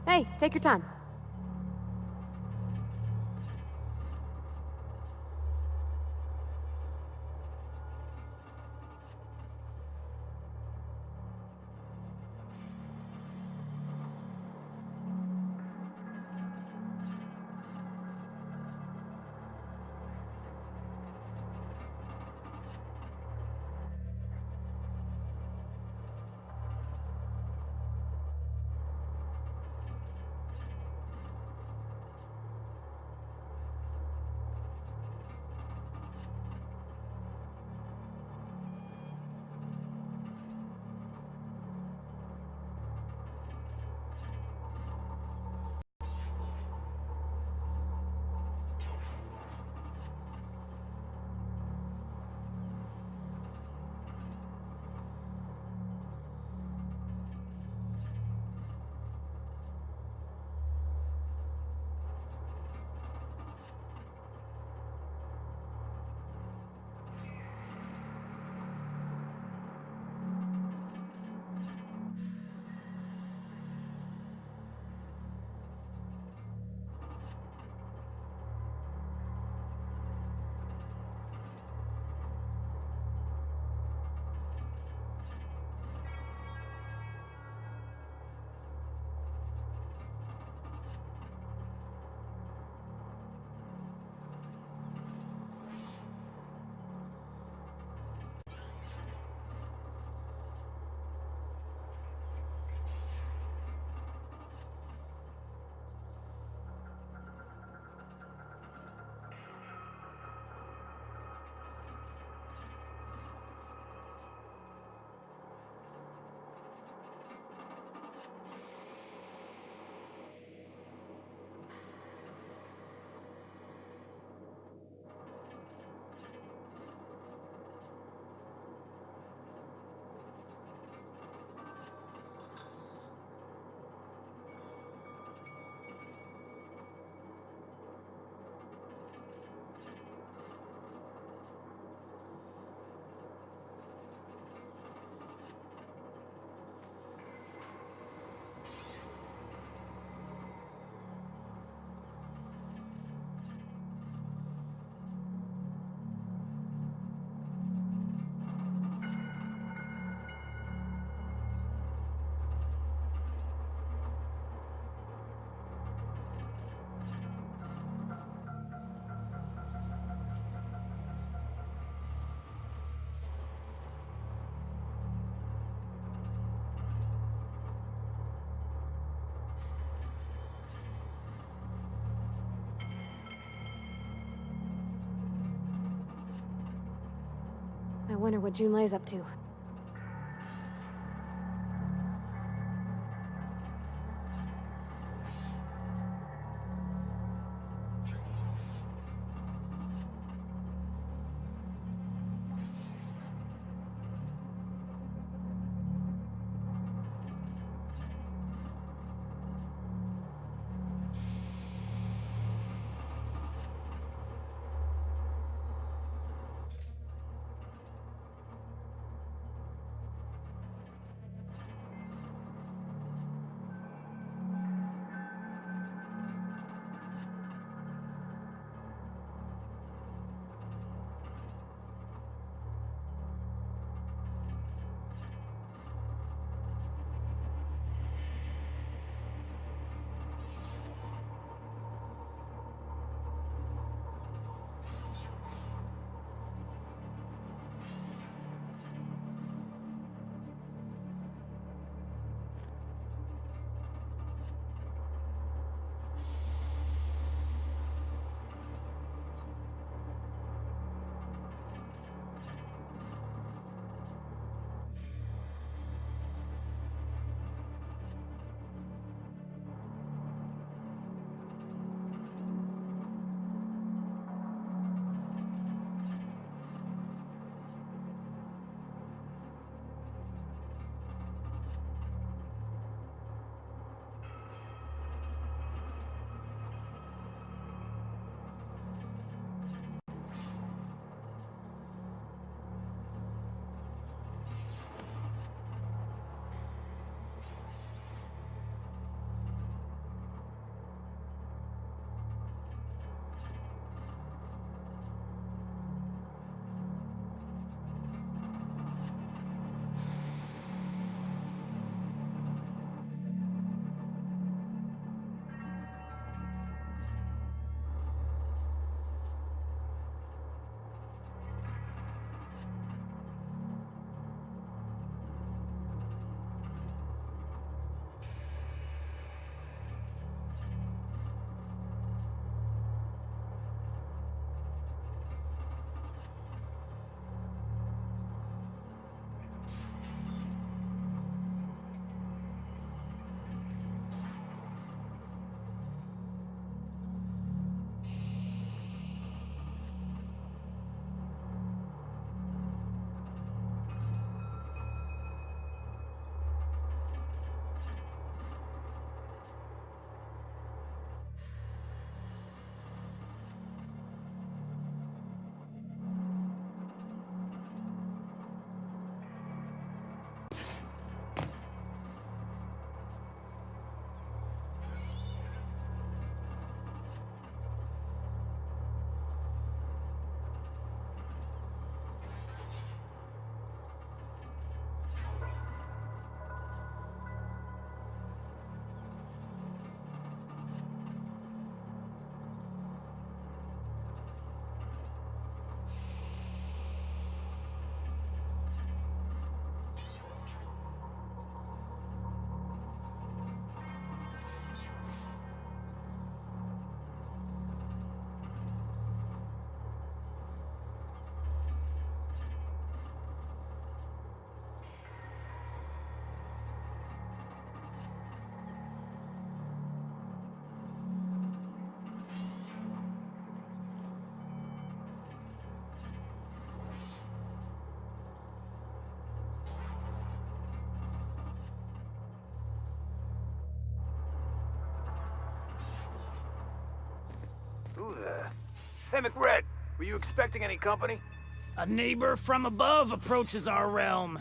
S16: Hey, take your time. I wonder what Junlei's up to.
S17: Hey, McRed, were you expecting any company?
S12: A neighbor from above approaches our realm.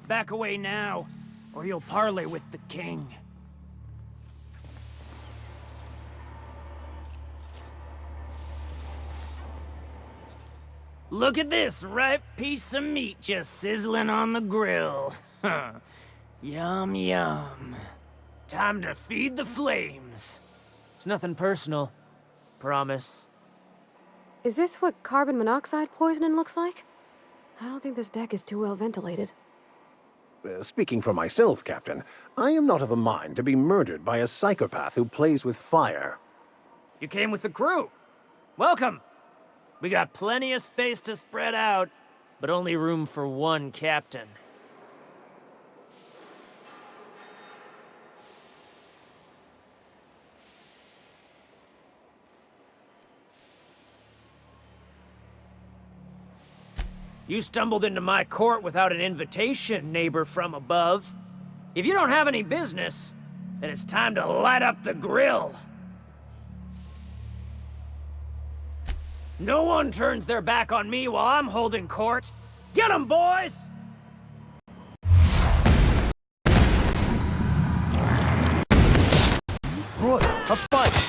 S12: Back away now, or you'll parley with the king. Look at this ripe piece of meat just sizzling on the grill. Yum, yum. Time to feed the flames. It's nothing personal. Promise.
S16: Is this what carbon monoxide poisoning looks like? I don't think this deck is too well ventilated.
S14: Speaking for myself, Captain, I am not of a mind to be murdered by a psychopath who plays with fire.
S12: You came with the crew. Welcome. We got plenty of space to spread out, but only room for one captain. You stumbled into my court without an invitation, neighbor from above. If you don't have any business, then it's time to light up the grill. No one turns their back on me while I'm holding court. Get 'em, boys!
S17: Roy, a fight!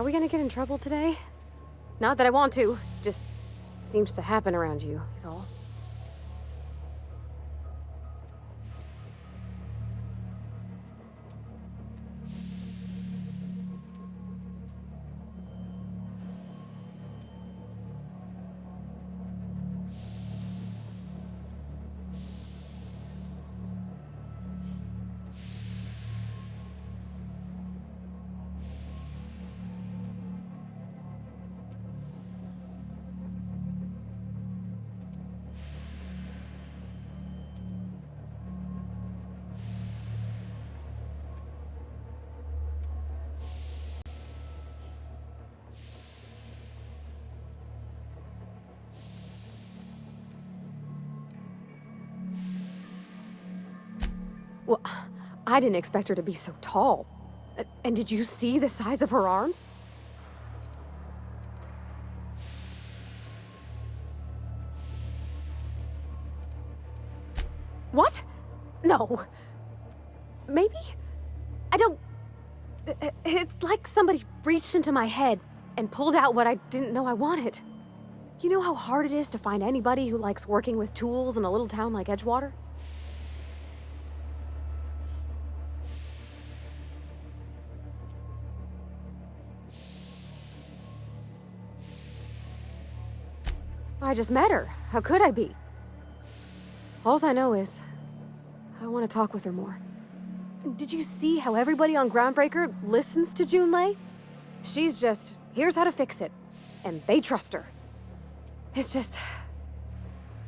S16: Are we gonna get in trouble today? Not that I want to, just seems to happen around you, is all. Well, I didn't expect her to be so tall. And did you see the size of her arms? What? No. Maybe? I don't... It's like somebody reached into my head and pulled out what I didn't know I wanted. You know how hard it is to find anybody who likes working with tools in a little town like Edgewater? I just met her. How could I be? Alls I know is, I want to talk with her more. Did you see how everybody on Groundbreaker listens to Junlei? She's just, here's how to fix it. And they trust her. It's just,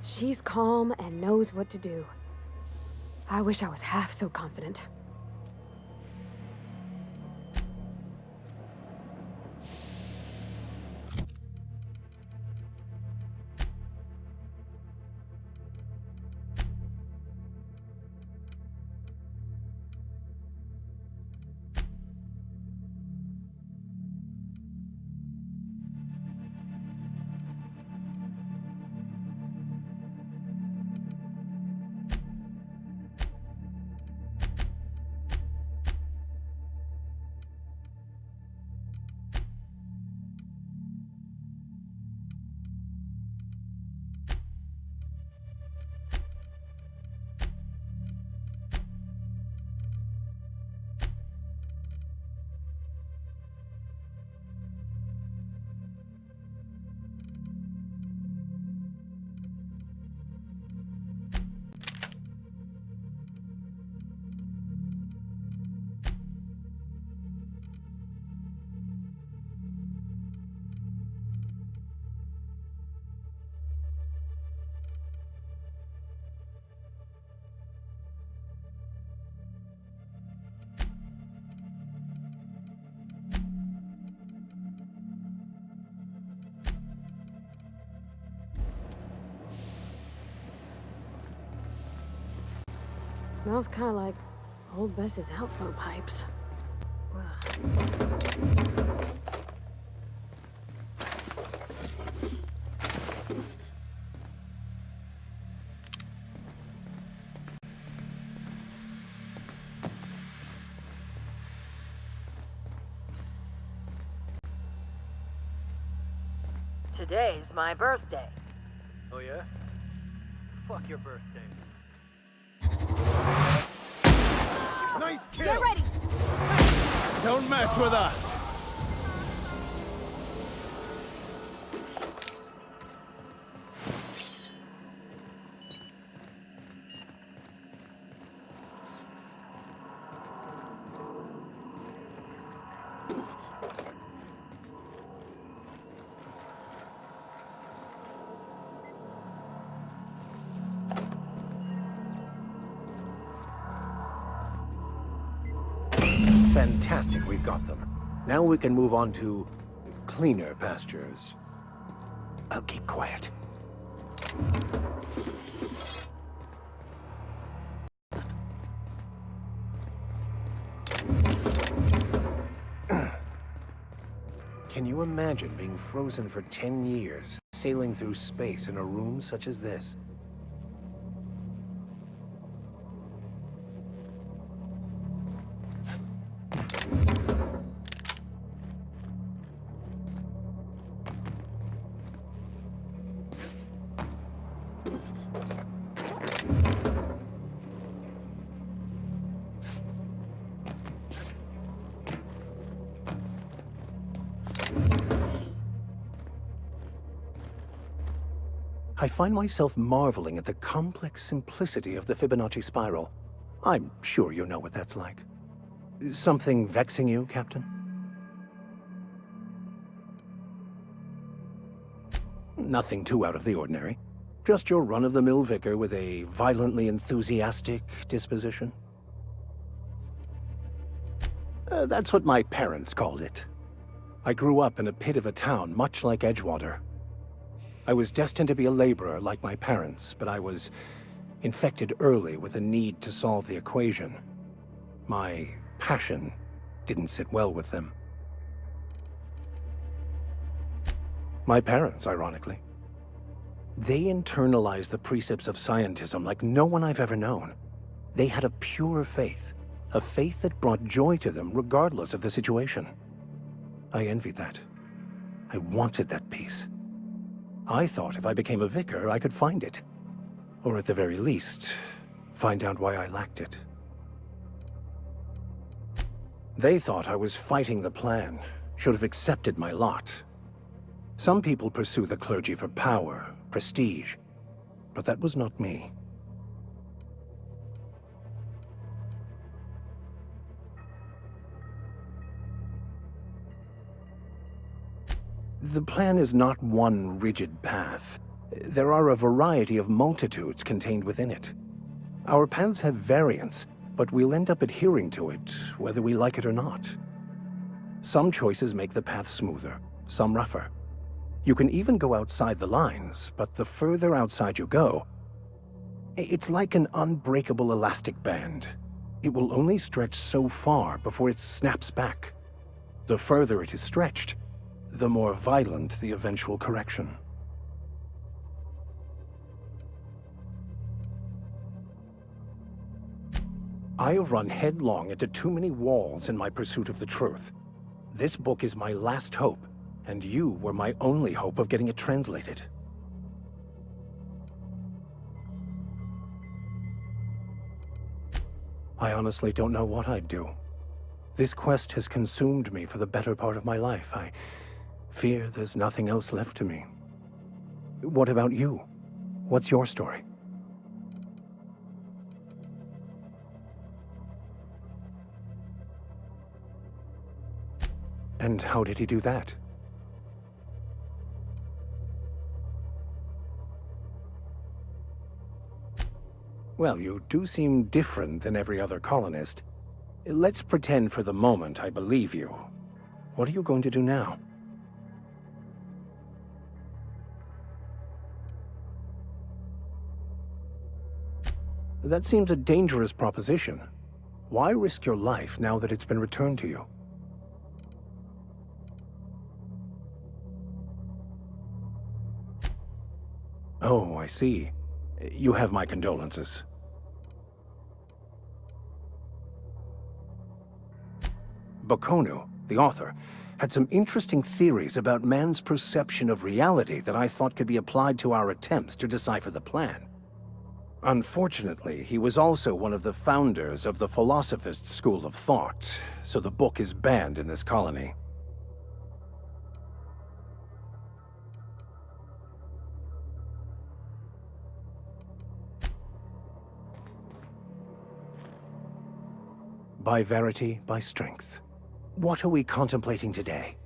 S16: she's calm and knows what to do. I wish I was half so confident. Smells kind of like old Bess's outflow pipes.
S5: Today's my birthday.
S11: Oh yeah? Fuck your birthday.
S14: Nice kill!
S5: Get ready!
S14: Don't mess with us! Fantastic, we've got them. Now we can move on to cleaner pastures. I'll keep quiet. Can you imagine being frozen for 10 years, sailing through space in a room such as this? I find myself marveling at the complex simplicity of the Fibonacci spiral. I'm sure you know what that's like. Something vexing you, Captain? Nothing too out of the ordinary. Just your run-of-the-mill vicar with a violently enthusiastic disposition. That's what my parents called it. I grew up in a pit of a town, much like Edgewater. I was destined to be a laborer like my parents, but I was infected early with a need to solve the equation. My passion didn't sit well with them. My parents, ironically. They internalized the precepts of scientism like no one I've ever known. They had a pure faith, a faith that brought joy to them regardless of the situation. I envied that. I wanted that peace. I thought if I became a vicar, I could find it. Or at the very least, find out why I lacked it. They thought I was fighting the plan, should have accepted my lot. Some people pursue the clergy for power, prestige, but that was not me. The plan is not one rigid path. There are a variety of multitudes contained within it. Our paths have variance, but we'll end up adhering to it, whether we like it or not. Some choices make the path smoother, some rougher. You can even go outside the lines, but the further outside you go, it's like an unbreakable elastic band. It will only stretch so far before it snaps back. The further it is stretched, the more violent the eventual correction. I have run headlong into too many walls in my pursuit of the truth. This book is my last hope, and you were my only hope of getting it translated. I honestly don't know what I'd do. This quest has consumed me for the better part of my life. I fear there's nothing else left to me. What about you? What's your story? And how did he do that? Well, you do seem different than every other colonist. Let's pretend for the moment I believe you. What are you going to do now? That seems a dangerous proposition. Why risk your life now that it's been returned to you? Oh, I see. You have my condolences. Bakonu, the author, had some interesting theories about man's perception of reality that I thought could be applied to our attempts to decipher the plan. Unfortunately, he was also one of the founders of the Philosophist school of thought, so the book is banned in this colony. By verity, by strength. What are we contemplating today?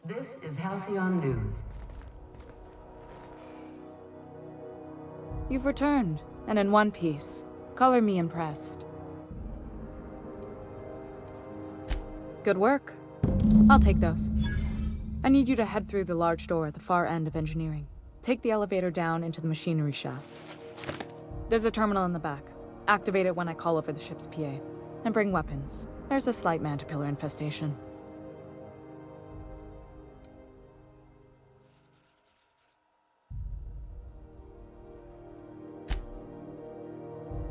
S18: This is Halcyon News.
S20: You've returned, and in one piece. Color me impressed. Good work. I'll take those. I need you to head through the large door at the far end of engineering. Take the elevator down into the machinery shaft. There's a terminal in the back. Activate it when I call over the ship's PA. And bring weapons. There's a slight Mantipillar infestation.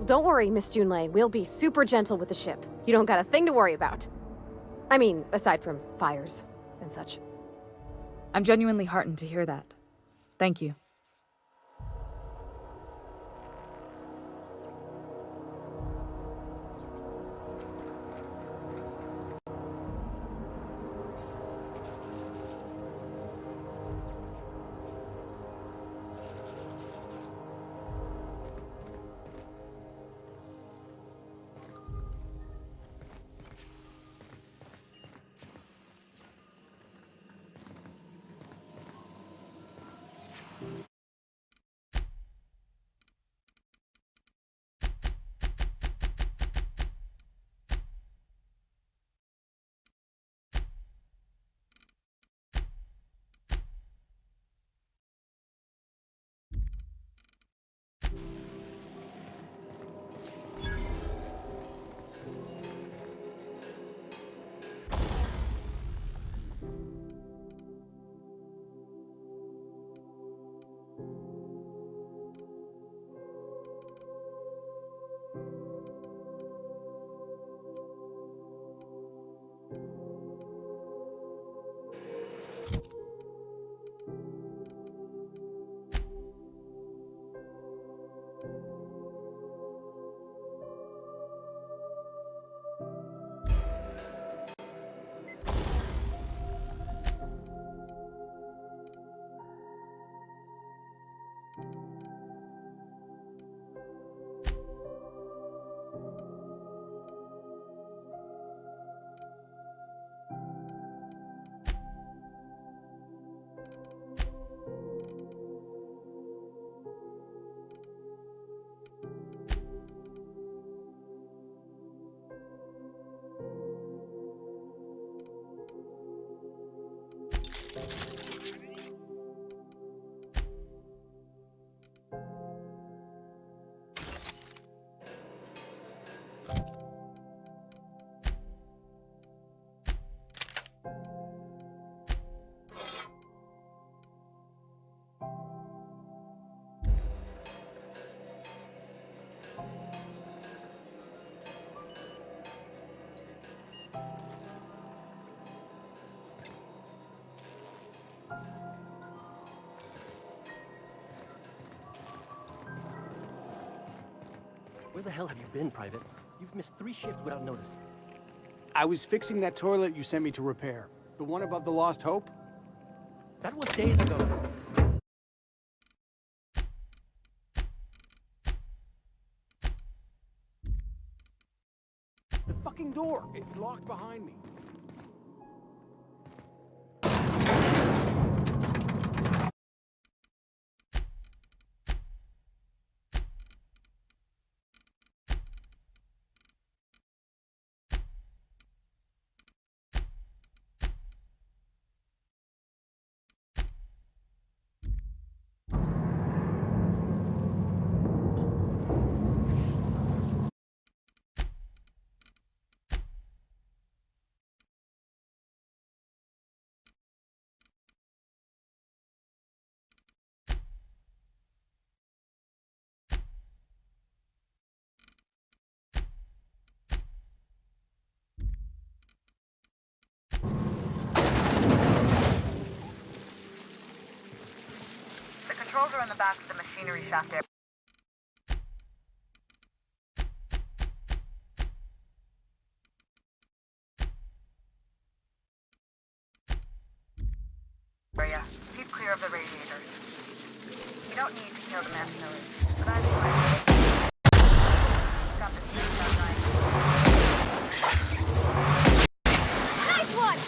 S16: Don't worry, Miss Junlei. We'll be super gentle with the ship. You don't got a thing to worry about. I mean, aside from fires and such.
S20: I'm genuinely heartened to hear that. Thank you.
S11: Where the hell have you been, Private? You've missed 3 shifts without notice.
S13: I was fixing that toilet you sent me to repair. The one above the Lost Hope?
S11: That was days ago.
S13: The fucking door! It locked behind me.
S21: The controls are in the back of the machinery shaft area. Keep clear of the radiators. You don't need to kill the Mantipillars, but I'm got this figured out right.
S16: Nice one!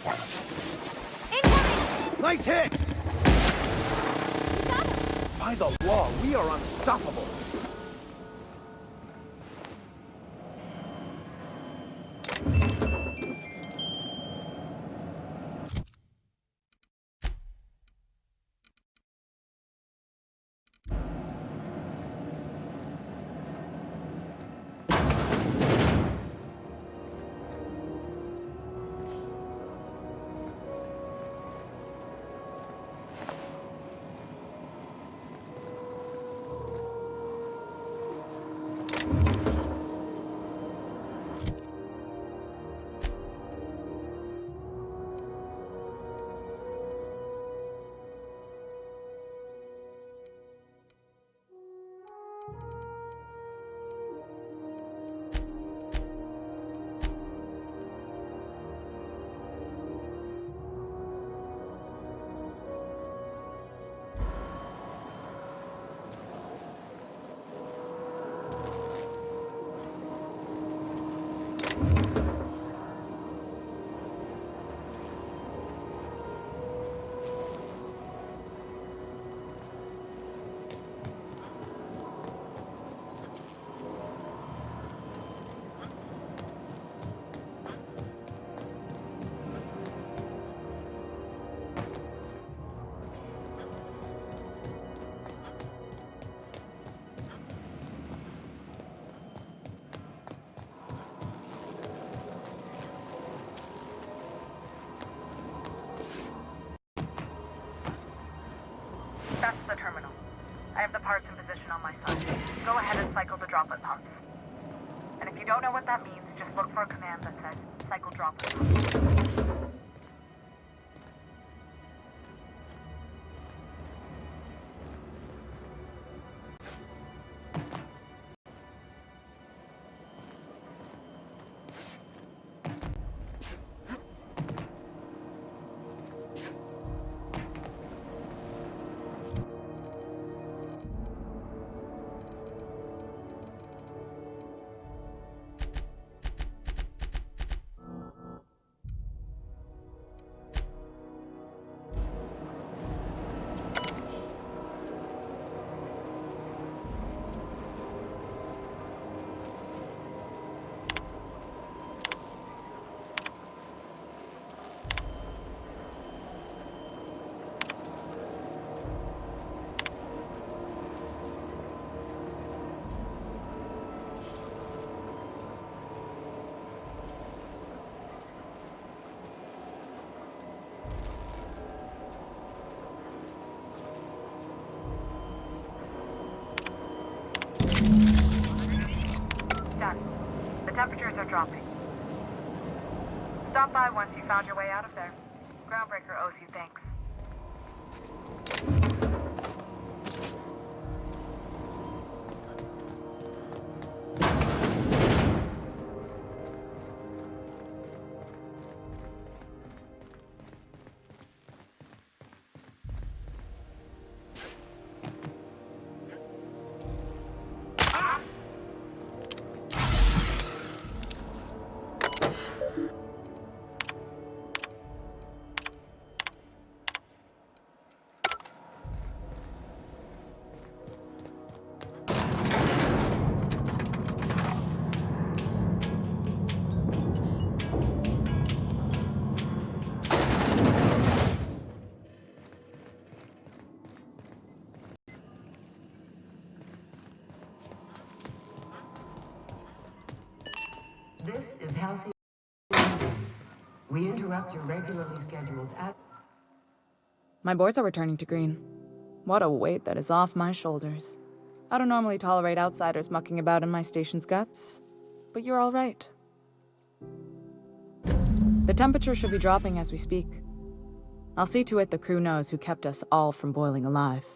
S2: sector.
S14: Nice hit! By the law, we are unstoppable.
S21: That's the terminal. I have the parts in position on my side. Go ahead and cycle the droplet pumps. And if you don't know what that means, just look for a command that says, cycle droplet pumps. Done. The temperatures are dropping. Stop by once you found your way out of there. Groundbreaker owes you thanks.
S18: This is Halcyon. We interrupt your regularly scheduled
S20: My boards are returning to green. What a weight that is off my shoulders. I don't normally tolerate outsiders mucking about in my station's guts, but you're all right. The temperature should be dropping as we speak. I'll see to it the crew knows who kept us all from boiling alive.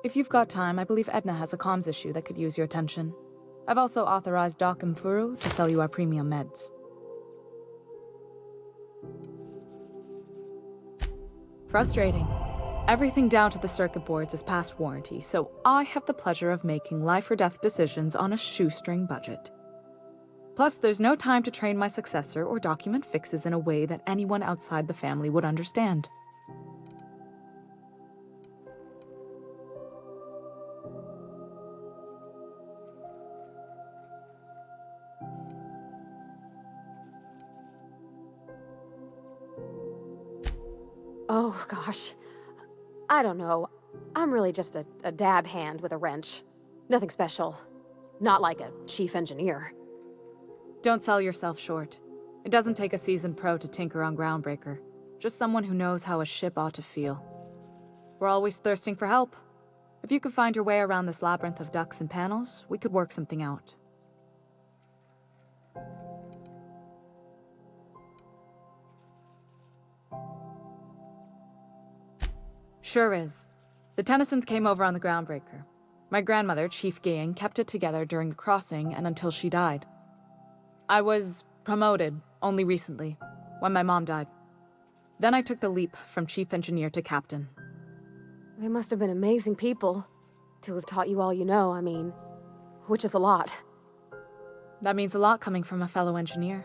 S20: If you've got time, I believe Edna has a comms issue that could use your attention. I've also authorized Doc and Furu to sell you our premium meds. Frustrating. Everything down to the circuit boards is past warranty, so I have the pleasure of making life or death decisions on a shoestring budget. Plus, there's no time to train my successor or document fixes in a way that anyone outside the family would understand.
S16: Oh, gosh. I don't know. I'm really just a dab hand with a wrench. Nothing special. Not like a chief engineer.
S20: Don't sell yourself short. It doesn't take a seasoned pro to tinker on Groundbreaker. Just someone who knows how a ship ought to feel. We're always thirsting for help. If you could find your way around this labyrinth of ducts and panels, we could work something out. Sure is. The Tennysons came over on the Groundbreaker. My grandmother, Chief Gaying, kept it together during the crossing and until she died. I was promoted only recently, when my mom died. Then I took the leap from chief engineer to captain.
S16: They must have been amazing people to have taught you all you know, I mean, which is a lot.
S20: That means a lot coming from a fellow engineer.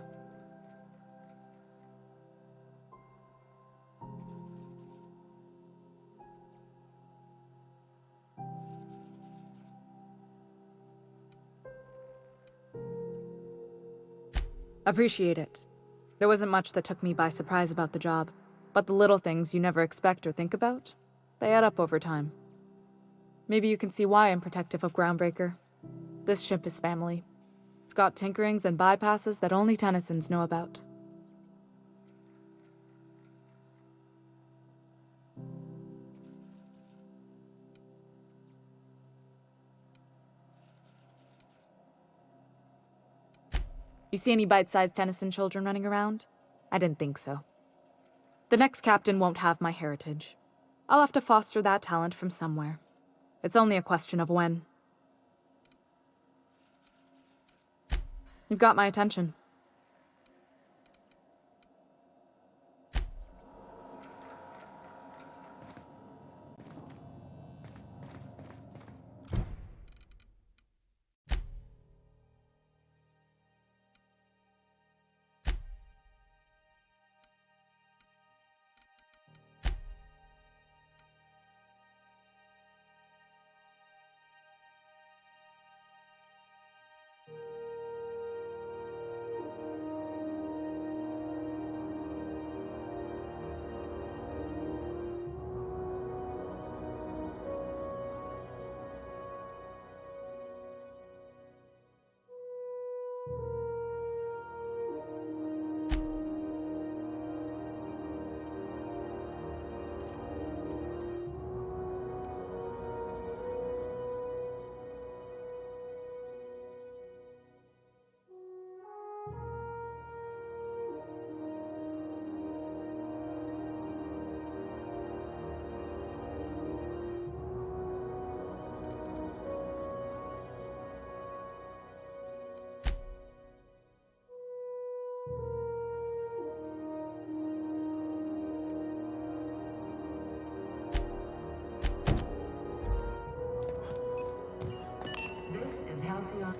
S20: Appreciate it. There wasn't much that took me by surprise about the job, but the little things you never expect or think about, they add up over time. Maybe you can see why I'm protective of Groundbreaker. This ship is family. It's got tinkerings and bypasses that only Tennysons know about. You see any bite-sized Tennyson children running around? I didn't think so. The next captain won't have my heritage. I'll have to foster that talent from somewhere. It's only a question of when. You've got my attention.
S18: This is Halcyon.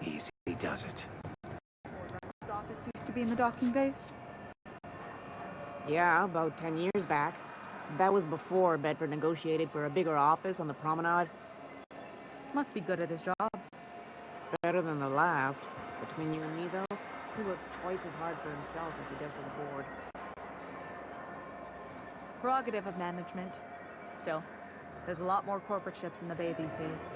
S14: Easy does it.
S20: His office used to be in the docking base?
S15: Yeah, about 10 years back. That was before Bedford negotiated for a bigger office on the promenade.
S20: Must be good at his job.
S15: Better than the last. Between you and me, though, he works twice as hard for himself as he does for the board.
S20: Prerogative of management. Still, there's a lot more corporate ships in the bay these days.